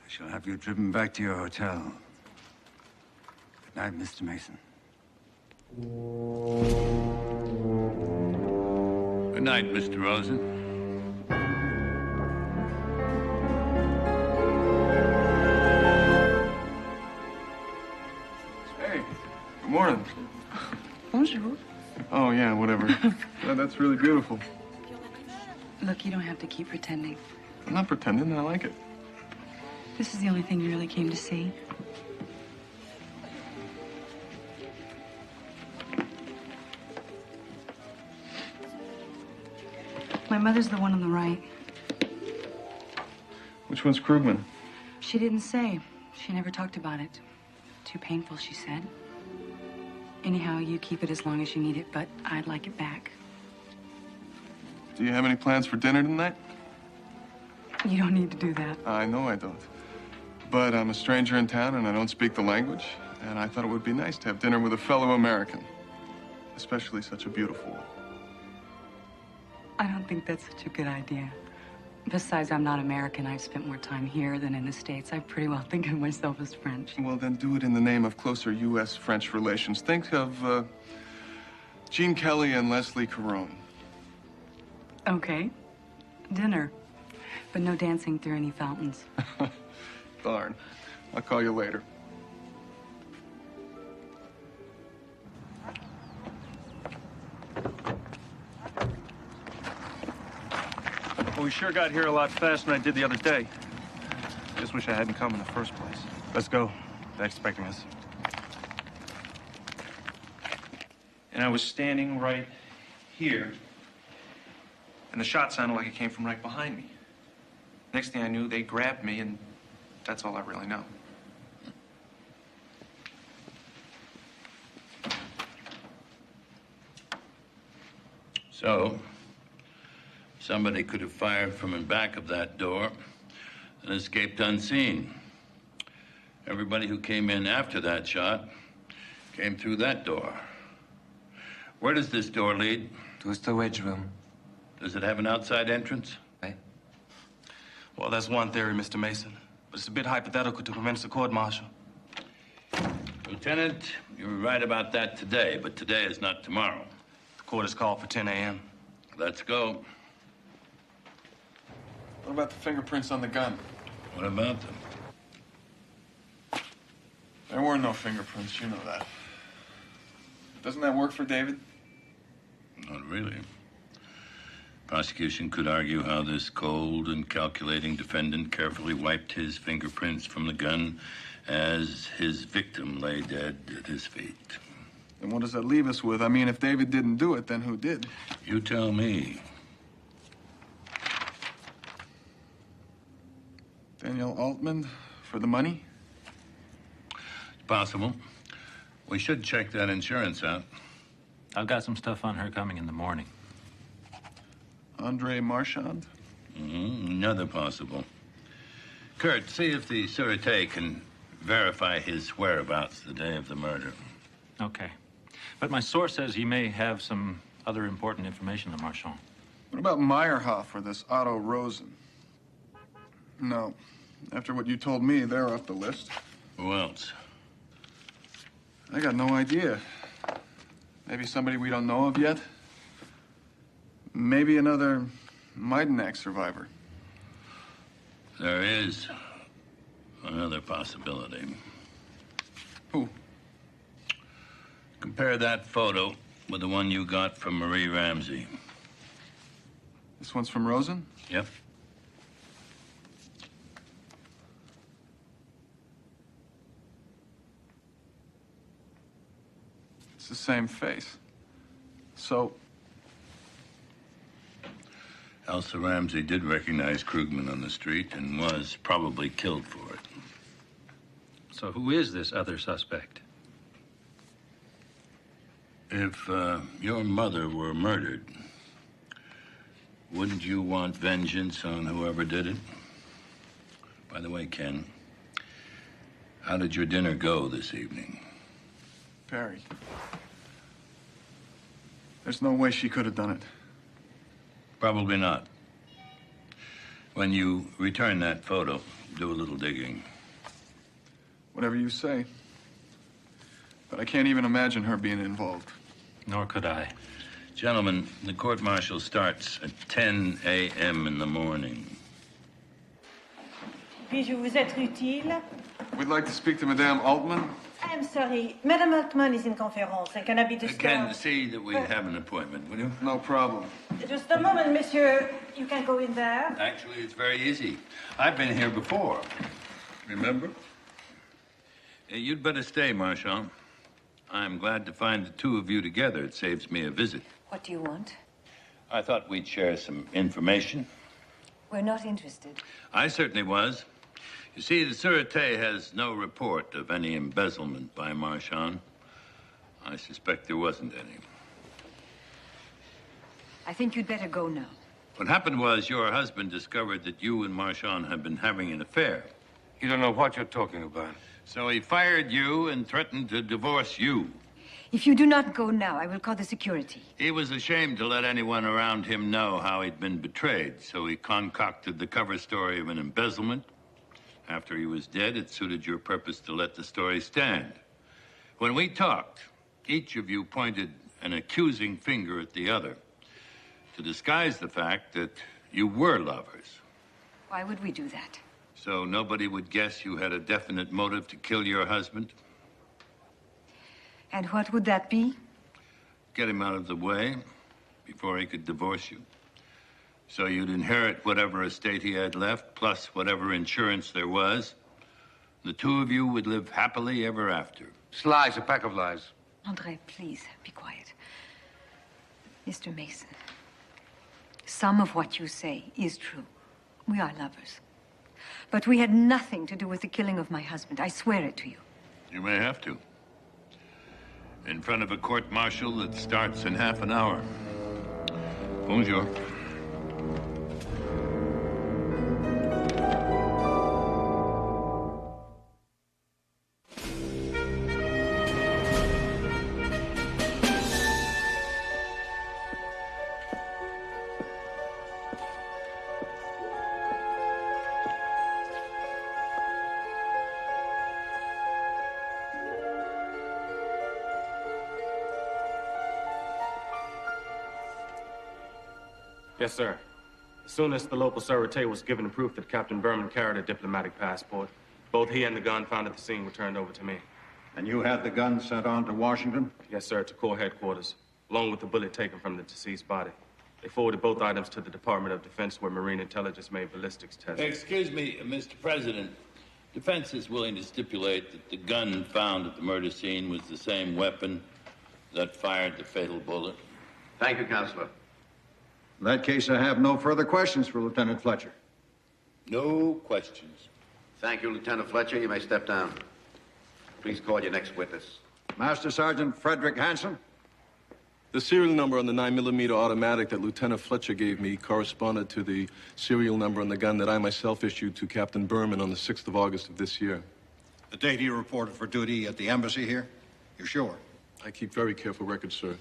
I shall have you driven back to your hotel. Good night, Mr. Mason. Good night, Mr. Rosen. Hey, good morning. Bonjour. Oh, yeah, whatever. That's really beautiful. Look, you don't have to keep pretending. I'm not pretending. I like it. This is the only thing you really came to see. My mother's the one on the right. Which one's Krugman? She didn't say. She never talked about it. Too painful, she said. Anyhow, you keep it as long as you need it, but I'd like it back. Do you have any plans for dinner tonight? You don't need to do that. I know I don't. But I'm a stranger in town and I don't speak the language. And I thought it would be nice to have dinner with a fellow American. Especially such a beautiful one. I don't think that's such a good idea. Besides, I'm not American. I've spent more time here than in the States. I pretty well think of myself as French. Well, then do it in the name of closer U.S.-French relations. Think of Gene Kelly and Leslie Caron. Okay. Dinner. But no dancing through any fountains. Darn. I'll call you later. Well, we sure got here a lot faster than I did the other day. Just wish I hadn't come in the first place. Let's go. They're expecting us. And I was standing right here, and the shot sounded like it came from right behind me. Next thing I knew, they grabbed me, and that's all I really know. So, somebody could have fired from the back of that door and escaped unseen. Everybody who came in after that shot came through that door. Where does this door lead? To the wedge room. Does it have an outside entrance? Well, that's one theory, Mr. Mason. But it's a bit hypothetical to convince the court-martial. Lieutenant, you were right about that today, but today is not tomorrow. The court is called for 10 a.m. Let's go. What about the fingerprints on the gun? What about them? There were no fingerprints, you know that. Doesn't that work for David? Not really. Prosecution could argue how this cold and calculating defendant carefully wiped his fingerprints from the gun as his victim lay dead at his feet. And what does that leave us with? I mean, if David didn't do it, then who did? You tell me. Danielle Altman for the money? It's possible. We should check that insurance out. I've got some stuff on her coming in the morning. Andre Marchand? Another possible. Kurt, see if the Sûreté can verify his whereabouts the day of the murder. Okay. But my source says he may have some other important information than Marchand. What about Meyerhoff or this Otto Rosen? No. After what you told me, they're off the list. Who else? I got no idea. Maybe somebody we don't know of yet? Maybe another Majdanek survivor. There is another possibility. Who? Compare that photo with the one you got from Marie Ramsey. This one's from Rosen? Yep. It's the same face. So, Elsa Ramsey did recognize Krugman on the street and was probably killed for it. So who is this other suspect? If your mother were murdered, wouldn't you want vengeance on whoever did it? By the way, Ken, how did your dinner go this evening? Perry. There's no way she could have done it. Probably not. When you return that photo, do a little digging. Whatever you say. But I can't even imagine her being involved. Nor could I. Gentlemen, the court-martial starts at 10 a.m. in the morning. Puis-je vous être utile? We'd like to speak to Madame Altman. I'm sorry. Madame Altman is in conference and cannot be disturbed. Again, see that we have an appointment, will you? No problem. Just a moment, monsieur. You can go in there. Actually, it's very easy. I've been here before. Remember? You'd better stay, Marchand. I'm glad to find the two of you together. It saves me a visit. What do you want? I thought we'd share some information. We're not interested. I certainly was. You see, the Sûreté has no report of any embezzlement by Marchand. I suspect there wasn't any. I think you'd better go now. What happened was your husband discovered that you and Marchand had been having an affair. You don't know what you're talking about. So he fired you and threatened to divorce you. If you do not go now, I will call the security. He was ashamed to let anyone around him know how he'd been betrayed, so he concocted the cover story of an embezzlement. After he was dead, it suited your purpose to let the story stand. When we talked, each of you pointed an accusing finger at the other to disguise the fact that you were lovers. Why would we do that? So nobody would guess you had a definite motive to kill your husband? And what would that be? Get him out of the way before he could divorce you. So you'd inherit whatever estate he had left, plus whatever insurance there was. The two of you would live happily ever after. It's lies, a pack of lies. André, please, be quiet. Mr. Mason, some of what you say is true. We are lovers. But we had nothing to do with the killing of my husband. I swear it to you. You may have to. In front of a court-martial that starts in half an hour. Bonjour. Yes, sir. As soon as the local Sûreté was given proof that Captain Berman carried a diplomatic passport, both he and the gun found at the scene were turned over to me. And you had the gun sent on to Washington? Yes, sir, to Corps headquarters, along with the bullet taken from the deceased body. They forwarded both items to the Department of Defense, where Marine Intelligence made ballistics tests. Excuse me, Mr. President. Defense is willing to stipulate that the gun found at the murder scene was the same weapon that fired the fatal bullet. Thank you, Counselor. In that case, I have no further questions for Lieutenant Fletcher. No questions. Thank you, Lieutenant Fletcher. You may step down. Please call your next witness. Master Sergeant Frederick Hansen. The serial number on the 9mm automatic that Lieutenant Fletcher gave me corresponded to the serial number on the gun that I myself issued to Captain Berman on the 6th of August of this year. The date he reported for duty at the embassy here? You're sure? I keep very careful records, sir.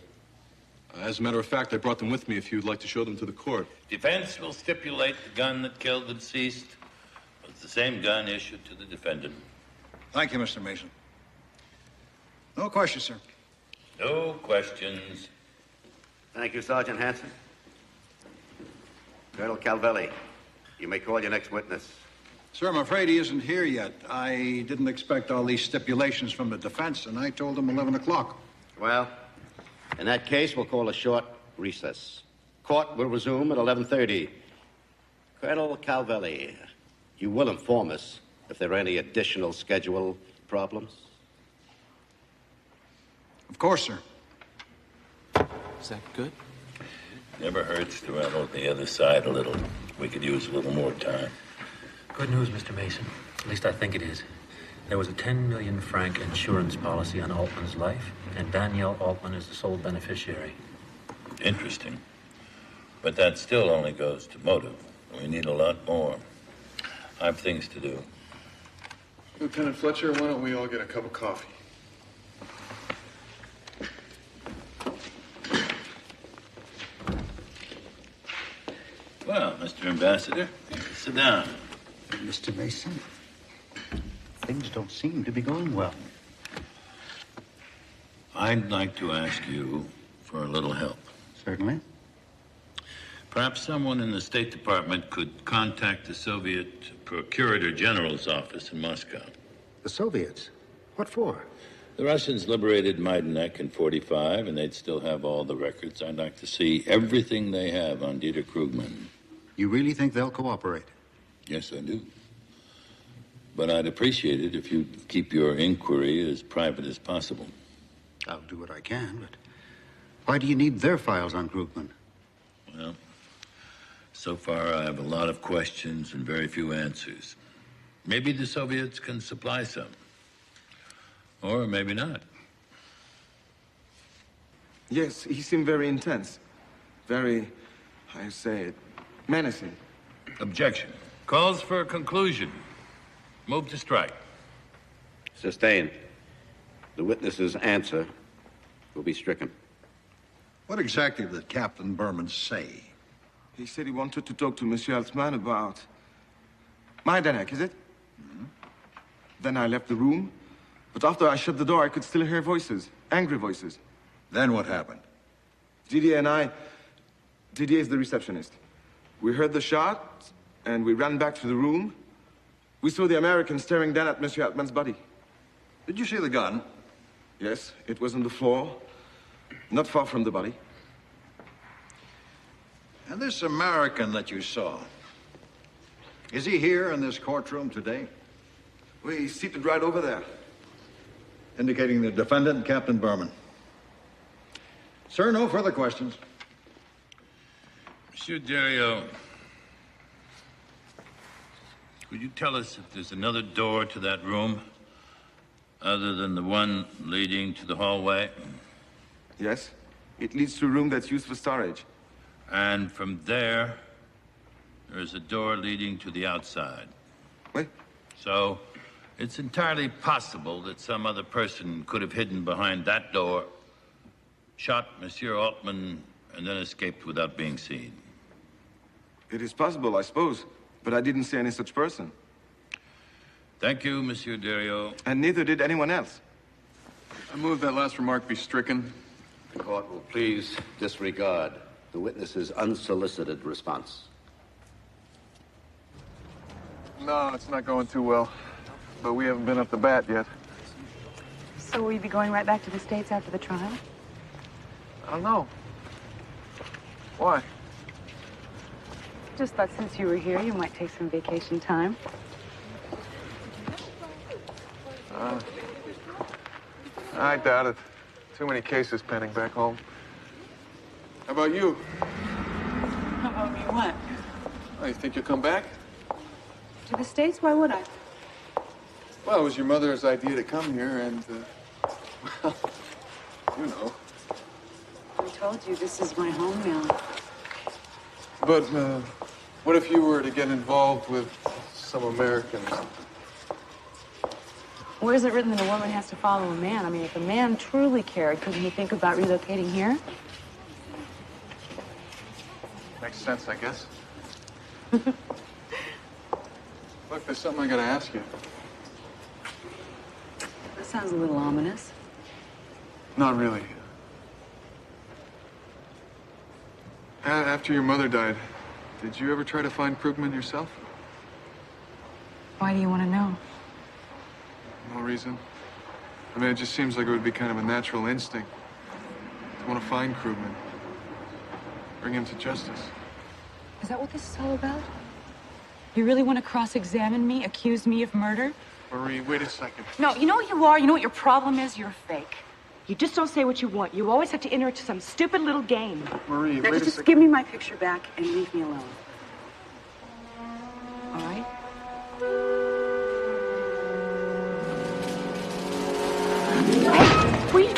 As a matter of fact, I brought them with me if you'd like to show them to the court. Defense will stipulate the gun that killed the deceased was the same gun issued to the defendant. Thank you, Mr. Mason. No questions, sir. No questions. Thank you, Sergeant Hansen. Colonel Calvelli, you may call your next witness. Sir, I'm afraid he isn't here yet. I didn't expect all these stipulations from the defense, and I told him 11 o'clock. Well, in that case, we'll call a short recess. Court will resume at 11:30. Colonel Calvelli, you will inform us if there are any additional schedule problems? Of course, sir. Is that good? Never hurts to rattle the other side a little. We could use a little more time. Good news, Mr. Mason. At least I think it is. There was a 10 million franc insurance policy on Altman's life, and Danielle Altman is the sole beneficiary. Interesting. But that still only goes to motive. We need a lot more. I have things to do. Lieutenant Fletcher, why don't we all get a cup of coffee? Well, Mr. Ambassador, sit down. Mr. Mason, things don't seem to be going well. I'd like to ask you for a little help. Certainly. Perhaps someone in the State Department could contact the Soviet Procurator General's office in Moscow. The Soviets? What for? The Russians liberated Majdanek in 45, and they'd still have all the records. I'd like to see everything they have on Dieter Krugman. You really think they'll cooperate? Yes, I do. But I'd appreciate it if you'd keep your inquiry as private as possible. I'll do what I can, but why do you need their files on Krugman? Well, so far I have a lot of questions and very few answers. Maybe the Soviets can supply some. Or maybe not. Yes, he seemed very intense. Very, how you say it, menacing. Objection. Calls for a conclusion. Move to strike. Sustained. The witness's answer will be stricken. What exactly did Captain Berman say? He said he wanted to talk to Monsieur Altman about Majdanek, is it? Then I left the room, but after I shut the door, I could still hear voices, angry voices. Then what happened? Didier and I, Didier is the receptionist. We heard the shot, and we ran back to the room. We saw the American staring down at Monsieur Altman's body. Did you see the gun? Yes, it was on the floor, not far from the body. And this American that you saw, is he here in this courtroom today? Well, he's seated right over there. Indicating the defendant, Captain Berman. Sir, no further questions. Monsieur Dario, could you tell us if there's another door to that room other than the one leading to the hallway? Yes, it leads to a room that's used for storage. And from there is a door leading to the outside. What? So, it's entirely possible that some other person could have hidden behind that door, shot Monsieur Altman, and then escaped without being seen. It is possible, I suppose, but I didn't see any such person. Thank you, Monsieur Dario. And neither did anyone else. I move that last remark be stricken. The court will please disregard the witness's unsolicited response. No, it's not going too well. But we haven't been up the bat yet. So will you be going right back to the States after the trial? I don't know. Why? Just thought since you were here, you might take some vacation time. I doubt it. Too many cases pending back home. How about you? How about me what? Oh, you think you'll come back? To the States? Why would I? Well, it was your mother's idea to come here, and, well, you know. I told you, this is my home now. But, what if you were to get involved with some Americans? Where is it written that a woman has to follow a man? I mean, if a man truly cared, couldn't he think about relocating here? Makes sense, I guess. Look, there's something I gotta ask you. That sounds a little ominous. Not really. After your mother died, did you ever try to find Krugman yourself? Why do you want to know? No reason. I mean, it just seems like it would be kind of a natural instinct to want to find Krugman. Bring him to justice. Is that what this is all about? You really want to cross-examine me, accuse me of murder? Marie, wait a second. No, you know what you are? You know what your problem is? You're fake. You just don't say what you want. You always have to enter into some stupid little game. Marie, Now, wait a just second. give me my picture back and leave me alone. All right? Hey, wait.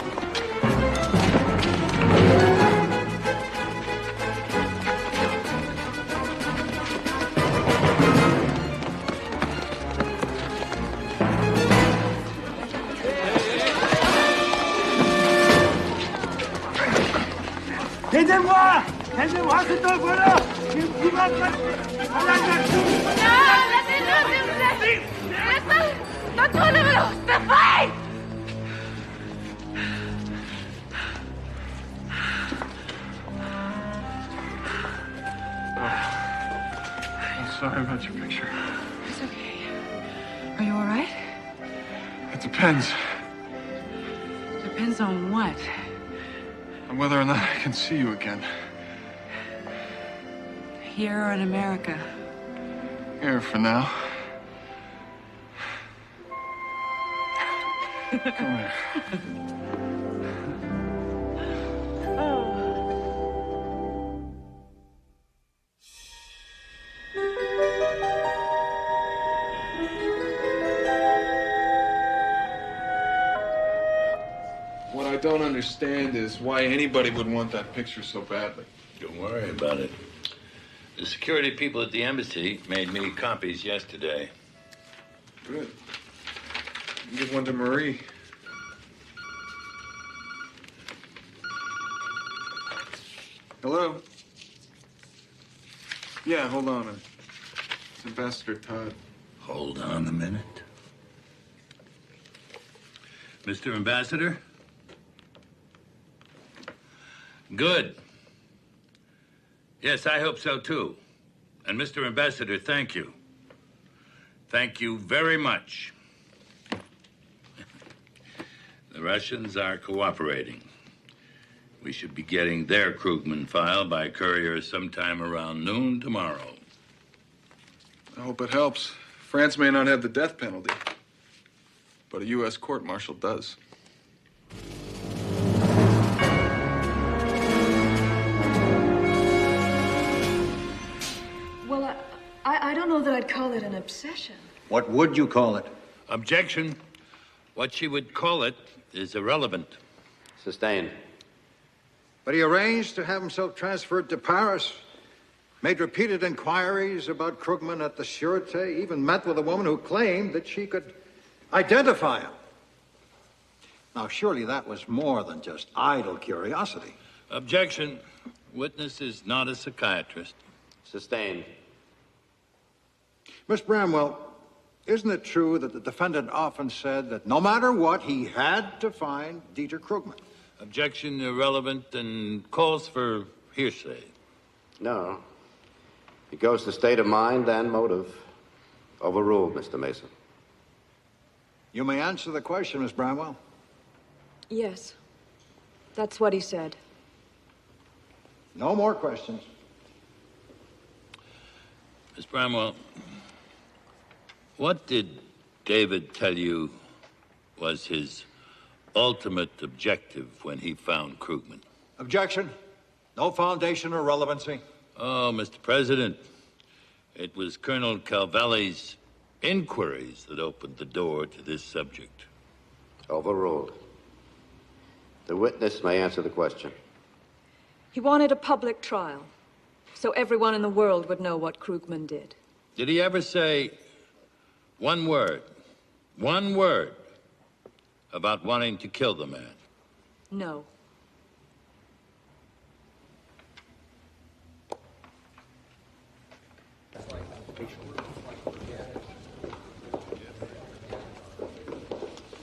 Aidez-moi! Aidez-moi, c'est un voleur! Il va me I'm sorry about your picture. It's okay. Are you all right? It depends. Depends on what. And whether or not I can see you again. Here or in America? Here for now. Come here. What I don't understand is why anybody would want that picture so badly. Don't worry about it. The security people at the embassy made me copies yesterday. Good. Give one to Marie. Hello? Yeah, hold on a minute. It's Ambassador Todd. Hold on a minute. Mr. Ambassador? Good. Yes, I hope so, too. And Mr. Ambassador, thank you. Thank you very much. The Russians are cooperating. We should be getting their Krugman file by courier sometime around noon tomorrow. I hope it helps. France may not have the death penalty, but a U.S. court-martial does. Well, I don't know that I'd call it an obsession. What would you call it? Objection. What she would call it is irrelevant. Sustained. But he arranged to have himself transferred to Paris, made repeated inquiries about Krugman at the Sûreté, even met with a woman who claimed that she could identify him. Now, surely that was more than just idle curiosity. Objection. Witness is not a psychiatrist. Sustained. Miss Bramwell, isn't it true that the defendant often said that no matter what, he had to find Dieter Krugman? Objection irrelevant and calls for hearsay. No. It goes to state of mind and motive. Overruled, Mr. Mason. You may answer the question, Miss Bramwell. Yes. That's what he said. No more questions. Miss Bramwell, what did David tell you was his ultimate objective when he found Krugman? Objection. No foundation or relevancy. Oh, Mr. President, it was Colonel Calvelli's inquiries that opened the door to this subject. Overruled. The witness may answer the question. He wanted a public trial, so everyone in the world would know what Krugman did. Did he ever say one word about wanting to kill the man? No.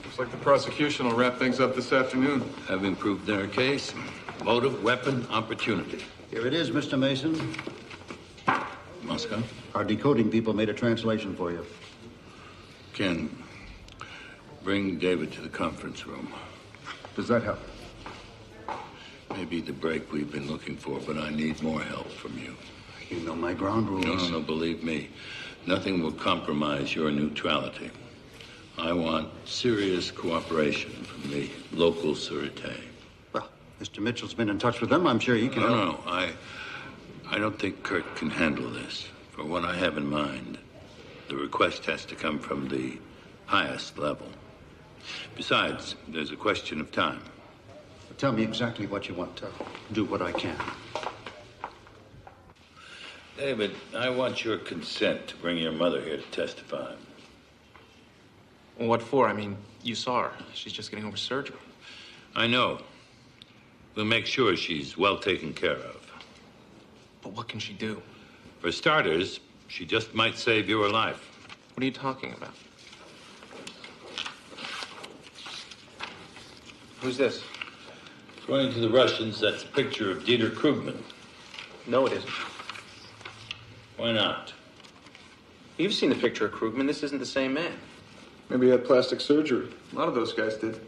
Looks like the prosecution will wrap things up this afternoon. Having proved their case, motive, weapon, opportunity. Here it is, Mr. Mason. Moscow? Our decoding people made a translation for you. Ken, bring David to the conference room. Does that help? Maybe the break we've been looking for, but I need more help from you. You know my ground rules. No, believe me. Nothing will compromise your neutrality. I want serious cooperation from the local Sûreté. Well, Mr. Mitchell's been in touch with them. I'm sure he can help. No, I don't think Kurt can handle this. For what I have in mind, the request has to come from the highest level. Besides, there's a question of time. Tell me exactly what you want to do what I can. David, I want your consent to bring your mother here to testify. Well, what for? I mean, you saw her. She's just getting over surgery. I know. We'll make sure she's well taken care of. But what can she do? For starters, she just might save your life. What are you talking about? Who's this? According to the Russians, that's a picture of Dieter Krugman. No, it isn't. Why not? You've seen the picture of Krugman. This isn't the same man. Maybe he had plastic surgery. A lot of those guys did.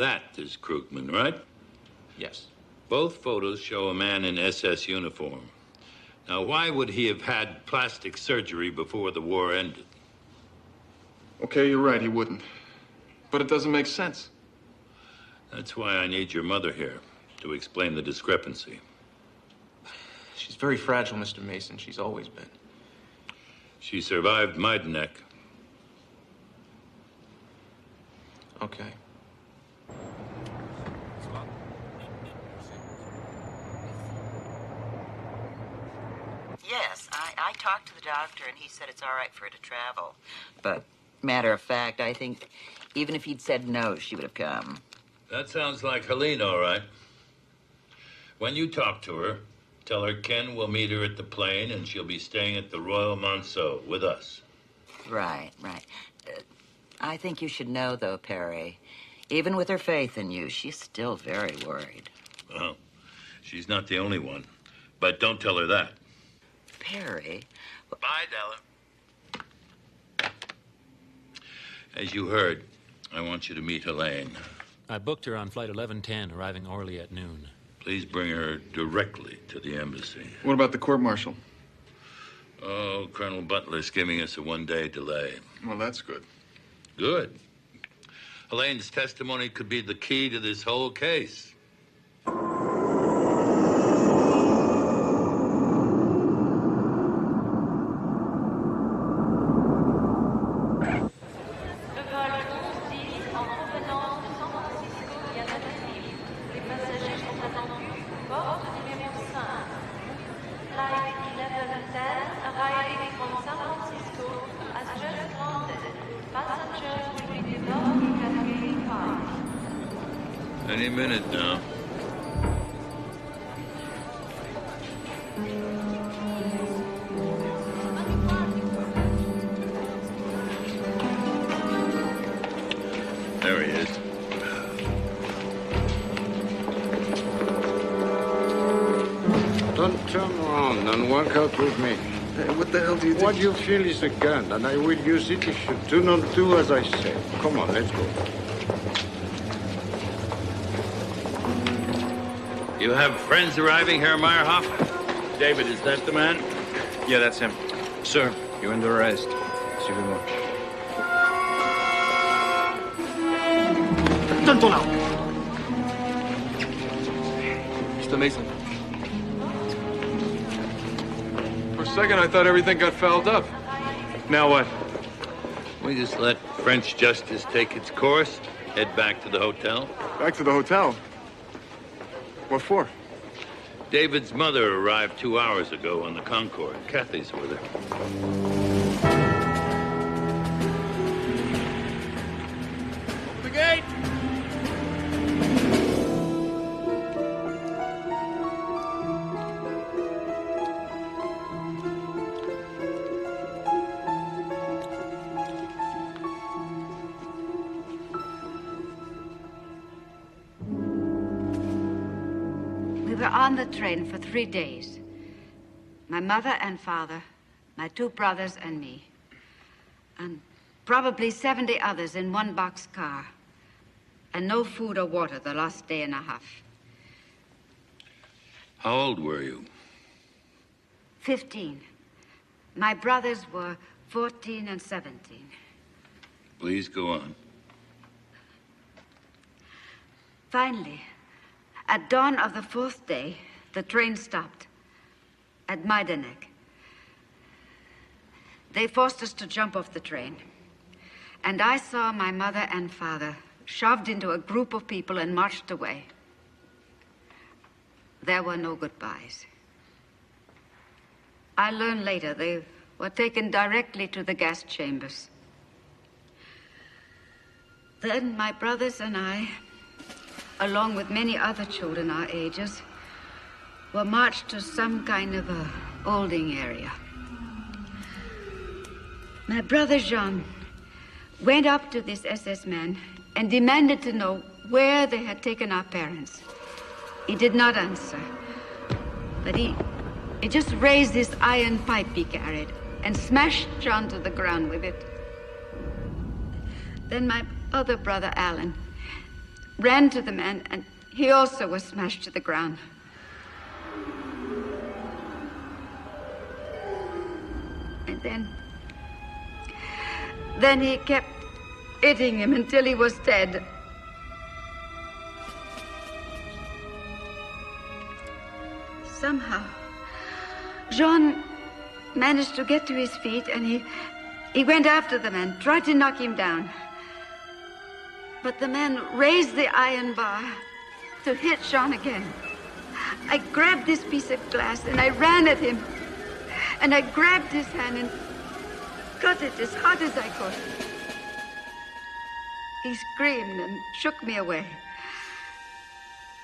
That is Krugman, right? Yes. Both photos show a man in SS uniform. Now, why would he have had plastic surgery before the war ended? Okay, you're right, he wouldn't. But it doesn't make sense. That's why I need your mother here, to explain the discrepancy. She's very fragile, Mr. Mason. She's always been. She survived Majdanek. Okay. Yes, I talked to the doctor, and he said it's all right for her to travel. But, matter of fact, I think even if he'd said no, she would have come. That sounds like Helene, all right. When you talk to her, tell her Ken will meet her at the plane, and she'll be staying at the Royal Monceau with us. Right. I think you should know, though, Perry. Even with her faith in you, she's still very worried. Well, she's not the only one. But don't tell her that. Perry? Bye, Della. As you heard, I want you to meet Helene. I booked her on flight 1110, arriving Orly at noon. Please bring her directly to the embassy. What about the court-martial? Oh, Colonel Butler's giving us a one-day delay. Well, that's good. Good. Helene's testimony could be the key to this whole case. Any minute now. There he is. Don't turn around and walk out with me. Hey, what the hell do you think? What you feel is a gun, and I will use it if you do not do as I say. Come on, let's go. You have friends arriving here, Meyerhoff? David, is that the man? Yeah, that's him. Sir, you're under arrest. See you much. Tanto now. Mr. Mason. For a second, I thought everything got fouled up. Now what? We just let French justice take its course, head back to the hotel. Back to the hotel? What for? David's mother arrived 2 hours ago on the Concorde. Kathy's with her. The gate! We were on the train for 3 days. My mother and father, my 2 brothers and me. And probably 70 others in one box car. And no food or water the last day and a half. How old were you? 15. My brothers were 14 and 17. Please go on. Finally, at dawn of the 4th day, the train stopped at Majdanek. They forced us to jump off the train. And I saw my mother and father shoved into a group of people and marched away. There were no goodbyes. I learned later they were taken directly to the gas chambers. Then my brothers and I, along with many other children our ages, were marched to some kind of a holding area. My brother Jean went up to this SS man and demanded to know where they had taken our parents. He did not answer, but he just raised this iron pipe he carried and smashed John to the ground with it. Then my other brother, Alan, ran to the man, and he also was smashed to the ground. And then he kept hitting him until he was dead. Somehow, Jean managed to get to his feet, and he went after the man, tried to knock him down. But the man raised the iron bar to hit Jean again. I grabbed this piece of glass, and I ran at him. And I grabbed his hand and cut it as hard as I could. He screamed and shook me away.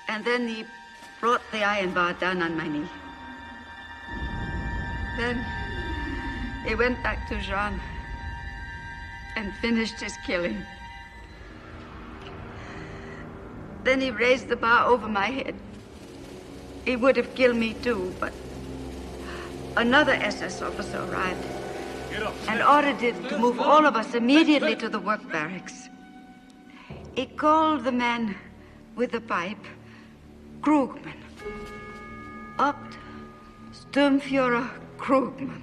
And then he brought the iron bar down on my knee. Then he went back to Jean and finished his killing. Then he raised the bar over my head. He would have killed me too, but another SS officer arrived and ordered him to move all of us immediately to the work barracks. He called the man with the pipe Krugman. Opt Sturmführer Krugman.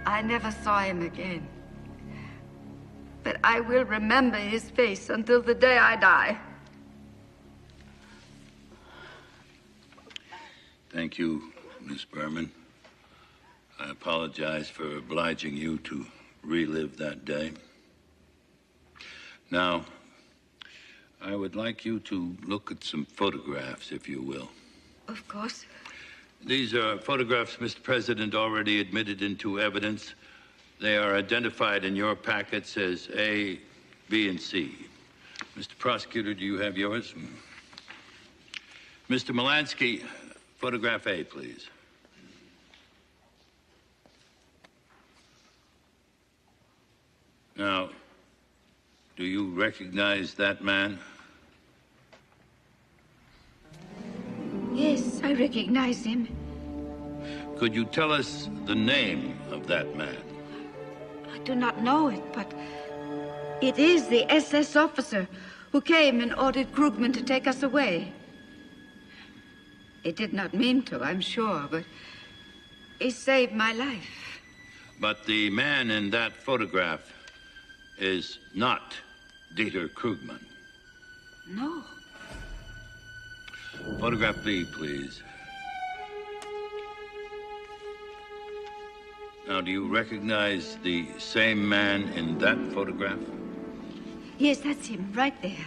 I never saw him again. But I will remember his face until the day I die. Thank you, Miss Berman. I apologize for obliging you to relive that day. Now, I would like you to look at some photographs, if you will. Of course. These are photographs Mr. President already admitted into evidence. They are identified in your packets as A, B, and C. Mr. Prosecutor, do you have yours? Mr. Melansky, photograph A, please. Now, do you recognize that man? Yes, I recognize him. Could you tell us the name of that man? I do not know it, but it is the SS officer who came and ordered Krugman to take us away. He did not mean to, I'm sure, but he saved my life. But the man in that photograph is not Dieter Krugman. No. Photograph B, please. Now, do you recognize the same man in that photograph? Yes, that's him, right there.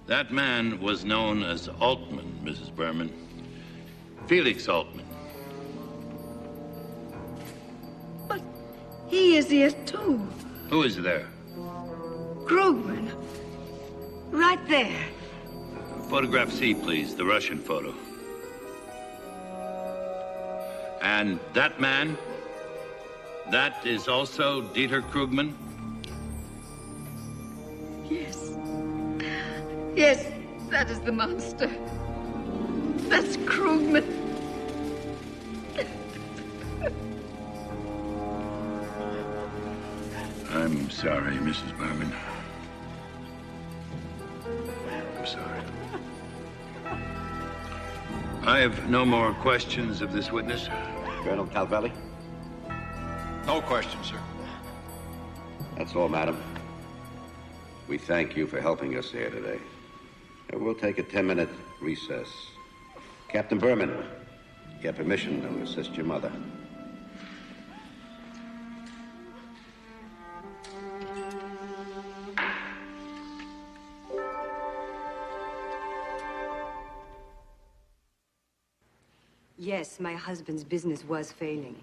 That man was known as Altman, Mrs. Berman. Felix Altman. But he is here, too. Who is there? Krugman. Right there. Photograph C, please, the Russian photo. And that man, that is also Dieter Krugman? Yes. Yes, that is the monster. That's Krugman. I'm sorry, Mrs. Berman. I'm sorry. I have no more questions of this witness. Colonel Calvelli? No questions, sir. That's all, madam. We thank you for helping us here today. We'll take a 10-minute recess. Captain Berman, you have permission to assist your mother. Yes, my husband's business was failing.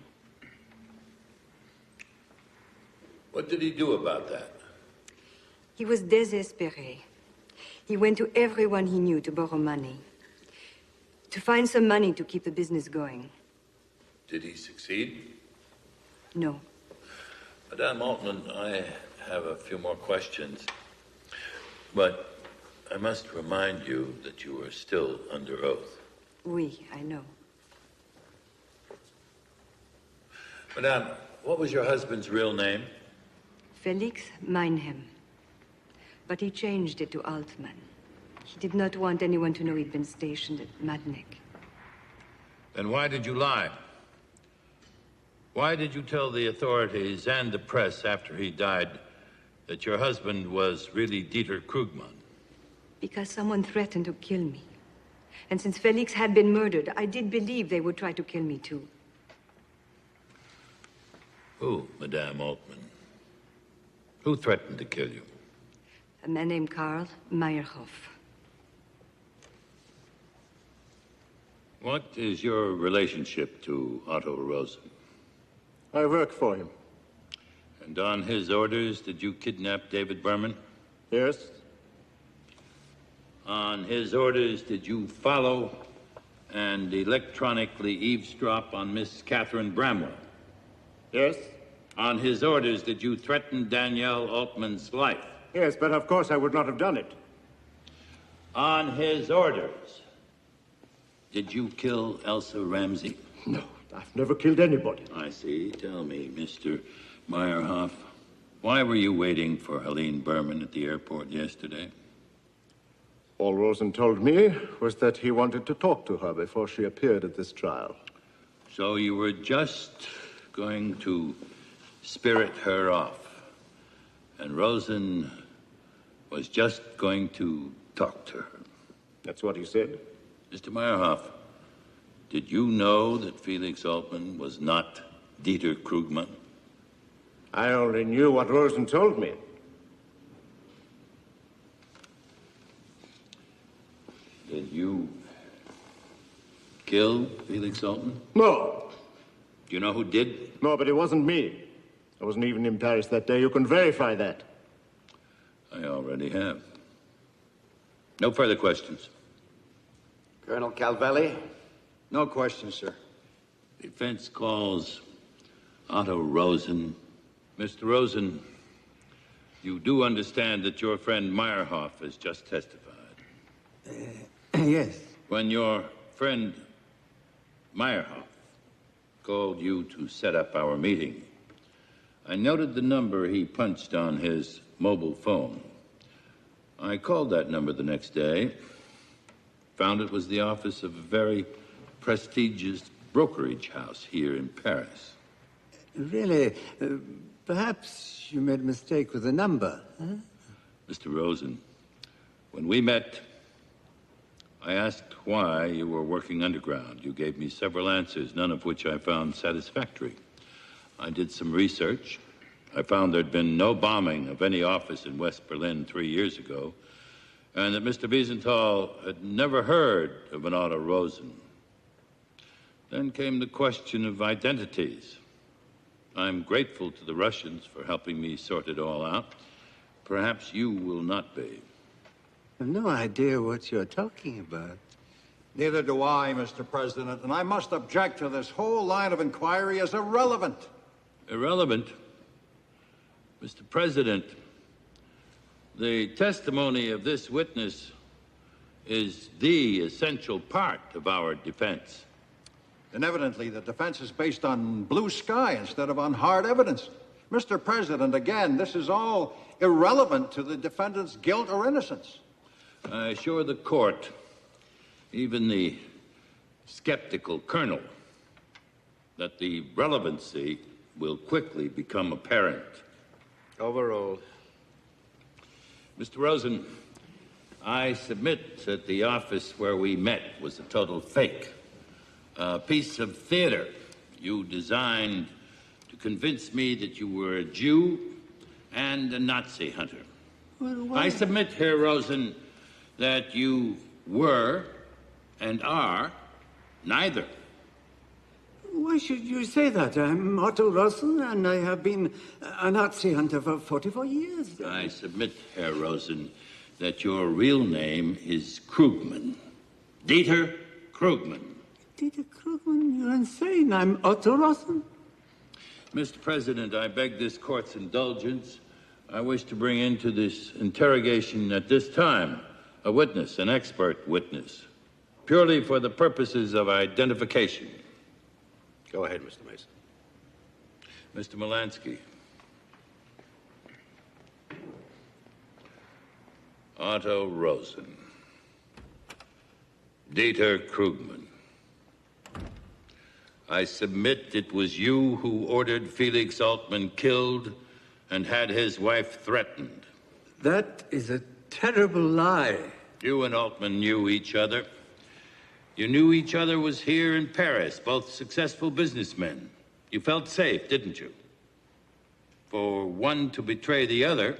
What did he do about that? He was désespéré. He went to everyone he knew to borrow money. To find some money to keep the business going. Did he succeed? No. Madame Altman, I have a few more questions. But I must remind you that you are still under oath. Oui, I know. Madame, what was your husband's real name? Felix Meinhem. But he changed it to Altman. He did not want anyone to know he'd been stationed at Madnik. Then why did you lie? Why did you tell the authorities and the press after he died that your husband was really Dieter Krugman? Because someone threatened to kill me. And since Felix had been murdered, I did believe they would try to kill me too. Who, Madame Altman? Who threatened to kill you? A man named Karl Meyerhoff. What is your relationship to Otto Rosen? I work for him. And on his orders, did you kidnap David Berman? Yes. On his orders, did you follow and electronically eavesdrop on Miss Catherine Bramwell? Yes. On his orders, did you threaten Danielle Altman's life? Yes, but of course I would not have done it. On his orders, did you kill Elsa Ramsey? No, I've never killed anybody. I see. Tell me, Mr. Meyerhoff, why were you waiting for Helene Berman at the airport yesterday? All Rosen told me was that he wanted to talk to her before she appeared at this trial. So you were just going to spirit her off, and Rosen was just going to talk to her. That's what he said. Mr. Meyerhoff, did you know that Felix Altman was not Dieter Krugman? I only knew what Rosen told me. Did you kill Felix Altman? No. Do you know who did? No, but it wasn't me. I wasn't even in Paris that day. You can verify that. I already have. No further questions. Colonel Calvelli? No questions, sir. Defense calls Otto Rosen. Mr. Rosen, you do understand that your friend Meyerhoff has just testified. Yes. When your friend Meyerhoff called you to set up our meeting, I noted the number he punched on his mobile phone. I called that number the next day, found it was the office of a very prestigious brokerage house here in Paris. Really? Perhaps you made a mistake with the number, huh? Mr. Rosen, when we met, I asked why you were working underground. You gave me several answers, none of which I found satisfactory. I did some research. I found there'd been no bombing of any office in West Berlin 3 years ago, and that Mr. Wiesenthal had never heard of an Otto Rosen. Then came the question of identities. I'm grateful to the Russians for helping me sort it all out. Perhaps you will not be. I've no idea what you're talking about. Neither do I, Mr. President, and I must object to this whole line of inquiry as irrelevant. Irrelevant? Mr. President, the testimony of this witness is the essential part of our defense. And evidently, the defense is based on blue sky instead of on hard evidence. Mr. President, again, this is all irrelevant to the defendant's guilt or innocence. I assure the court, even the skeptical colonel, that the relevancy will quickly become apparent. Overruled. Mr. Rosen, I submit that the office where we met was a total fake. A piece of theater you designed to convince me that you were a Jew and a Nazi hunter. Well, I submit, Herr Rosen, that you were and are neither. Why should you say that? I'm Otto Rosen, and I have been a Nazi hunter for 44 years. I submit, Herr Rosen, that your real name is Krugman. Dieter Krugman. Dieter Krugman, you're insane. I'm Otto Rosen. Mr. President, I beg this court's indulgence. I wish to bring into this interrogation at this time a witness, an expert witness, purely for the purposes of identification. Go ahead, Mr. Mason. Mr. Molansky, Otto Rosen. Dieter Krugman. I submit it was you who ordered Felix Altman killed and had his wife threatened. That is a terrible lie. You and Altman knew each other. You knew each other was here in Paris, both successful businessmen. You felt safe, didn't you? For one to betray the other,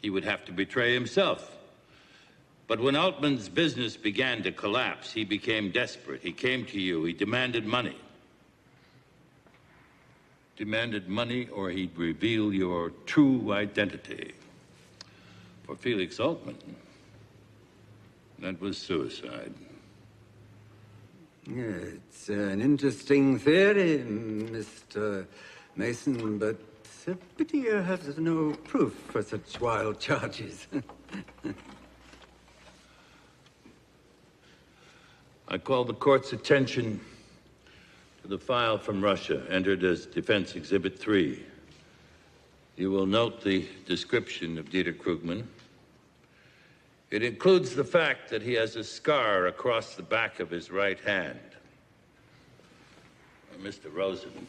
he would have to betray himself. But when Altman's business began to collapse, he became desperate. He came to you. He demanded money. Demanded money, or he'd reveal your true identity. For Felix Altman, that was suicide. Yeah, it's an interesting theory, Mr. Mason, but it's a pity you have no proof for such wild charges. I call the court's attention to the file from Russia, entered as Defense Exhibit 3. You will note the description of Dieter Krugman. It includes the fact that he has a scar across the back of his right hand. Mr. Rosen,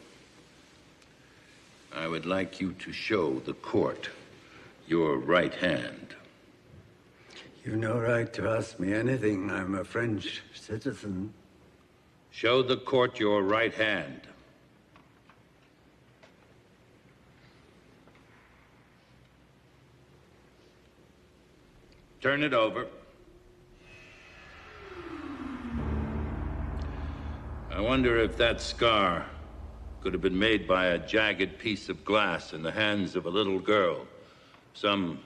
I would like you to show the court your right hand. You've no right to ask me anything. I'm a French citizen. Show the court your right hand. Turn it over. I wonder if that scar could have been made by a jagged piece of glass in the hands of a little girl some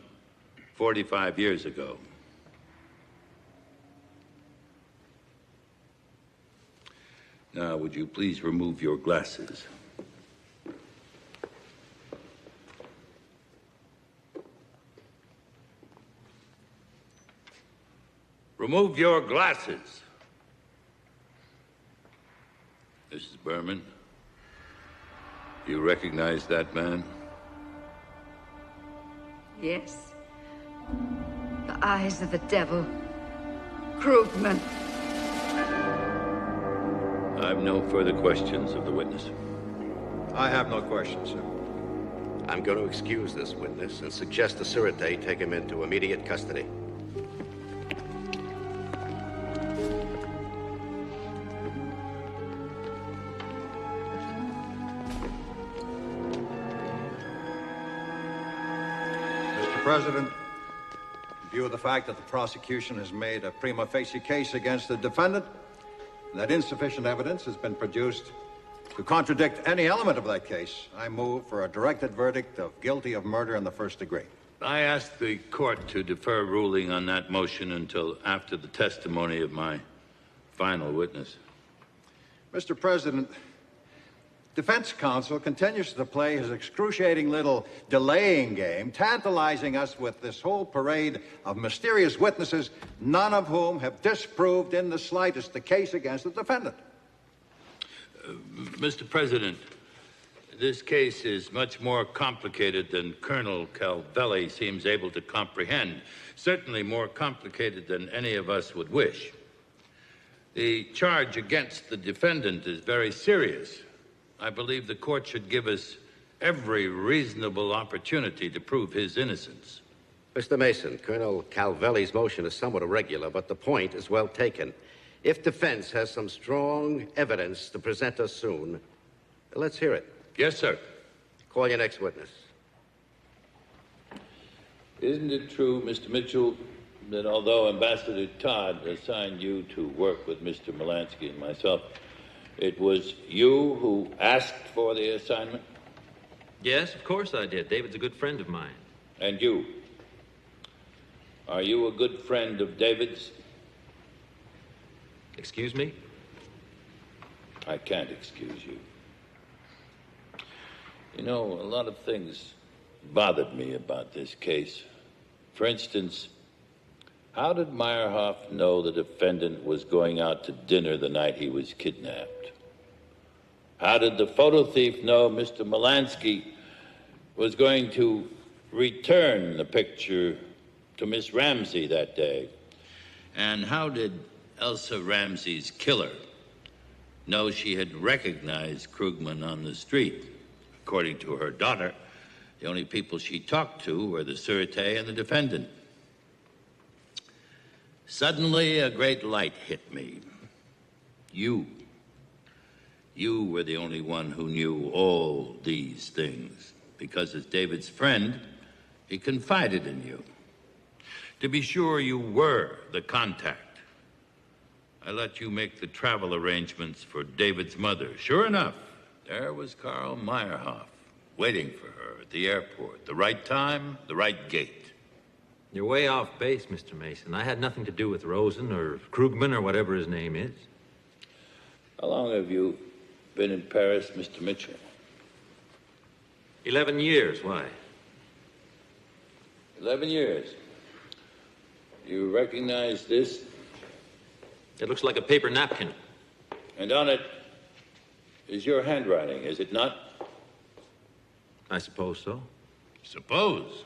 45 years ago. Now, would you please remove your glasses? Remove your glasses. Mrs. Berman, do you recognize that man? Yes. The eyes of the devil. Krugman. I have no further questions of the witness. I have no questions, sir. I'm going to excuse this witness and suggest the Sûreté take him into immediate custody. Mr. President, in view of the fact that the prosecution has made a prima facie case against the defendant, and that insufficient evidence has been produced to contradict any element of that case, I move for a directed verdict of guilty of murder in the first degree. I ask the court to defer ruling on that motion until after the testimony of my final witness. Mr. President, defense counsel continues to play his excruciating little delaying game, tantalizing us with this whole parade of mysterious witnesses, none of whom have disproved in the slightest the case against the defendant. Mr. President, this case is much more complicated than Colonel Calvelli seems able to comprehend. Certainly more complicated than any of us would wish. The charge against the defendant is very serious. I believe the court should give us every reasonable opportunity to prove his innocence. Mr. Mason, Colonel Calvelli's motion is somewhat irregular, but the point is well taken. If defense has some strong evidence to present us soon, let's hear it. Yes, sir. Call your next witness. Isn't it true, Mr. Mitchell, that although Ambassador Todd assigned you to work with Mr. Molansky and myself, it was you who asked for the assignment? Yes, of course I did. David's a good friend of mine. And you? Are you a good friend of David's? Excuse me? I can't excuse you. You know, a lot of things bothered me about this case. For instance, how did Meyerhoff know the defendant was going out to dinner the night he was kidnapped? How did the photo thief know Mr. Molansky was going to return the picture to Miss Ramsey that day? And how did Elsa Ramsey's killer know she had recognized Krugman on the street? According to her daughter, the only people she talked to were the Sûreté and the defendant. Suddenly, a great light hit me. You were the only one who knew all these things, because as David's friend, he confided in you. To be sure, you were the contact. I let you make the travel arrangements for David's mother. Sure enough, there was Karl Meyerhoff, waiting for her at the airport. The right time, the right gate. You're way off base, Mr. Mason. I had nothing to do with Rosen or Krugman or whatever his name is. How long have you been in Paris, Mr. Mitchell? 11 years. Why? 11 years. You recognize this? It looks like a paper napkin. And on it is your handwriting, is it not? I suppose so. Suppose?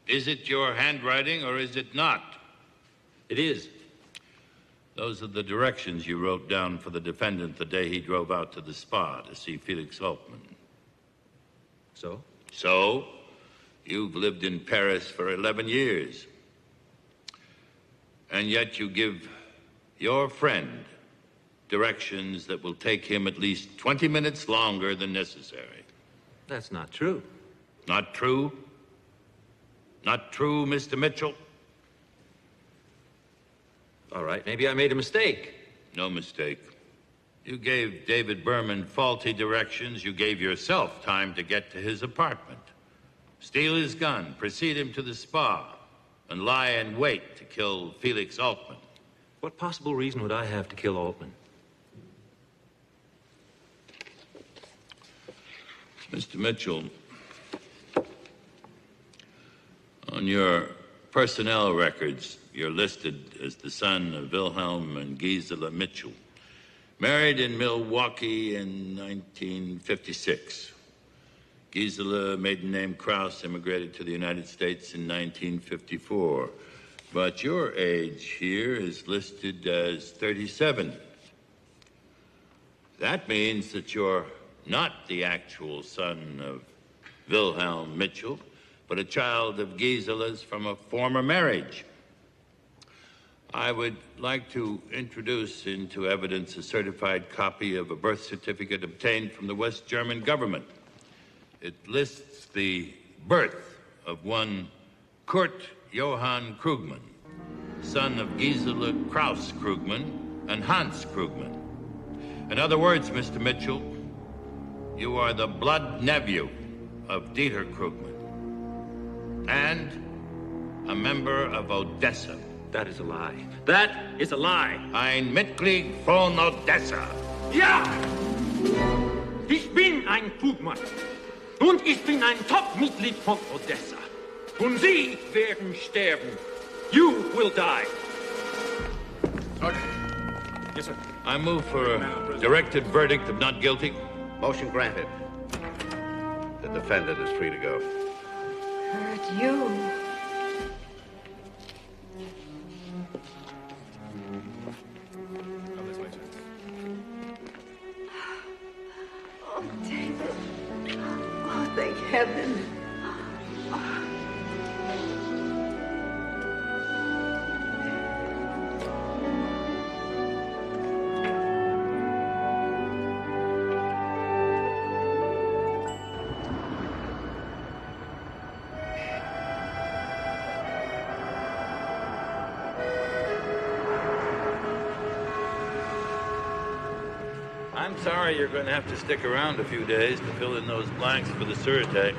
Is it your handwriting or is it not? It is. Those are the directions you wrote down for the defendant the day he drove out to the spa to see Felix Altman. So? So, you've lived in Paris for 11 years. And yet you give your friend directions that will take him at least 20 minutes longer than necessary. That's not true. Not true? Not true, Mr. Mitchell? All right, maybe I made a mistake. No mistake. You gave David Berman faulty directions. You gave yourself time to get to his apartment, steal his gun, precede him to the spa, and lie in wait to kill Felix Altman. What possible reason would I have to kill Altman? Mr. Mitchell, on your personnel records, you're listed as the son of Wilhelm and Gisela Mitchell, married in Milwaukee in 1956. Gisela, maiden name Krauss, immigrated to the United States in 1954. But your age here is listed as 37. That means that you're not the actual son of Wilhelm Mitchell, but a child of Gisela's from a former marriage. I would like to introduce into evidence a certified copy of a birth certificate obtained from the West German government. It lists the birth of one Kurt Johann Krugman, son of Gisela Kraus Krugman and Hans Krugman. In other words, Mr. Mitchell, you are the blood nephew of Dieter Krugman and a member of Odessa. That is a lie. That is a lie. Ein Mitglied von Odessa. Ja! Ich bin ein Krugmann. Und ich bin ein Top-Mitglied von Odessa. Und Sie werden sterben. You will die. Sergeant. Yes, sir. I move for a directed verdict of not guilty. Motion granted. The defendant is free to go. Hurt you. Oh, David. Oh, thank heaven. I'm sorry you're going to have to stick around a few days to fill in those blanks for the Sûreté.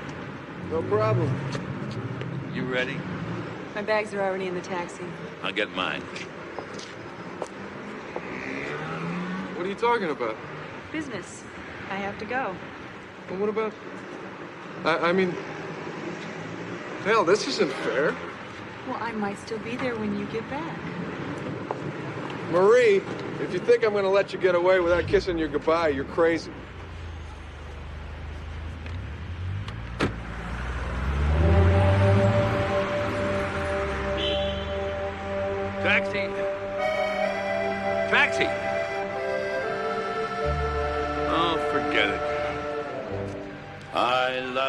No problem. You ready? My bags are already in the taxi. I'll get mine. What are you talking about? Business. I have to go. Well, what about... I mean... Hell, this isn't fair. Well, I might still be there when you get back. Marie, if you think I'm going to let you get away without kissing you goodbye, you're crazy. Taxi! Taxi! Oh, forget it. I love